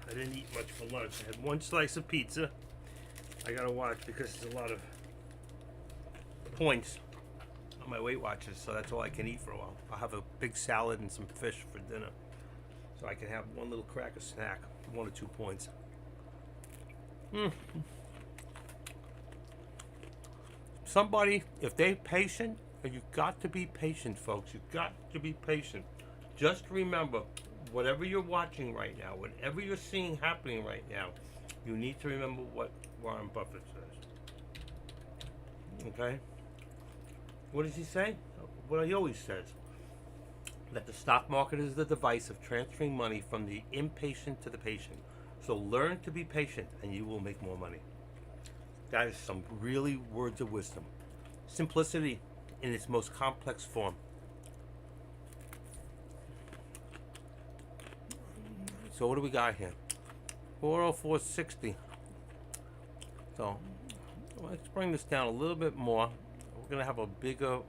didn't eat much for lunch. I had one slice of pizza. I gotta watch because there's a lot of points on my Weight Watchers, so that's all I can eat for a while. I'll have a big salad and some fish for dinner. So I can have one little cracker snack, 1 or 2 points. Somebody, if they're patient, and you've got to be patient, folks. You've got to be patient. Just remember, whatever you're watching right now, whatever you're seeing happening right now, you need to remember what Warren Buffett says. Okay? What does he say? What he always says. That the stock market is the device of transferring money from the impatient to the patient. So learn to be patient and you will make more money. That is some really words of wisdom. Simplicity in its most complex form. So what do we got here? 404.60. So let's bring this down a little bit more. We're gonna have a bigger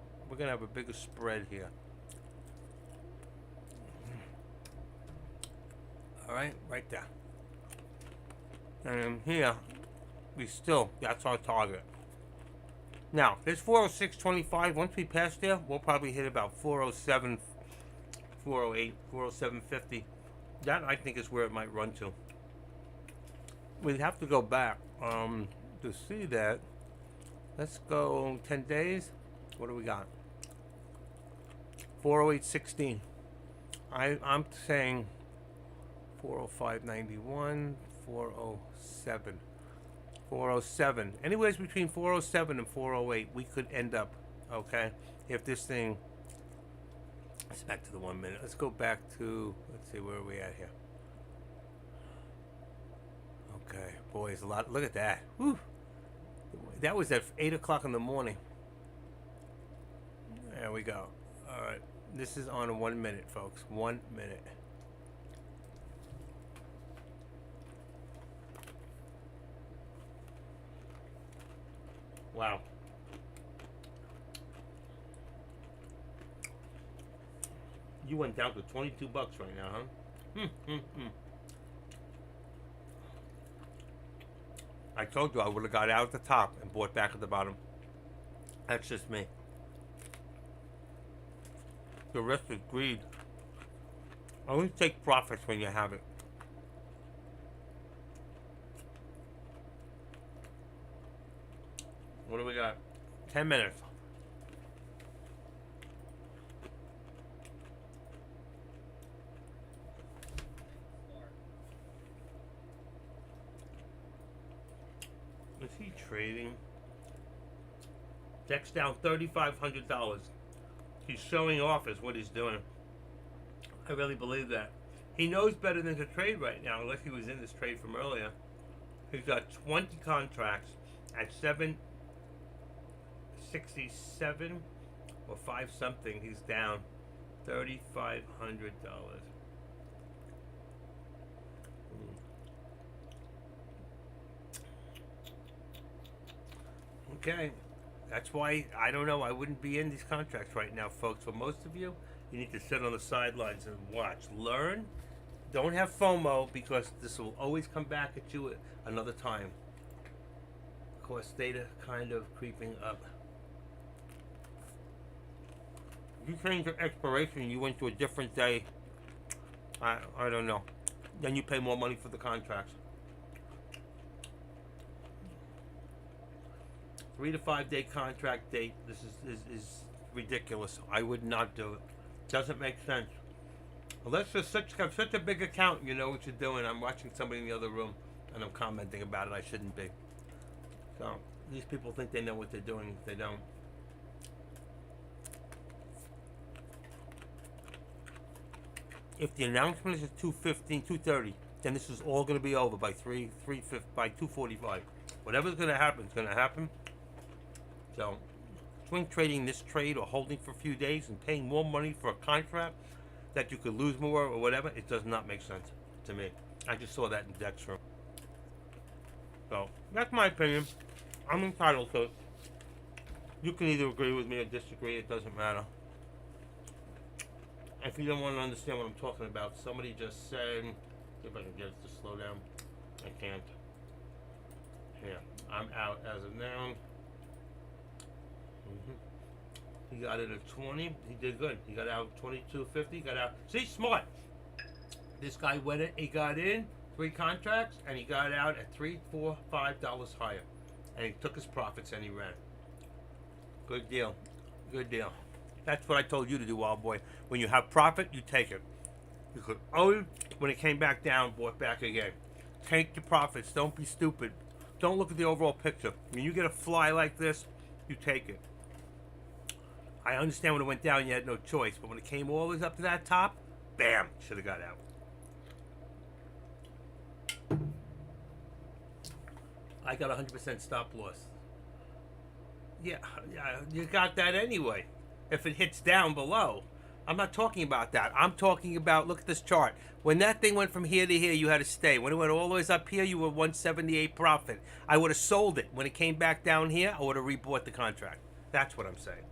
spread here. All right, right there. And here, that's our target. Now, there's 406.25. Once we pass there, we'll probably hit about 407, 408, 407.50. That, I think, is where it might run to. We'd have to go back to see that. Let's go 10 days. What do we got? 408.16. I'm saying 405.91, 407. 407. Anyways, between 407 and 408, we could end up, okay? If this thing, let's back to the 1 minute. Let's go back to, let's see, where are we at here? Okay, boys, a lot. Look at that. Whew. That was at 8 o'clock in the morning. There we go. All right. This is on 1 minute, folks. 1 minute. Wow. You went down to 22 bucks right now, huh? I told you I would have got out at the top and bought back at the bottom. That's just me. The rest is greed. Only take profits when you have it. What do we got? 10 minutes. Is he trading? Deck's down $3,500. He's showing off is what he's doing. I really believe that. He knows better than to trade right now, unless he was in this trade from earlier. He's got 20 contracts at 767 or 5 something. He's down $3,500. Okay. That's why, I don't know, I wouldn't be in these contracts right now, folks. For most of you, you need to sit on the sidelines and watch. Learn. Don't have FOMO, because this will always come back at you another time. Of course, data kind of creeping up. If you change your expiration, you went to a different day. I don't know. Then you pay more money for the contracts. 3 to 5 day contract date. This is ridiculous. I would not do it. Doesn't make sense. Unless you're have such a big account, you know what you're doing. I'm watching somebody in the other room and I'm commenting about it. I shouldn't be. So these people think they know what they're doing. They don't. If the announcement is at 2:15, 2:30, then this is all going to be over by by 2:45. Whatever's going to happen is going to happen. So, swing trading this trade or holding for a few days and paying more money for a contract that you could lose more or whatever, it does not make sense to me. I just saw that in Deck's room. So, that's my opinion. I'm entitled to it. You can either agree with me or disagree, it doesn't matter. If you don't want to understand what I'm talking about, somebody just said, see if I can get it to slow down. I can't. Yeah, I'm out as of now. He got it at 20. He did good. He got out 22.50. Got out. See, smart. This guy went in. He got in 3 contracts, and he got out at $3, $4, $5 higher, and he took his profits and he ran. Good deal. Good deal. That's what I told you to do, wild boy. When you have profit, you take it. You could always, when it came back down, bought back again. Take the profits. Don't be stupid. Don't look at the overall picture. When you get a fly like this, you take it. I understand when it went down, you had no choice. But when it came all the way up to that top, bam, should have got out. I got 100% stop loss. Yeah, you got that anyway. If it hits down below. I'm not talking about that. I'm talking about, look at this chart. When that thing went from here to here, you had to stay. When it went all the way up here, you were 178 profit. I would have sold it. When it came back down here, I would have rebought the contract. That's what I'm saying.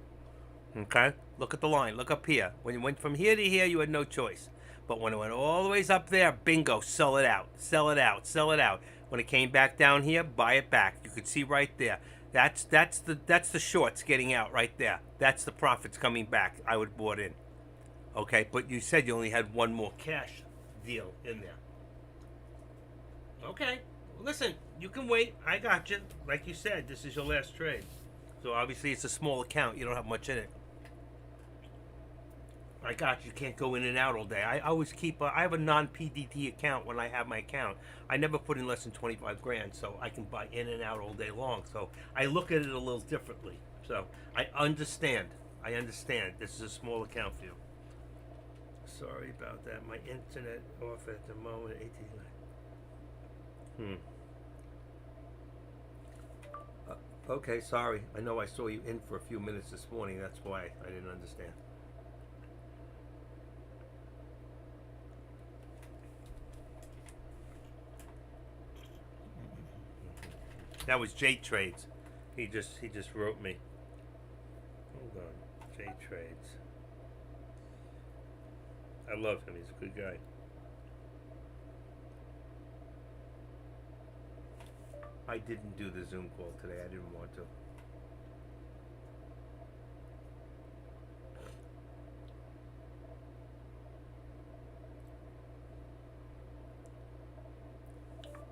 Okay? Look at the line. Look up here. When you went from here to here, you had no choice. But when it went all the way up there, bingo, sell it out. Sell it out. Sell it out. When it came back down here, buy it back. You could see right there. That's the shorts getting out right there. That's the profits coming back. I would have bought in. Okay, but you said you only had one more cash deal in there. Okay, listen, you can wait. I got you. Like you said, this is your last trade. So obviously it's a small account. You don't have much in it. I got you. You can't go in and out all day. I always keep, I have a non-PDT account when I have my account. I never put in less than 25 grand, so I can buy in and out all day long. So I look at it a little differently. So I understand. I understand. This is a small account for you. Sorry about that. My internet off at the moment. 18. Okay, sorry. I know I saw you in for a few minutes this morning. That's why I didn't understand. That was J Trades. He just wrote me. Hold on. J Trades. I love him. He's a good guy. I didn't do the Zoom call today. I didn't want to.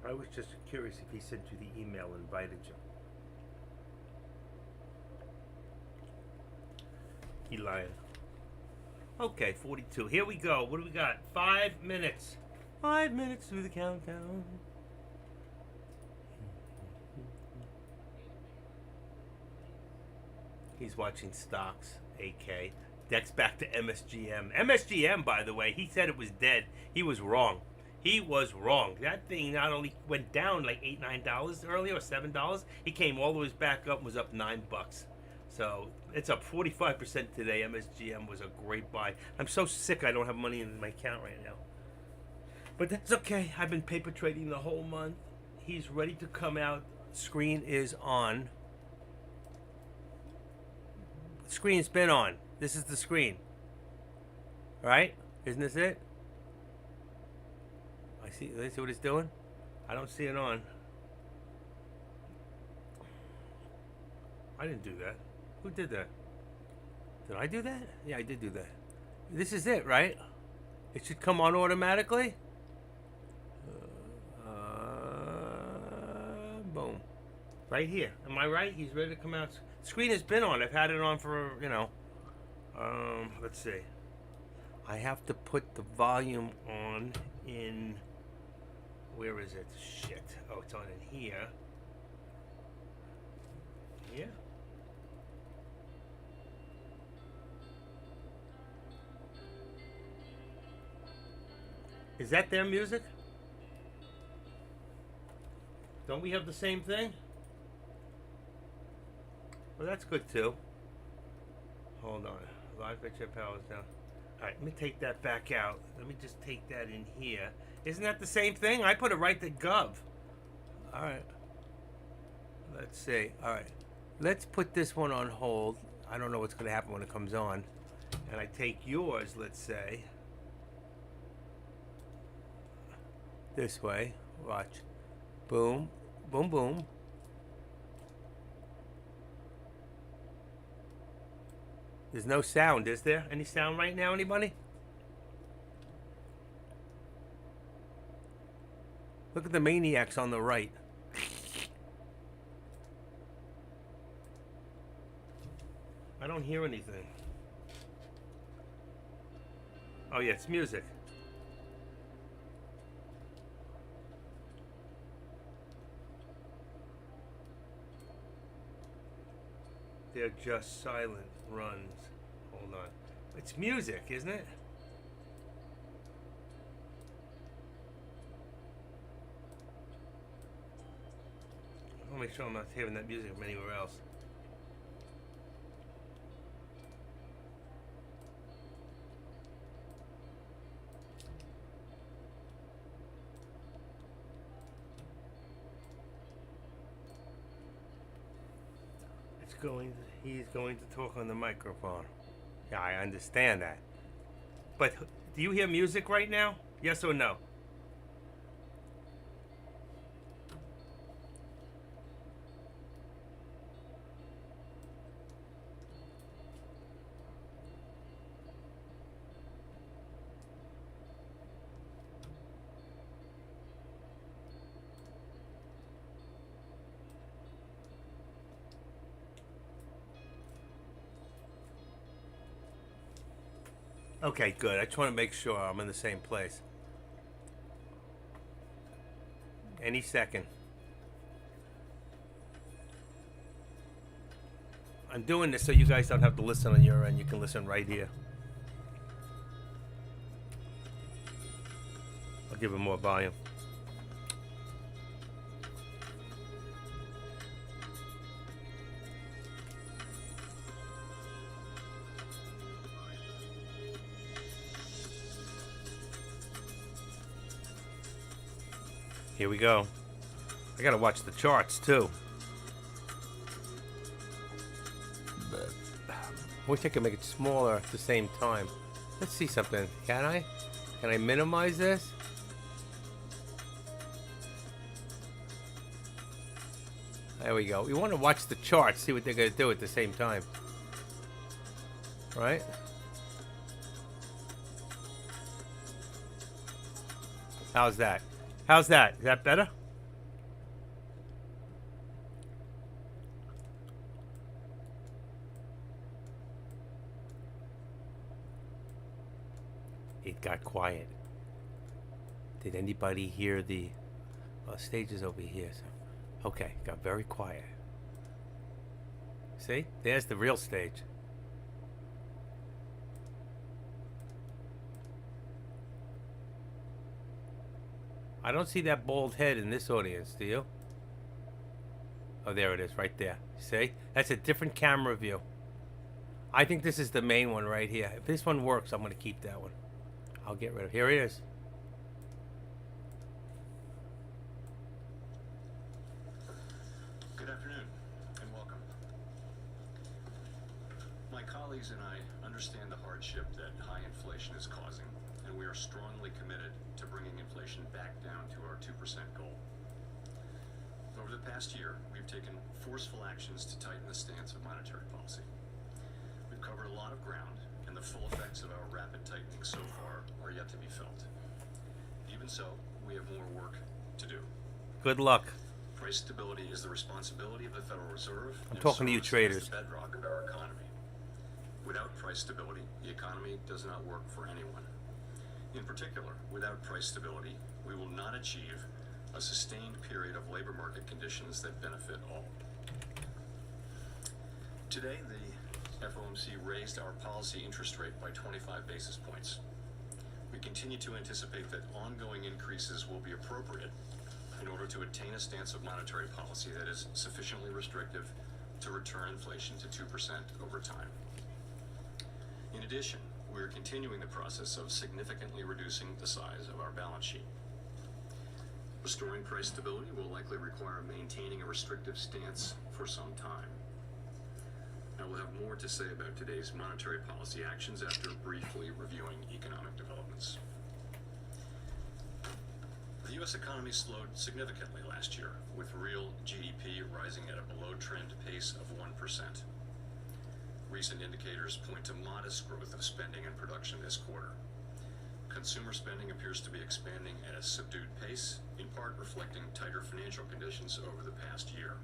I was just curious if he sent you the email, invited you. He lying. Okay, 42. Here we go. What do we got? 5 minutes. 5 minutes through the countdown. He's watching stocks, AK. Deck's back to MSGM. MSGM, by the way, he said it was dead. He was wrong. He was wrong. That thing not only went down like $8, $9 earlier, or $7, it came all the way back up and was up $9. So it's up 45% today. MSGM was a great buy. I'm so sick I don't have money in my account right now. But that's okay. I've been paper trading the whole month. He's ready to come out. Screen is on. Screen's been on. This is the screen. Right? Isn't this it? I see. Let's see what it's doing. I don't see it on. I didn't do that. Who did that? Did I do that? Yeah, I did do that. This is it, right? It should come on automatically. Boom. Right here. Am I right? He's ready to come out. Screen has been on. I've had it on for, let's see. I have to put the volume on in, where is it? Shit. Oh, it's on in here. Yeah. Is that their music? Don't we have the same thing? Well, that's good too. Hold on. Live picture power's down. Alright, let me take that back out. Let me just take that in here. Isn't that the same thing? I put it right to Gov. Alright. Let's see. Alright. Let's put this one on hold. I don't know what's going to happen when it comes on. And I take yours, let's say. This way. Watch. Boom. Boom, boom. There's no sound, is there? Any sound right now, anybody? Look at the maniacs on the right. I don't hear anything. Oh yeah, it's music. They're just silent runs. Hold on. It's music, isn't it? I want to make sure I'm not hearing that music from anywhere else. He's going to talk on the microphone. Yeah, I understand that. But do you hear music right now? Yes or no? Okay, good. I just want to make sure I'm in the same place. Any second. I'm doing this so you guys don't have to listen on your end. You can listen right here. I'll give it more volume. Here we go. I gotta watch the charts too. But I wish I could make it smaller at the same time. Let's see something. Can I? Can I minimize this? There we go. We want to watch the charts, see what they're going to do at the same time. Right? How's that? How's that? Is that better? It got quiet. Did anybody hear the stage is over here? So, okay, got very quiet. See? There's the real stage. I don't see that bald head in this audience, do you? Oh, there it is, right there. See? That's a different camera view. I think this is the main one right here. If this one works, I'm going to keep that one. I'll get rid of. Here it is. Good afternoon and welcome. My colleagues and I understand the hardship that high inflation is causing, and we are strongly committed to bringing inflation back down to our 2% goal. Over the past year, we've taken forceful actions to tighten the stance of monetary policy. We've covered a lot of ground, and the full effects of our rapid tightening so far are yet to be felt. Even so, we have more work to do. Good luck. Price stability is the responsibility of the Federal Reserve. I'm talking to you serves traders. as the bedrock of our economy. Without price stability, the economy does not work for anyone. In particular, without price stability, we will not achieve a sustained period of labor market conditions that benefit all. Today, the FOMC raised our policy interest rate by 25 basis points. We continue to anticipate that ongoing increases will be appropriate in order to attain a stance of monetary policy that is sufficiently restrictive to return inflation to 2% over time. In addition, we are continuing the process of significantly reducing the size of our balance sheet. Restoring price stability will likely require maintaining a restrictive stance for some time. I will have more to say about today's monetary policy actions after briefly reviewing economic developments. The U.S. economy slowed significantly last year, with real GDP rising at a below-trend pace of 1%. Recent indicators point to modest growth of spending and production this quarter. Consumer spending appears to be expanding at a subdued pace, in part reflecting tighter financial conditions over the past year.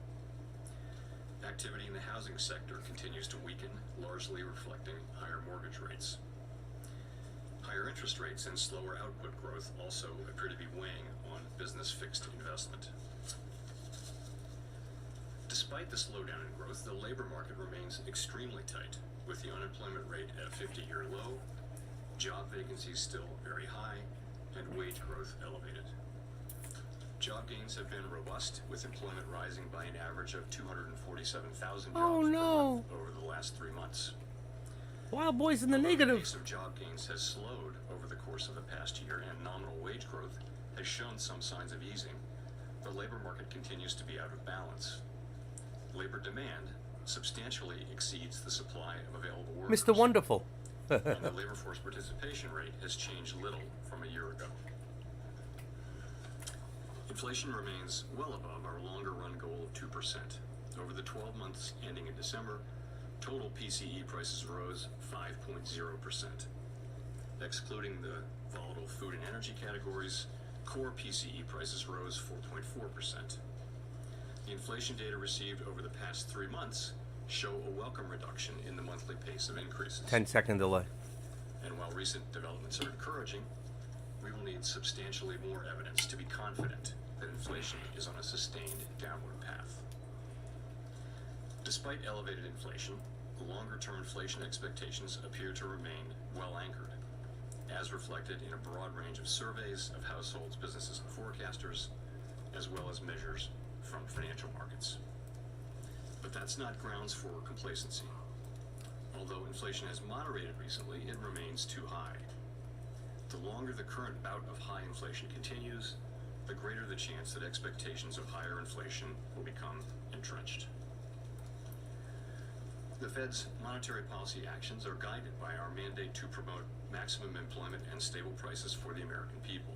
Activity in the housing sector continues to weaken, largely reflecting higher mortgage rates. Higher interest rates and slower output growth also appear to be weighing on business fixed investment. Despite the slowdown in growth, the labor market remains extremely tight, with the unemployment rate at a 50-year low, job vacancies still very high, and wage growth elevated. Job gains have been robust, with employment rising by an average of 247,000 jobs per month over the last 3 months. Wild boys in the Although negative. The pace of job gains has slowed over the course of the past year, and nominal wage growth has shown some signs of easing, the labor market continues to be out of balance. Labor demand substantially exceeds the supply of available workers. Mr. Wonderful. And the labor force participation rate has changed little from a year ago. Inflation remains well above our longer-run goal of 2%. Over the 12 months ending in December, total PCE prices rose 5.0%. Excluding the volatile food and energy categories, core PCE prices rose 4.4%. The inflation data received over the past 3 months show a welcome reduction in the monthly pace of increases. 10-second delay. And while recent developments are encouraging, we will need substantially more evidence to be confident that inflation is on a sustained downward path. Despite elevated inflation, longer-term inflation expectations appear to remain well anchored, as reflected in a broad range of surveys of households, businesses, and forecasters, as well as measures from financial markets. But that's not grounds for complacency. Although inflation has moderated recently, it remains too high. The longer the current bout of high inflation continues, the greater the chance that expectations of higher inflation will become entrenched. The Fed's monetary policy actions are guided by our mandate to promote maximum employment and stable prices for the American people.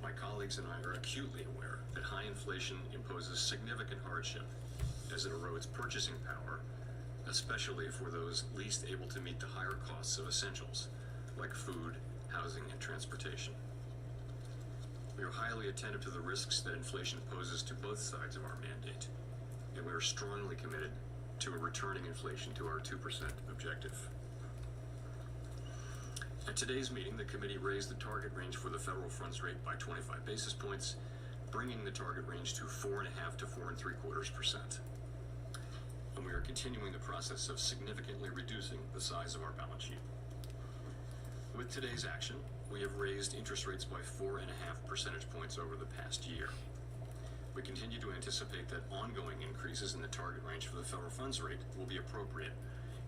My colleagues and I are acutely aware that high inflation imposes significant hardship as it erodes purchasing power, especially for those least able to meet the higher costs of essentials like food, housing, and transportation. We are highly attentive to the risks that inflation poses to both sides of our mandate, and we are strongly committed to returning inflation to our 2% objective. At today's meeting, the committee raised the target range for the federal funds rate by 25 basis points, bringing the target range to 4.5% to 4.75%. And we are continuing the process of significantly reducing the size of our balance sheet. With today's action, we have raised interest rates by 4.5 percentage points over the past year. We continue to anticipate that ongoing increases in the target range for the federal funds rate will be appropriate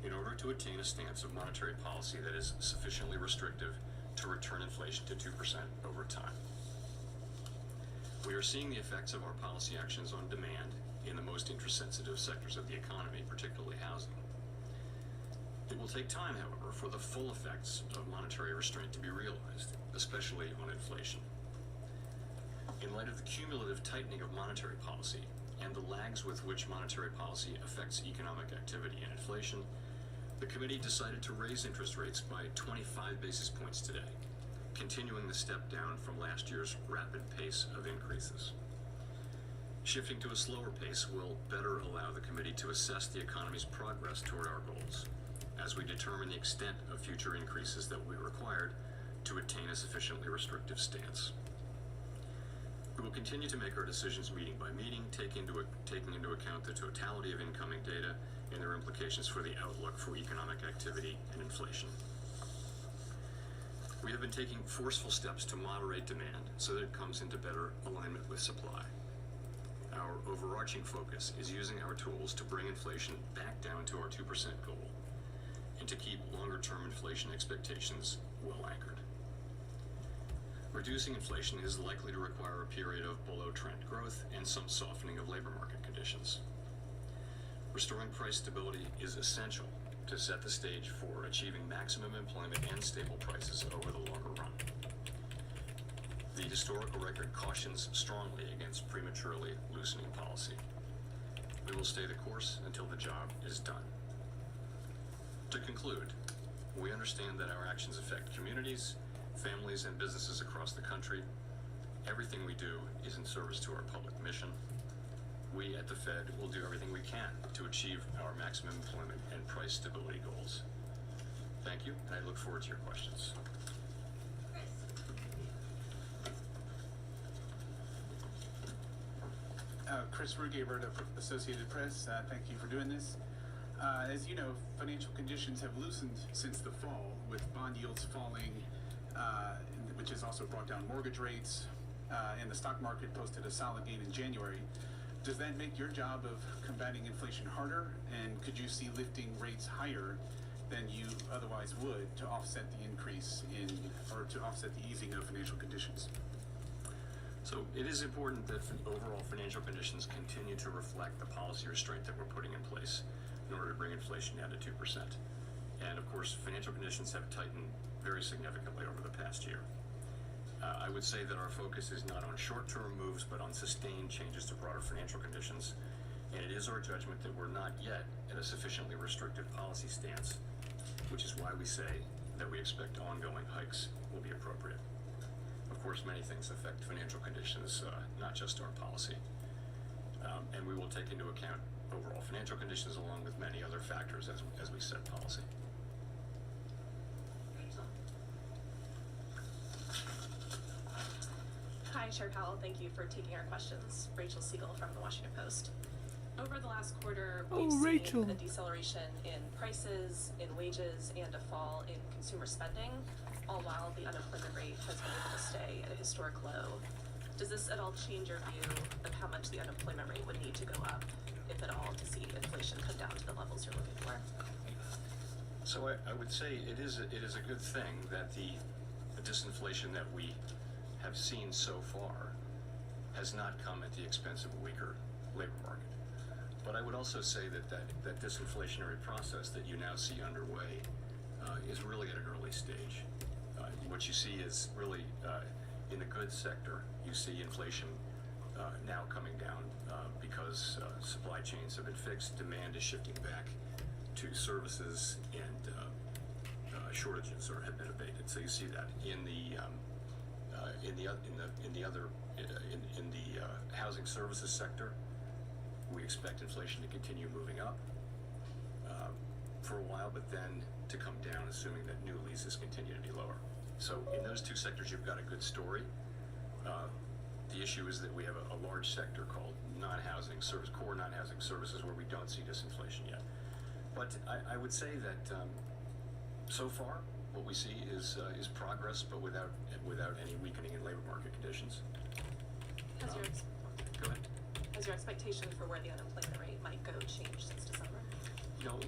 in order to attain a stance of monetary policy that is sufficiently restrictive to return inflation to 2% over time. We are seeing the effects of our policy actions on demand in the most interest-sensitive sectors of the economy, particularly housing. It will take time, however, for the full effects of monetary restraint to be realized, especially on inflation. In light of the cumulative tightening of monetary policy and the lags with which monetary policy affects economic activity and inflation, the committee decided to raise interest rates by 25 basis points today, continuing the step down from last year's rapid pace of increases. Shifting to a slower pace will better allow the committee to assess the economy's progress toward our goals, as we determine the extent of future increases that will be required to attain a sufficiently restrictive stance. We will continue to make our decisions meeting by meeting, taking into account the totality of incoming data and their implications for the outlook for economic activity and inflation. We have been taking forceful steps to moderate demand so that it comes into better alignment with supply. Our overarching focus is using our tools to bring inflation back down to our 2% goal and to keep longer-term inflation expectations well anchored. Reducing inflation is likely to require a period of below-trend growth and some softening of labor market conditions. Restoring price stability is essential to set the stage for achieving maximum employment and stable prices over the longer run. The historical record cautions strongly against prematurely loosening policy. We will stay the course until the job is done. To conclude, we understand that our actions affect communities, families, and businesses across the country. Everything we do is in service to our public mission. We at the Fed will do everything we can to achieve our maximum employment and price stability goals. Thank you, and I look forward to your questions. Chris Rugaber of Associated Press, thank you for doing this. As you know, financial conditions have loosened since the fall, with bond yields falling, which has also brought down mortgage rates, and the stock market posted a solid gain in January. Does that make your job of combating inflation harder, and could you see lifting rates higher than you otherwise would to offset the increase in, or to offset the easing of financial conditions? So it is important that overall financial conditions continue to reflect the policy restraint that we're putting in place in order to bring inflation down to 2%. And of course, financial conditions have tightened very significantly over the past year. I would say that our focus is not on short-term moves, but on sustained changes to broader financial conditions. And it is our judgment that we're not yet at a sufficiently restrictive policy stance, which is why we say that we expect ongoing hikes will be appropriate. Of course, many things affect financial conditions, not just our policy. And we will take into account overall financial conditions along with many other factors as we set policy. Hi, Chair Powell. Thank you for taking our questions. Rachel Siegel from the Washington Post. Over the last quarter, we've seen a deceleration in prices, in wages, and a fall in consumer spending, all while the unemployment rate has been able to stay at a historic low. Does this at all change your view of how much the unemployment rate would need to go up, if at all, to see inflation come down to the levels you're looking for? So I would say it is a good thing that the disinflation that we have seen so far has not come at the expense of a weaker labor market. But I would also say that disinflationary process that you now see underway is really at an early stage. What you see is really In the goods sector, you see inflation now coming down because supply chains have been fixed. Demand is shifting back to services, and shortages have been abated. So you see that in the housing services sector. We expect inflation to continue moving up for a while, but then to come down, assuming that new leases continue to be lower. So in those two sectors, you've got a good story. The issue is that we have a large sector called non-housing service, core non-housing services, where we don't see disinflation yet. But I would say that so far, what we see is progress, but without any weakening in labor market conditions. Has your Go ahead. has your expectation for where the unemployment rate might go changed since December? You know,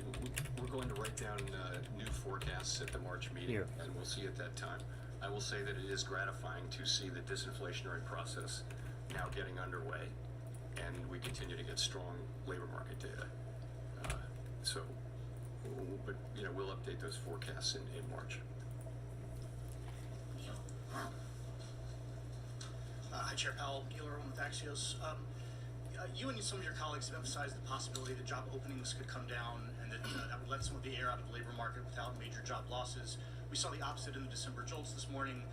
we're going to write down new forecasts at the March meeting, Here. and we'll see at that time. I will say that it is gratifying to see the disinflationary process now getting underway, and we continue to get strong labor market data. But you know, we'll update those forecasts in March. Hi, Chair Powell, Neil Irwin with Axios. You and some of your colleagues have emphasized the possibility that job openings could come down and that that would let some of the air out of the labor market without major job losses. We saw the opposite in the December JOLTS this morning,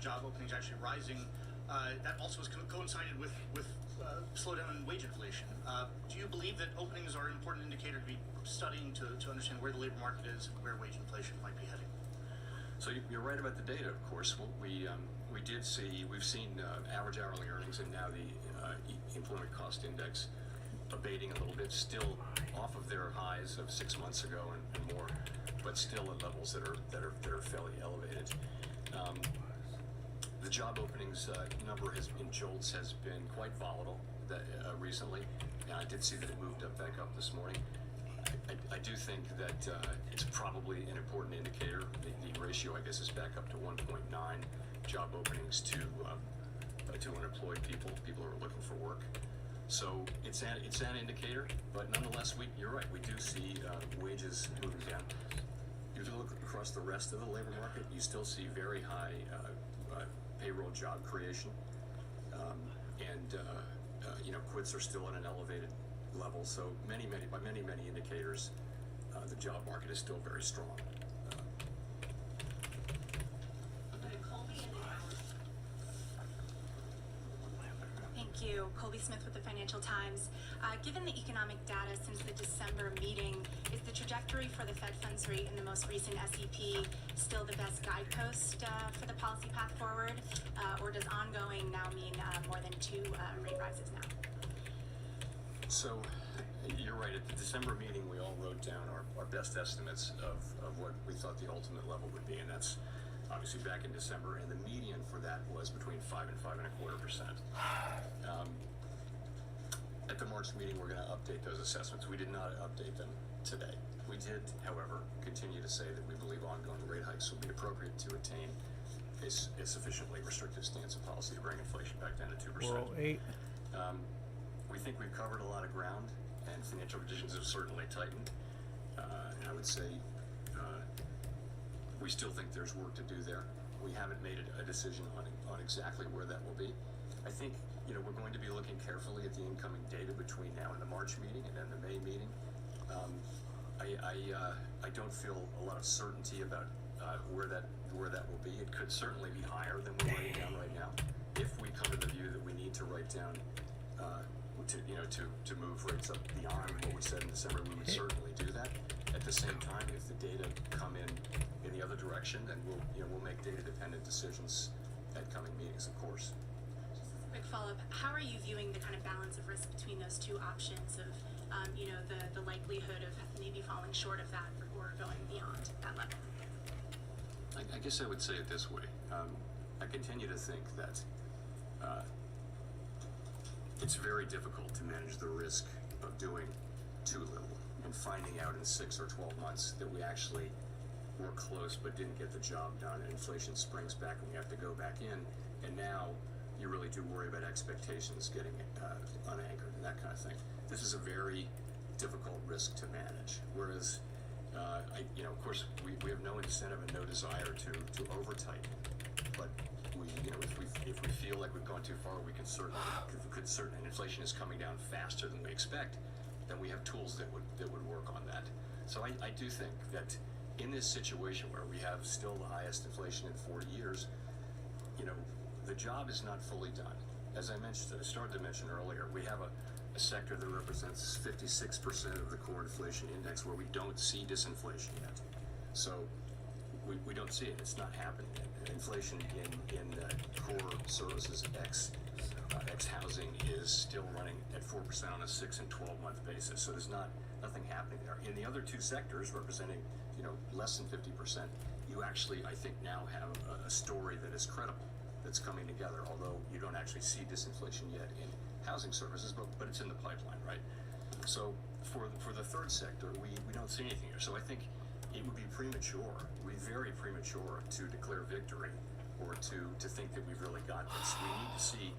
job openings actually rising. That also has coincided with slowdown in wage inflation. Do you believe that openings are an important indicator to be studying to understand where the labor market is and where wage inflation might be heading? So you're right about the data, of course. We've seen average hourly earnings and now the employment cost index abating a little bit, still off of their highs of 6 months ago and more, but still at levels that are fairly elevated. The job openings number in JOLTS has been quite volatile recently, and I did see that it moved back up this morning. I do think that it's probably an important indicator. The ratio, I guess, is back up to 1.9 job openings to unemployed people who are looking for work. So it's an indicator, but nonetheless, you're right. We do see wages moving down. If you look across the rest of the labor market, you still see very high payroll job creation, and quits are still at an elevated level. So by many indicators, the job market is still very strong. Thank you. Colby Smith with the Financial Times. Given the economic data since the December meeting, is the trajectory for the Fed funds rate in the most recent SEP still the best guidepost for the policy path forward? Or does ongoing now mean more than 2 rate rises now? So you're right. At the December meeting, we all wrote down our best estimates of what we thought the ultimate level would be, and that's obviously back in December, and the median for that was between 5 and 5.25%. At the March meeting, we're going to update those assessments. We did not update them today. We did, however, continue to say that we believe ongoing rate hikes will be appropriate to attain a sufficiently restrictive stance of policy to bring inflation back down to 2%. 408. We think we've covered a lot of ground, and financial conditions have certainly tightened. And I would say we still think there's work to do there. We haven't made a decision on exactly where that will be. I think we're going to be looking carefully at the incoming data between now and the March meeting and then the May meeting. I don't feel a lot of certainty about where that will be. It could certainly be higher than we're writing down right now. If we come to the view that we need to write down to move rates up beyond what we said in December, we would certainly do that. At the same time, if the data come in the other direction, then we'll make data-dependent decisions at coming meetings, of course. Quick follow-up. How are you viewing the kind of balance of risk between those two options of, the likelihood of maybe falling short of that or going beyond that level? I guess I would say it this way. I continue to think that it's very difficult to manage the risk of doing too little and finding out in 6 or 12 months that we actually were close but didn't get the job done, and inflation springs back and we have to go back in, and now you really do worry about expectations getting unanchored and that kind of thing. This is a very difficult risk to manage, whereas of course we have no incentive and no desire to over-tighten, but if we feel like we've gone too far, we can certainly and inflation is coming down faster than we expect, then we have tools that would work on that. So I do think that in this situation where we have still the highest inflation in 40 years, the job is not fully done. As I started to mention earlier, we have a sector that represents 56% of the core inflation index where we don't see disinflation yet. So we don't see it. It's not happening yet. Inflation in core services ex housing is still running at 4% on a 6 and 12-month basis. So there's nothing happening there. In the other two sectors representing less than 50%, you actually, I think, now have a story that is credible, that's coming together, although you don't actually see disinflation yet in housing services, but it's in the pipeline, right? So for the third sector, we don't see anything here. So I think it would be very premature to declare victory or to think that we've really got this. We need to see,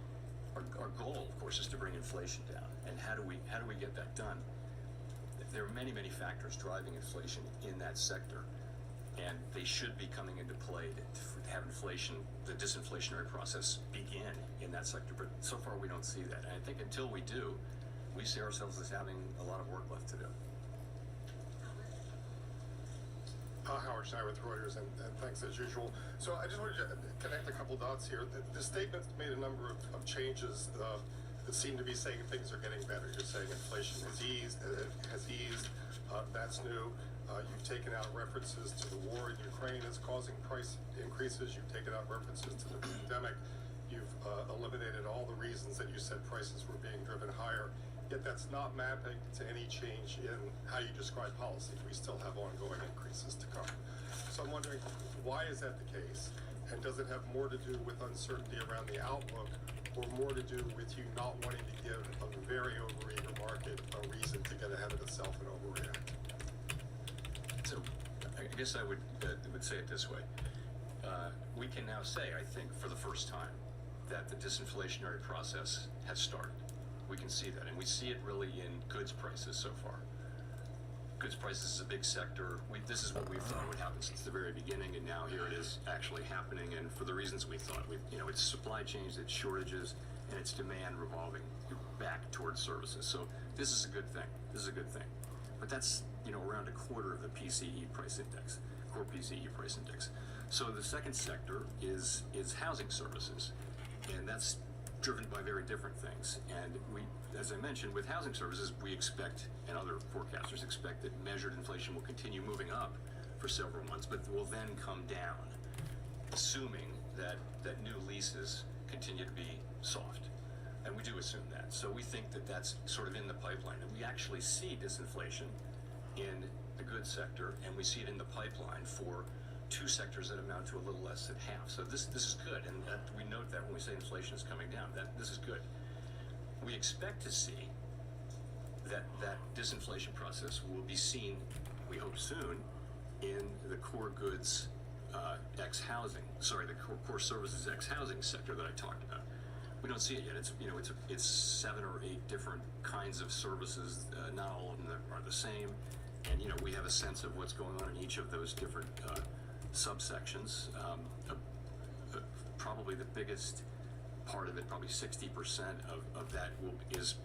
our goal, of course, is to bring inflation down. And how do we get that done? There are many, many factors driving inflation in that sector, and they should be coming into play to have inflation, the disinflationary process, begin in that sector. But so far, we don't see that. And I think until we do, we see ourselves as having a lot of work left to do. Howard Schneider with Reuters, and thanks as usual. So I just wanted to connect a couple dots here. The statement made a number of changes that seem to be saying things are getting better. You're saying inflation has eased. That's new. You've taken out references to the war in Ukraine as causing price increases. You've taken out references to the pandemic. You've eliminated all the reasons that you said prices were being driven higher. Yet that's not mapping to any change in how you describe policy. We still have ongoing increases to come. So I'm wondering, why is that the case? And does it have more to do with uncertainty around the outlook, or more to do with you not wanting to give a very overeager market a reason to get ahead of itself and overreact? So I guess I would say it this way. We can now say, I think, for the first time, that the disinflationary process has started. We can see that, and we see it really in goods prices so far. Goods prices is a big sector. This is what we've thought would happen since the very beginning, and now here it is actually happening, and for the reasons we thought. It's supply chains, it's shortages, and it's demand revolving back towards services. So this is a good thing. But that's around a quarter of the PCE price index, core PCE price index. So the second sector is housing services, and that's driven by very different things. And as I mentioned, with housing services, we expect, and other forecasters expect, that measured inflation will continue moving up for several months, but will then come down, assuming that new leases continue to be soft. And we do assume that. So we think that that's sort of in the pipeline. And we actually see disinflation in the goods sector, and we see it in the pipeline for two sectors that amount to a little less than half. So this is good, and we note that when we say inflation is coming down, that this is good. We expect to see that disinflation process will be seen, we hope soon, in the core goods the core services ex-housing sector that I talked about. We don't see it yet. It's 7 or 8 different kinds of services. Not all of them are the same, and we have a sense of what's going on in each of those different subsections. Probably the biggest part of it, probably 60% of that is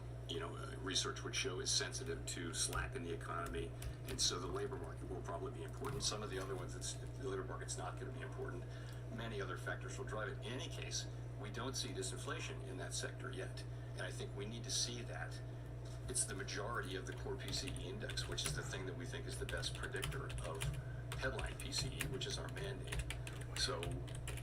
research would show is sensitive to slack in the economy, and so the labor market will probably be important. Some of the other ones, the labor market's not going to be important. Many other factors will drive it. In any case, we don't see disinflation in that sector yet, and I think we need to see that. It's the majority of the core PCE index, which is the thing that we think is the best predictor of headline PCE, which is our mandate. So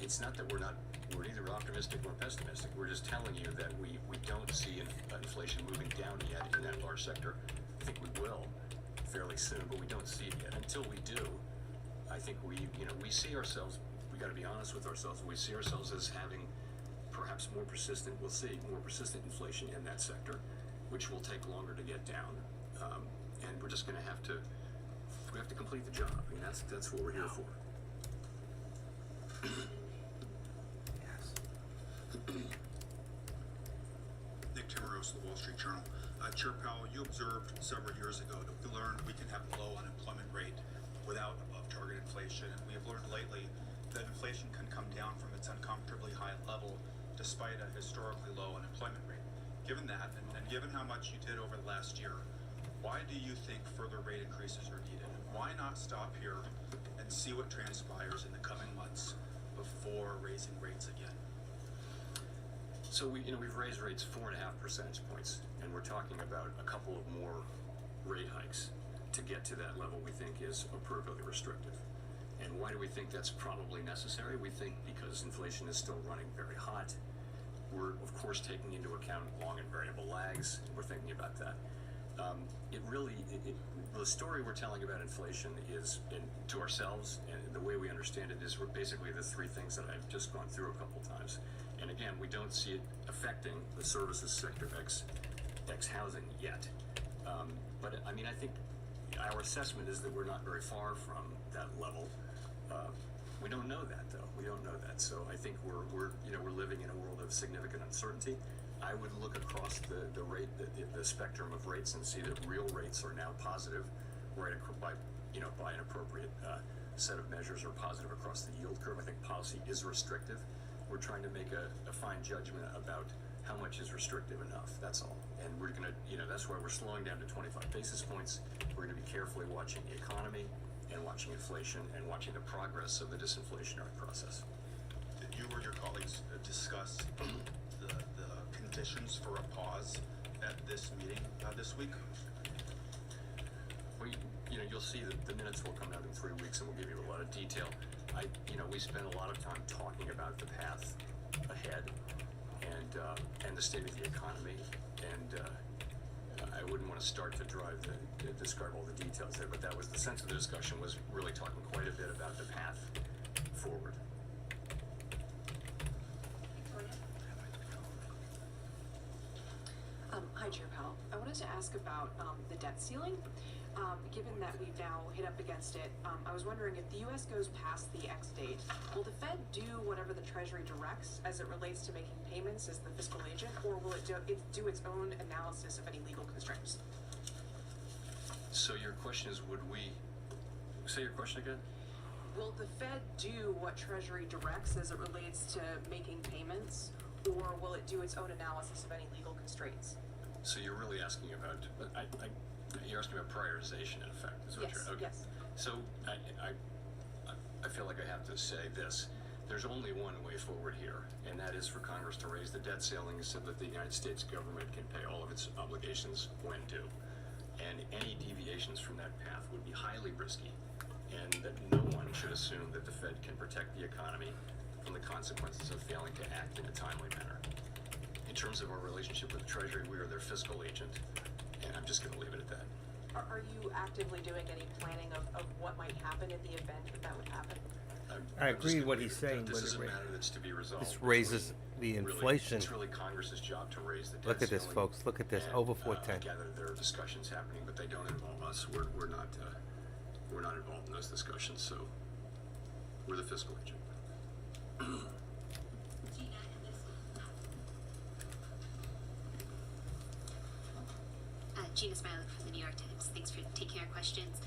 it's not that we're neither optimistic nor pessimistic. We're just telling you that we don't see inflation moving down yet in that large sector. I think we will fairly soon, but we don't see it yet. Until we do, I think we see ourselves, we got to be honest with ourselves, we see ourselves as having perhaps more persistent inflation in that sector, which will take longer to get down. And we're just going to have to complete the job. I mean, that's what we're here for. Nick Timmeros of the Wall Street Journal. Chair Powell, you observed several years ago that we learned we can have a low unemployment rate without above target inflation, and we have learned lately that inflation can come down from its uncomfortably high level despite a historically low unemployment rate. Given that, and given how much you did over the last year, why do you think further rate increases are needed? Why not stop here and see what transpires in the coming months before raising rates again? So we've raised rates 4.5 percentage points, and we're talking about a couple of more rate hikes to get to that level we think is appropriately restrictive. And why do we think that's probably necessary? We think because inflation is still running very hot. We're, of course, taking into account long and variable lags. We're thinking about that. The story we're telling about inflation is, to ourselves, and the way we understand it is, we're basically the three things that I've just gone through a couple times. And again, we don't see it affecting the services sector ex housing yet. But I mean, I think our assessment is that we're not very far from that level. We don't know that, though. We don't know that. So I think we're living in a world of significant uncertainty. I would look across the spectrum of rates and see that real rates are now positive, right, by an appropriate set of measures, are positive across the yield curve. I think policy is restrictive. We're trying to make a fine judgment about how much is restrictive enough. That's all. And we're going to, that's why we're slowing down to 25 basis points. We're going to be carefully watching the economy and watching inflation and watching the progress of the disinflationary process. Did you or your colleagues discuss the conditions for a pause at this meeting this week? You'll see that the minutes will come out in 3 weeks, and we'll give you a lot of detail. We spent a lot of time talking about the path ahead and the state of the economy, and I wouldn't want to start to describe all the details there, but that was the sense of the discussion, was really talking quite a bit about the path forward. Hi, Chair Powell. I wanted to ask about the debt ceiling. Given that we've now hit up against it, I was wondering if the U.S. goes past the X date, will the Fed do whatever the Treasury directs as it relates to making payments as the fiscal agent, or will it do its own analysis of any legal constraints? So your question is, would we say your question again? Will the Fed do what Treasury directs as it relates to making payments, or will it do its own analysis of any legal constraints? So you're really asking about, you're asking about prioritization in effect, is what Yes, you're, okay. yes. So I feel like I have to say this. There's only one way forward here, and that is for Congress to raise the debt ceiling so that the United States government can pay all of its obligations when due. And any deviations from that path would be highly risky, and that no one should assume that the Fed can protect the economy from the consequences of failing to act in a timely manner. In terms of our relationship with the Treasury, we are their fiscal agent, and I'm just going to leave it at that. Are you actively doing any planning of what might happen in the event that would happen? I agree with what he's saying, This but is a matter that's to be resolved. this raises the inflation. It's really Congress's job to raise the debt Look at this, ceiling, folks. Look at this. and, Over I 410. gather there are discussions happening, but they don't involve us. We're not involved in those discussions. So we're the fiscal agent. Gina Smiley from the New York Times. Thanks for taking our questions.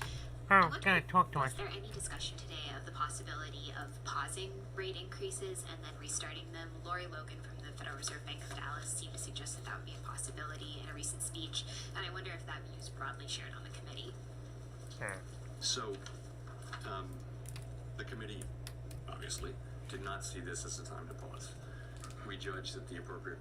Oh, gotta talk to us. Was there any discussion today of the possibility of pausing rate increases and then restarting them? Lori Logan from the Federal Reserve Bank of Dallas seemed to suggest that that would be a possibility in a recent speech, and I wonder if that view is broadly shared on the committee. So the committee obviously did not see this as a time to pause. We judged that the appropriate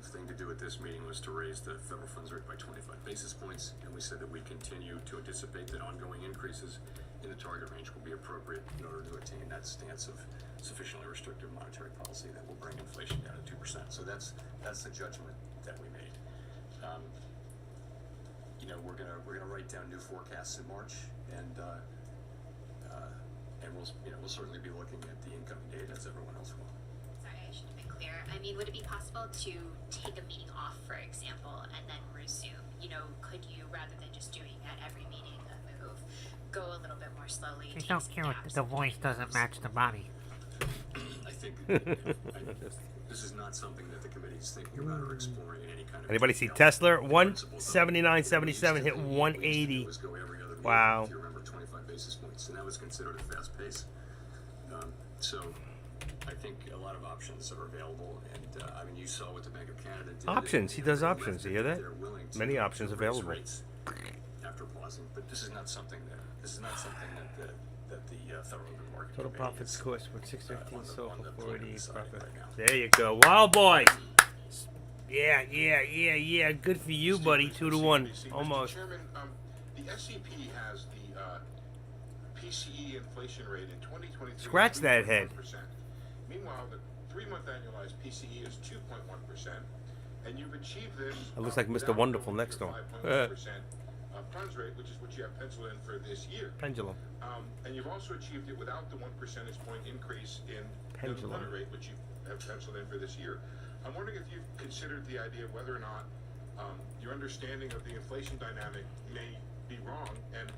thing to do at this meeting was to raise the federal funds rate by 25 basis points, and we said that we continue to anticipate that ongoing increases in the target range will be appropriate in order to attain that stance of sufficiently restrictive monetary policy that will bring inflation down to 2%. So that's the judgment that we made. We're gonna write down new forecasts in March, and we'll certainly be looking at the incoming data as everyone else will. Sorry, I should have been clear. I mean, would it be possible to take a meeting off, for example, and then resume? Could you, rather than just doing at every meeting a move, go a little bit more slowly? She's so cute. The voice doesn't match the body. I think this is not something that the committee is thinking about or exploring in any kind of. Anybody see Tesla? 179.77 hit 180. Wow. If you remember, 25 basis points, and that was considered a fast pace. So I think a lot of options are available, and I mean, you saw what the Bank of Canada did. Options. He does They options. You hear that? they're willing to- Many options to raise available. rates after pausing, but this is not something that the Federal Open Market Total Committee profits is, course with 615 on the sold for political 488 side profit. right now. There you go. Wow, boy. Yeah. Good for you, buddy. 2-1. Almost. Mr. Chairman, the SCP has the PCE inflation rate in 2023. Scratch that head. 3.1%. Meanwhile, the 3-month annualized PCE is 2.1%, and you've achieved this. It looks like Mr. without Wonderful going next to door. 5.1% funds rate, which is what you have penciled in for this year. Pendulum. And you've also achieved it without the 1 percentage point increase in the Pendulum. unemployment rate, which you have penciled in for this year. I'm wondering if you've considered the idea of whether or not your understanding of the inflation dynamic may be wrong, and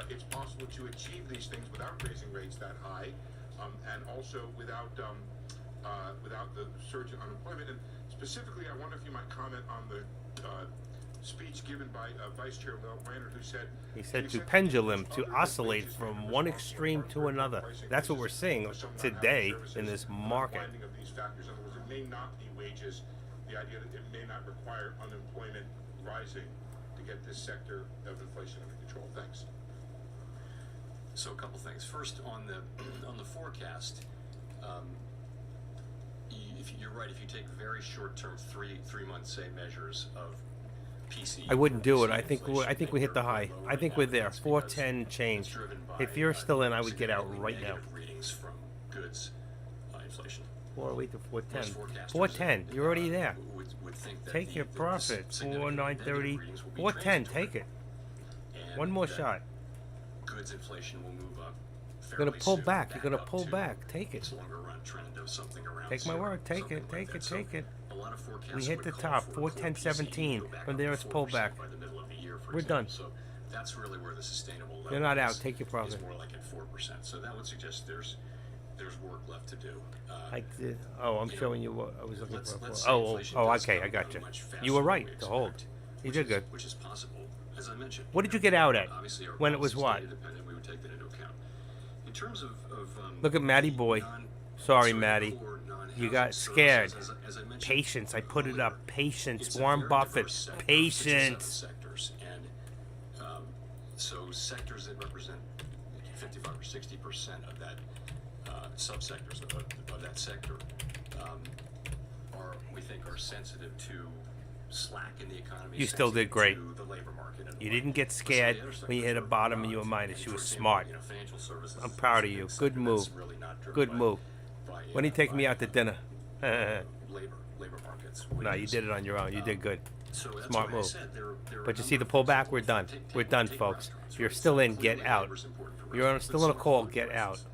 it's possible to achieve these things without raising rates that high, and also without the surge in unemployment. And specifically, I wonder if you might comment on the speech given by Vice Chair Leonard, who said He said to pendulum, to oscillate from one extreme to another. That's what we're seeing today in this market. Of these factors. In other words, it may not be wages. The idea that it may not require unemployment rising to get this sector of inflation under control. Thanks. So a couple things. First, on the forecast, you're right. If you take very short-term, three month say measures of PCE, I wouldn't do it. I think we hit the high. I think we're there. 410 change. If you're still in, I would get out right now. Readings from goods inflation. 408 to 410. 410. You're already there. Would think that Take your profit. significant 4930. readings will be 410. transitory, Take it. and One more that shot. Goods inflation will move up. You're gonna fairly pull soon, back. You're gonna up pull to back. Take it. its longer run trend of something around Take my 0, word. Take something it. like Take that. it. So Take it. a lot of forecasts We hit would the call top. for 410.17. core PCE to go back From up there, to it's pulled 4% back. by the middle of the year, for We're example. done. So that's really where the sustainable level You're not out. is- Take your profit. is more like at 4%. So that would suggest there's work left to do. I did. Oh, I'm showing you what I was looking Let's for. say Oh, inflation does okay. come I got down you. much faster You were than right we to hold. expect, You which did is- good. Which is possible, as I mentioned. What did you get out at? Obviously, our When it was policies what? data dependent, we would take that into account. In terms of Look at Matty boy. Sorry, Matty. core non-housing You got services, scared. as I mentioned Patience. I put it up. earlier, Patience. it's a Warren very Buffett. diverse sector, 67 Patience. sectors, and so sectors that represent 55 or 60% of that subsectors of that sector we think are sensitive to slack in the economy. You still did sensitive great. to the labor market and the You like. didn't get But some of scared the other when you hit a sectors bottom are and you were not. minus. And You were for example, smart. financial services I'm is proud of a you. sector Good that's move. really not driven Good by- move. by, When are you taking me by, out to dinner? labor markets. No, you wages. did it on your own. You did good. So that's Smart why I move. said there are But a you see the number of things pullback? that We're will done. take- We're take- done, take folks. restaurants, You're right? still So in. Get clearly out. labor's important for You're restaurants, still but on a so call. food Get prices. out.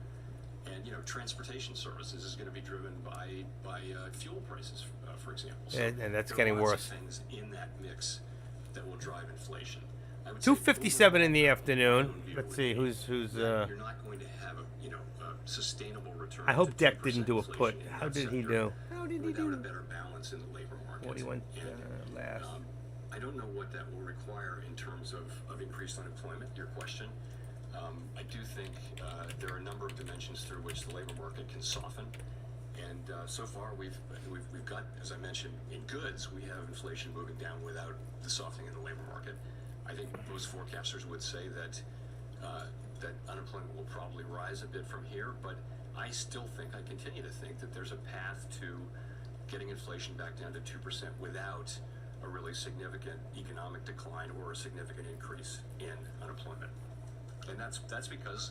And transportation services is going to be driven by fuel prices, for example. So And that's there are getting lots worse. of things in that mix that will drive inflation. I would say 2:57 in the overall, afternoon. view Let's would see be who's. that you're not going to have a sustainable return. I hope to Deck 2% didn't do a put. inflation in How that did he sector do? How did he without a do? better balance in the labor market. 41 And, last. I don't know what that will require in terms of increased unemployment, your question. I do think there are a number of dimensions through which the labor market can soften. And so far, we've got, as I mentioned, in goods, we have inflation moving down without the softening in the labor market. I think most forecasters would say that that unemployment will probably rise a bit from here, but I still think, I continue to think that there's a path to getting inflation back down to 2% without a really significant economic decline or a significant increase in unemployment. And that's because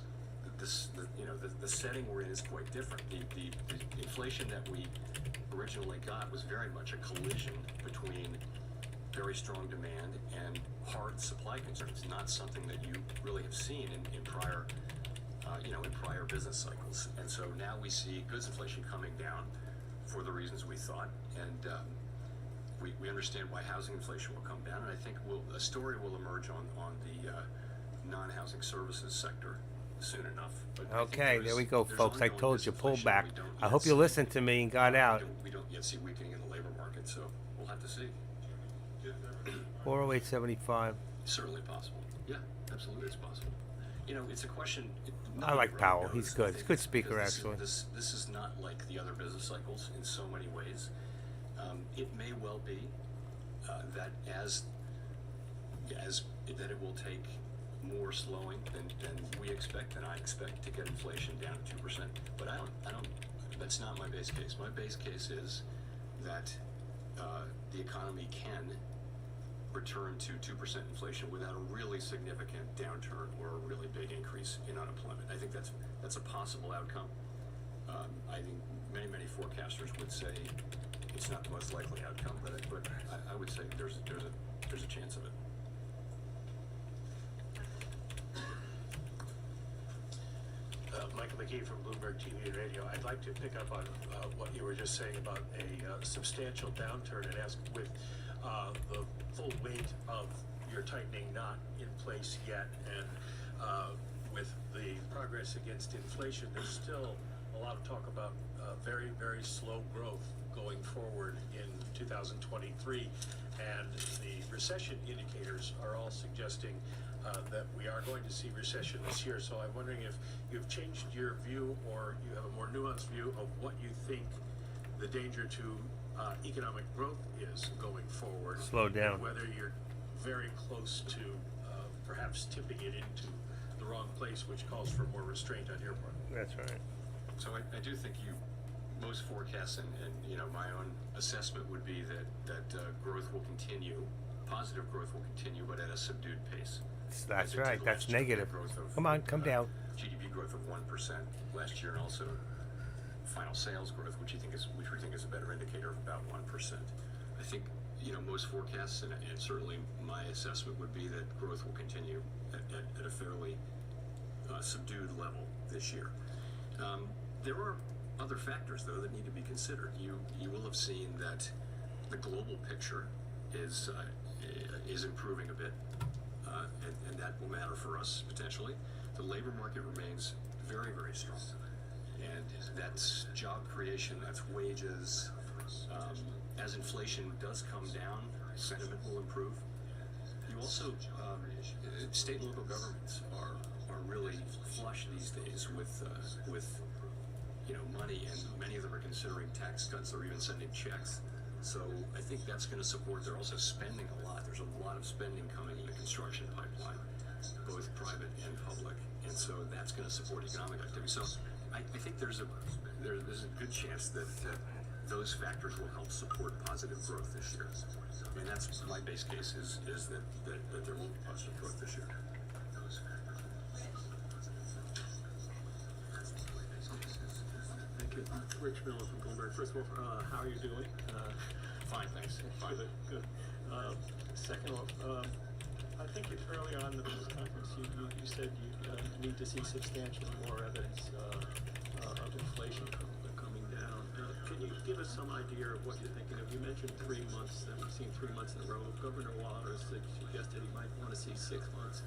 the setting we're in is quite different. The inflation that we originally got was very much a collision between very strong demand and hard supply concerns. Not something that you really have seen in prior business cycles. And so now we see goods inflation coming down for the reasons we thought, and we understand why housing inflation will come down. And I think a story will emerge on the non-housing services sector soon enough. But I think Okay, there we go, there's folks. I ongoing told you, pull disinflation back. we don't I yet hope you see. listened to me and got out. We don't yet see weakening in the labor market, so we'll have to see. 408.75. Certainly possible. Yeah, absolutely, it's possible. It's a question. I like Powell. He's good. He's a good speaker, actually. This is not like the other business cycles in so many ways. It may well be that that it will take more slowing than we expect, and I expect to get inflation down to 2%. But I don't. That's not my base case. My base case is that the economy can return to 2% inflation without a really significant downturn or a really big increase in unemployment. I think that's a possible outcome. I think many forecasters would say it's not the most likely outcome, but I would say there's a chance of it. Michael McKee from Bloomberg TV and Radio. I'd like to pick up on what you were just saying about a substantial downturn and ask, with the full weight of your tightening not in place yet, and with the progress against inflation, there's still a lot of talk about very, very slow growth going forward in 2023, and the recession indicators are all suggesting that we are going to see recession this year. So I'm wondering if you've changed your view, or you have a more nuanced view of what you think the danger to economic growth is going forward. Slow down. Whether you're very close to perhaps tipping it into the wrong place, which calls for more restraint on your part. That's right. So I do think most forecasts and my own assessment would be that growth will continue, positive growth will continue, but at a subdued pace. That's right. That's negative. Come on, come down. GDP growth of 1% last year, and also final sales growth, which we think is a better indicator of about 1%. I think most forecasts and certainly my assessment would be that growth will continue at a fairly subdued level this year. There are other factors, though, that need to be considered. You will have seen that the global picture is improving a bit, and that will matter for us potentially. The labor market remains very, very strong, and that's job creation, that's wages. As inflation does come down, sentiment will improve. You also, state and local governments are really flush these days with money, and many of them are considering tax cuts or even sending checks. So I think that's going to support. They're also spending a lot. There's a lot of spending coming in the construction pipeline, both private and public, and so that's going to support economic activity. So I think there's a good chance that those factors will help support positive growth this year. And that's my base case is that there will be positive growth this year. Thank you. Rich Miller from Bloomberg. First of all, how are you doing? Fine, thanks. Fine. Good. Second off, I think early on in the press conference, you said you need to see substantially more evidence of inflation coming down. Can you give us some idea of what you're thinking of? You mentioned 3 months, that we've seen 3 months in a row. Governor Waller suggested he might want to see 6 months.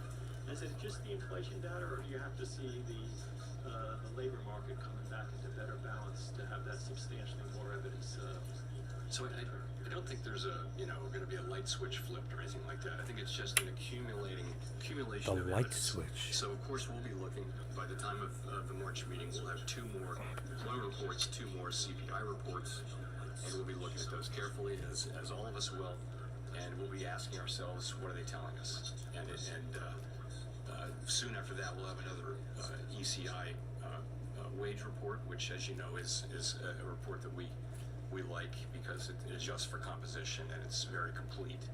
Is it just the inflation data, or do you have to see the labor market coming back into better balance to have that substantially more evidence? So I don't think there's going to be a light switch flipped or anything like that. I think it's just an accumulation of light evidence. switch. So of course we'll be looking, by the time of the March meeting, we'll have 2 more employment reports, 2 more CPI reports, and we'll be looking at those carefully, as all of us will, and we'll be asking ourselves, what are they telling us? And soon after that, we'll have another ECI wage report, which, as you know, is a report that we like because it adjusts for composition and it's very complete.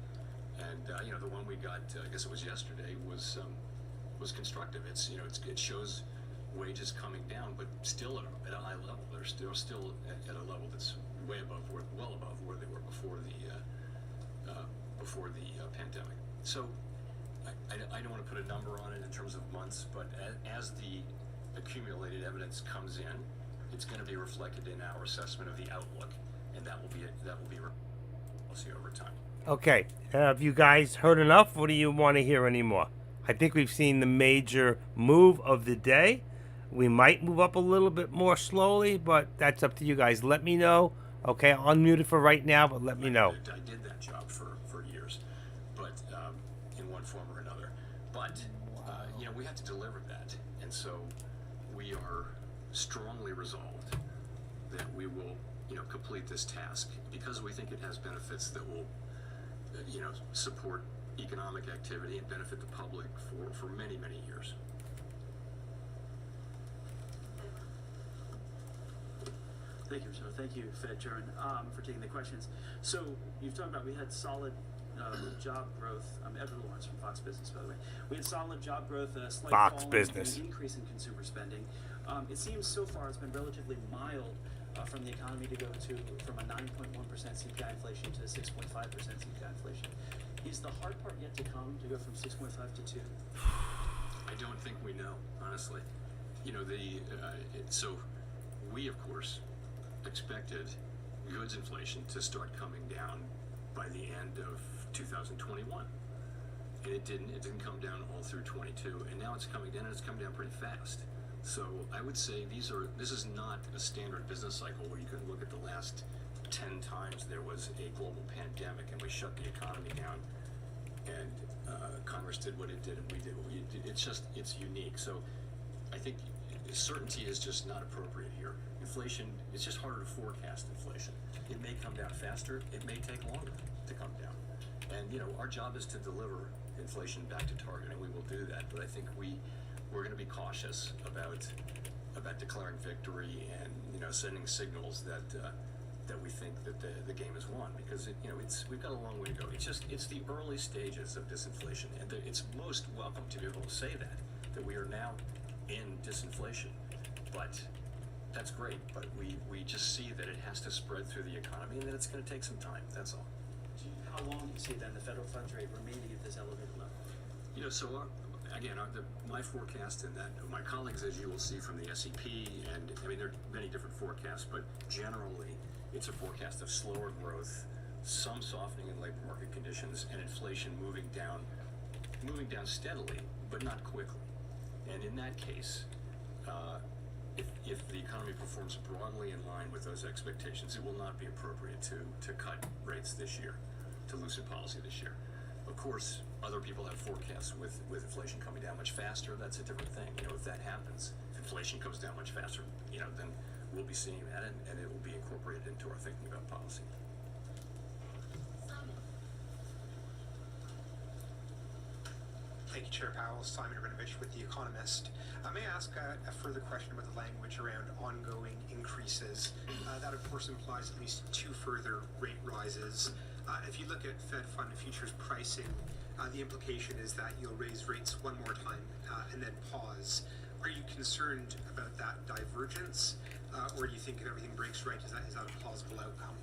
And the one we got, I guess it was yesterday, was constructive. It shows wages coming down, but still at a high level. They're still at a level that's well above where they were before the pandemic. So I don't want to put a number on it in terms of months, but as the accumulated evidence comes in, it's going to be reflected in our assessment of the outlook, and that will be policy over time. Okay, have you guys heard enough? What do you want to hear anymore? I think we've seen the major move of the day. We might move up a little bit more slowly, but that's up to you guys. Let me know. Okay, I'll unmute it for right now, but let me know. I did that job for years, but in one form or another. But we have to deliver that. And so we are strongly resolved that we will, complete this task because we think it has benefits that will, support economic activity and benefit the public for many, many years. Thank you, Michelle. Thank you, Fed Chairman, for taking the questions. So you've talked about we had solid job growth. I'm Edward Lawrence from Fox Business, by the way. We had solid job growth, a slight Fox fall Business. and increase in consumer spending. It seems so far it's been relatively mild from the economy to go from a 9.1% CPI inflation to 6.5% CPI inflation. Is the hard part yet to come to go from 6.5 to 2? I don't think we know, honestly. So we, of course, expected goods inflation to start coming down by the end of 2021. And it didn't come down all through 22, and now it's coming down, and it's coming down pretty fast. So I would say this is not a standard business cycle where you can look at the last 10 times there was a global pandemic and we shut the economy down, and Congress did what it did and we did what we did. It's unique. So I think certainty is just not appropriate here. Inflation, it's just harder to forecast inflation. It may come down faster, it may take longer to come down. And our job is to deliver inflation back to target, and we will do that. But I think we're going to be cautious about declaring victory and sending signals that we think that the game is won, because we've got a long way to go. It's the early stages of disinflation, and it's most welcome to be able to say that we are now in disinflation. But that's great, but we just see that it has to spread through the economy, and that it's going to take some time. That's all. How long do you see then the federal funds rate remaining at this elevated level? My forecast, and that my colleagues, as you will see from the SEP, and there are many different forecasts, but generally it's a forecast of slower growth, some softening in labor market conditions, and inflation moving down steadily, but not quickly. And in that case, if the economy performs broadly in line with those expectations, it will not be appropriate to cut rates this year, to loosen policy this year. Of course, other people have forecasts with inflation coming down much faster. That's a different thing. If that happens, if inflation comes down much faster, then we'll be seeing that, and it will be incorporated into our thinking about policy. Thank you, Chair Powell. Simon Rabinovich with The Economist. May I ask a further question about the language around ongoing increases? That, of course, implies at least 2 further rate rises. If you look at Fed Fund futures pricing, the implication is that you'll raise rates one more time and then pause. Are you concerned about that divergence, or do you think if everything breaks right, is that a plausible outcome?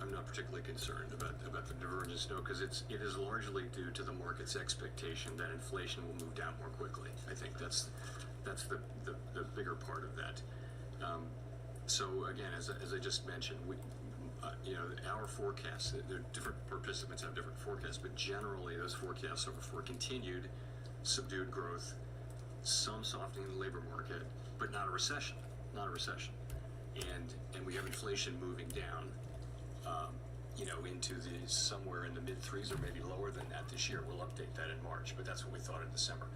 I'm not particularly concerned about the divergence, no, because it is largely due to the market's expectation that inflation will move down more quickly. I think that's the bigger part of that. So again, as I just mentioned, our forecasts, different participants have different forecasts, but generally those forecasts are for continued subdued growth, some softening in the labor market, but not a recession. And we have inflation moving down, into the somewhere in the mid-3s or maybe lower than that this year. We'll update that in March, but that's what we thought in December.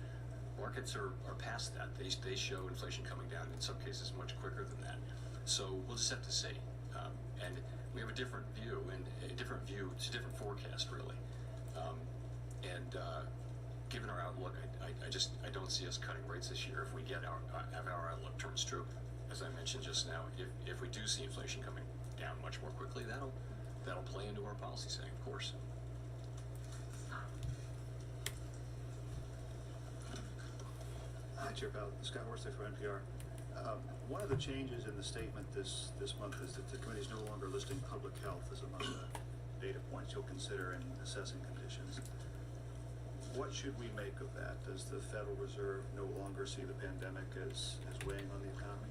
Markets are past that. They show inflation coming down in some cases much quicker than that. So we'll just have to see. And we have a different view, it's a different forecast, really. Given our outlook, I don't see us cutting rates this year if we have our outlook turns true. As I mentioned just now, if we do see inflation coming down much more quickly, that'll play into our policy setting, of course. Hi, Chair Powell. Scott Horsley for NPR. One of the changes in the statement this month is that the committee is no longer listing public health as among the data points you'll consider in assessing conditions. What should we make of that? Does the Federal Reserve no longer see the pandemic as weighing on the economy?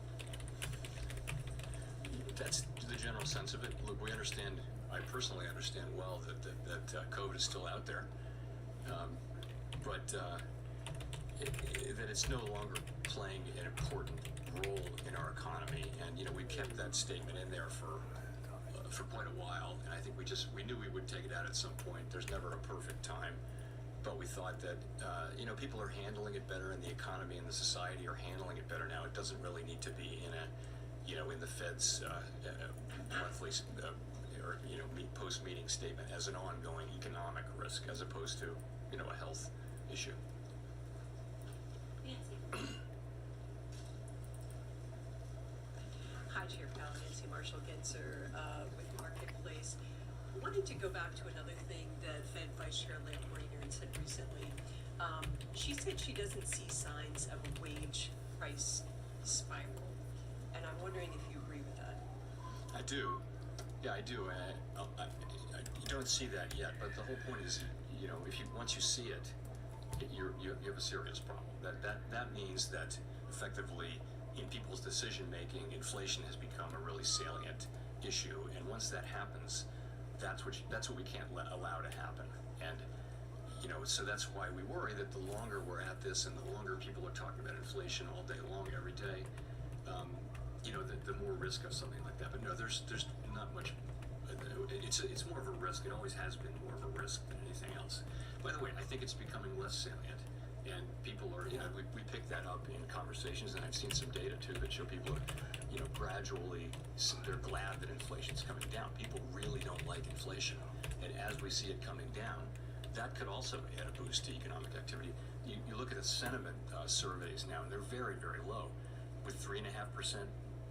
That's the general sense of it. Look, I personally understand well that COVID is still out there, but that it's no longer playing an important role in our economy. And we kept that statement in there for quite a while, and I think we knew we would take it out at some point. There's never a perfect time, but we thought that people are handling it better, and the economy and the society are handling it better now. It doesn't really need to be in the Fed's monthly or post-meeting statement as an ongoing economic risk, as opposed to a health issue. Hi, Chair Powell, Nancy Marshall-Gitzer with Marketplace. Wanted to go back to another thing that Fed Vice Chair Lynn Brainerd said recently. She said she doesn't see signs of a wage price spiral, and I'm wondering if you agree with that. I do. Yeah, I do. You don't see that yet, but the whole point is, once you see it, you have a serious problem. That means that effectively, in people's decision making, inflation has become a really salient issue, and once that happens, that's what we can't allow to happen. And so that's why we worry that the longer we're at this, and the longer people are talking about inflation all day long, every day, the more risk of something like that. But no, there's not much. It's more of a risk. It always has been more of a risk than anything else. By the way, I think it's becoming less salient, and people are. We pick that up in conversations, and I've seen some data too that show people are, gradually they're glad that inflation's coming down. People really don't like inflation, and as we see it coming down, that could also add a boost to economic activity. You look at the sentiment surveys now, and they're very, very low, with 3.5%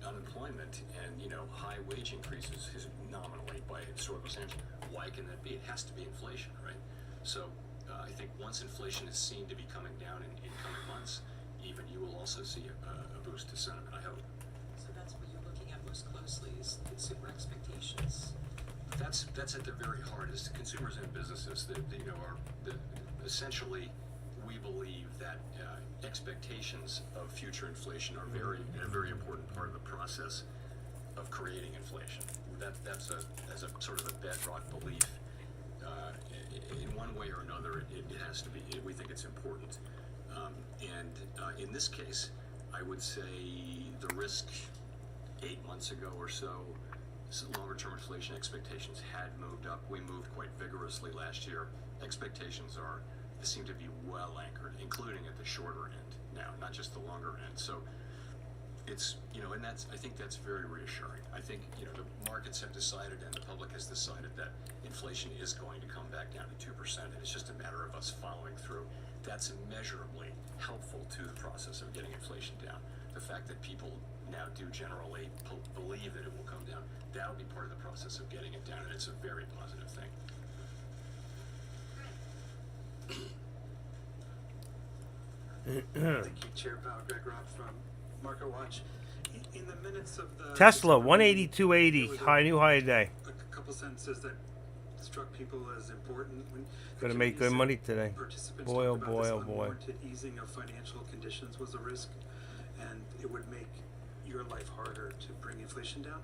unemployment and high wage increases nominally by historical standards. Why can that be? It has to be inflation, right? So I think once inflation is seen to be coming down in coming months, even you will also see a boost to sentiment, I hope. So that's what you're looking at most closely is consumer expectations. That's at the very heart is consumers and businesses that essentially we believe that expectations of future inflation are a very important part of the process of creating inflation. That's a sort of a bedrock belief. In one way or another, it has to be. We think it's important. In this case, I would say the risk 8 months ago or so, longer-term inflation expectations had moved up. We moved quite vigorously last year. Expectations seem to be well anchored, including at the shorter end now, not just the longer end. So it's, and I think that's very reassuring. I think, the markets have decided and the public has decided that inflation is going to come back down to 2%, and it's just a matter of us following through. That's immeasurably helpful to the process of getting inflation down. The fact that people now do generally believe that it will come down, that'll be part of the process of getting it down, and it's a very positive thing. Thank you, Chair Powell. Greg Robb from Market Watch. In the minutes of the Tesla 182.80 new high today. A couple sentences that struck people as important. Gonna make good money today. Participants Boy, oh talked about boy, this oh boy. unwarranted easing of financial conditions was a risk, and it would make your life harder to bring inflation down.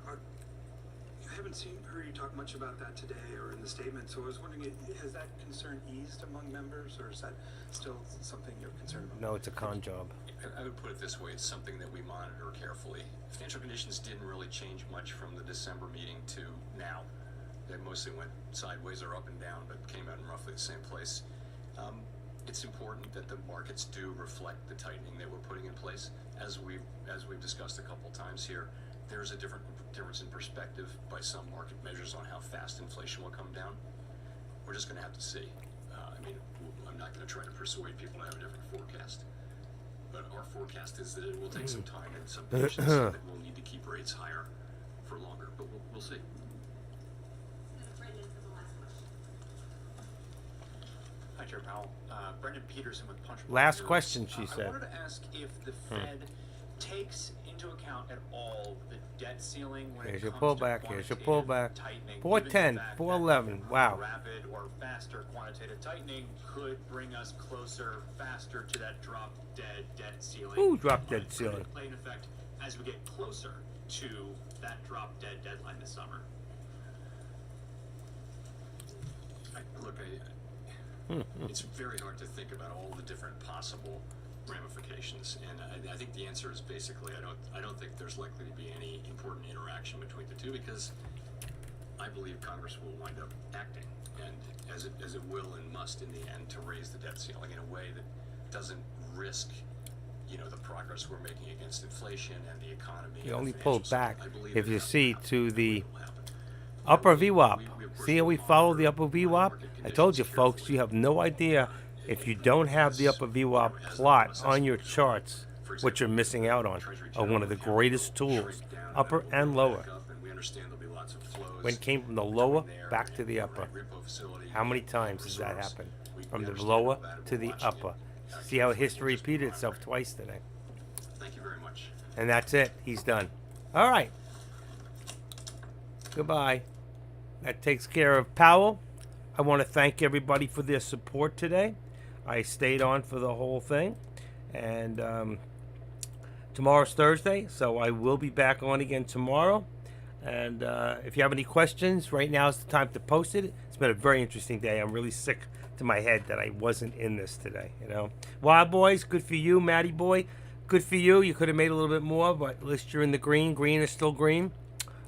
I haven't heard you talk much about that today or in the statement, so I was wondering, has that concern eased among members, or is that still something you're concerned about? No, it's a con job. I would put it this way, it's something that we monitor carefully. Financial conditions didn't really change much from the December meeting to now. They mostly went sideways or up and down, but came out in roughly the same place. It's important that the markets do reflect the tightening that we're putting in place. As we've discussed a couple times here, there's a difference in perspective by some market measures on how fast inflation will come down. We're just going to have to see. I'm not going to try to persuade people to have a different forecast. But our forecast is that it will take some time and some patience, that we'll need to keep rates higher for longer. But we'll see. Hi, Chair Powell. Brendan Peterson with Punch. Last question, she said. I wanted to ask if the Fed takes into account at all the debt ceiling when Here's it your comes pullback. to Here's your quantitative pullback. tightening, 410, given the fact 411. Wow. Rapid or faster quantitative tightening could bring us closer, faster to that drop-dead debt ceiling. Ooh, drop-dead Could ceiling. it play in effect as we get closer to that drop-dead deadline this summer? It's very hard to think about all the different possible ramifications, and I think the answer is basically I don't think there's likely to be any important interaction between the two, because I believe Congress will wind up acting, and as it will and must in the end, to raise the debt ceiling in a way that doesn't risk, the progress we're making against inflation and the economy. You and only the pull financial back system. I believe if that you that see will happen. to the It will happen. upper VWAP. of See how we course, follow the monitor upper VWAP? I told you, folks, you have no idea if you don't have the upper VWAP plot on your charts, what you're missing out on are one of the greatest tools, upper and lower. And we understand there'll be lots of flows. When it came from the lower back to the upper. How many times has that happened? From the lower to the upper. See how history repeated itself twice today. Thank you very much. And that's it. He's done. All right. Goodbye. That takes care of Powell. I want to thank everybody for their support today. I stayed on for the whole thing. And tomorrow's Thursday, so I will be back on again tomorrow. And if you have any questions, right now is the time to post it. It's been a very interesting day. I'm really sick to my head that I wasn't in this today, Wild Boys, good for you. Matty Boy, good for you. You could have made a little bit more, but at least you're in the green. Green is still green.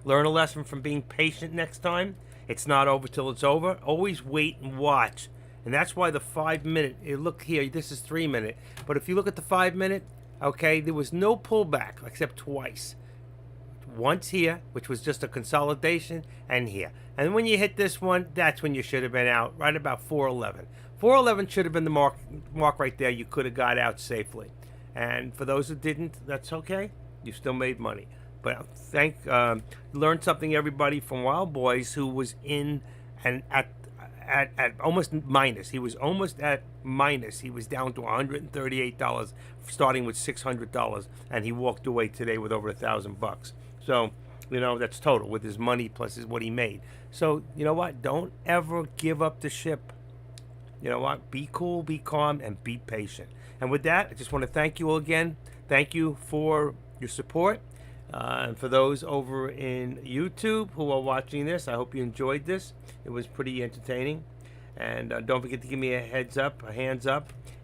Learn a lesson from being patient next time. It's not over till it's over. Always wait and watch. And that's why the 5 minute, look here, this is 3 minute. But if you look at the 5 minute, okay, there was no pullback except twice. Once here, which was just a consolidation, and here. And when you hit this one, that's when you should have been out, right about 411. 411 should have been the mark right there. You could have got out safely. And for those who didn't, that's okay. You still made money. But learned something, everybody, from Wild Boys, who was in and at almost minus. He was almost at minus. He was down to $138, starting with $600, and he walked away today with over $1,000. So, that's total with his money plus what he made. So, you know what? Don't ever give up the ship. You know what? Be cool, be calm, and be patient. And with that, I just want to thank you all again. Thank you for your support. And for those over in YouTube who are watching this, I hope you enjoyed this. It was pretty entertaining. And don't forget to give me a hands up.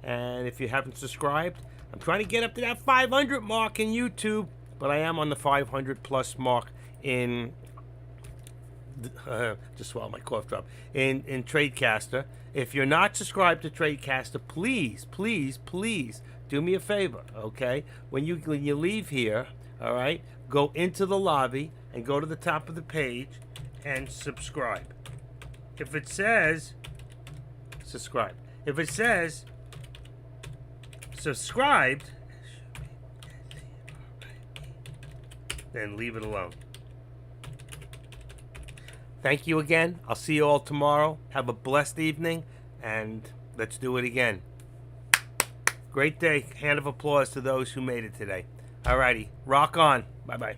And if you haven't subscribed, I'm trying to get up to that 500 mark in YouTube. But I am on the 500 plus mark in, just swallow my cough drop, in Tradecaster. If you're not subscribed to Tradecaster, please do me a favor, okay? When you leave here, all right, go into the lobby and go to the top of the page and subscribe. If it says subscribe, subscribed, then leave it alone. Thank you again. I'll see you all tomorrow. Have a blessed evening, and let's do it again. Great day. Hand of applause to those who made it today. Alrighty. Rock on. Bye-bye.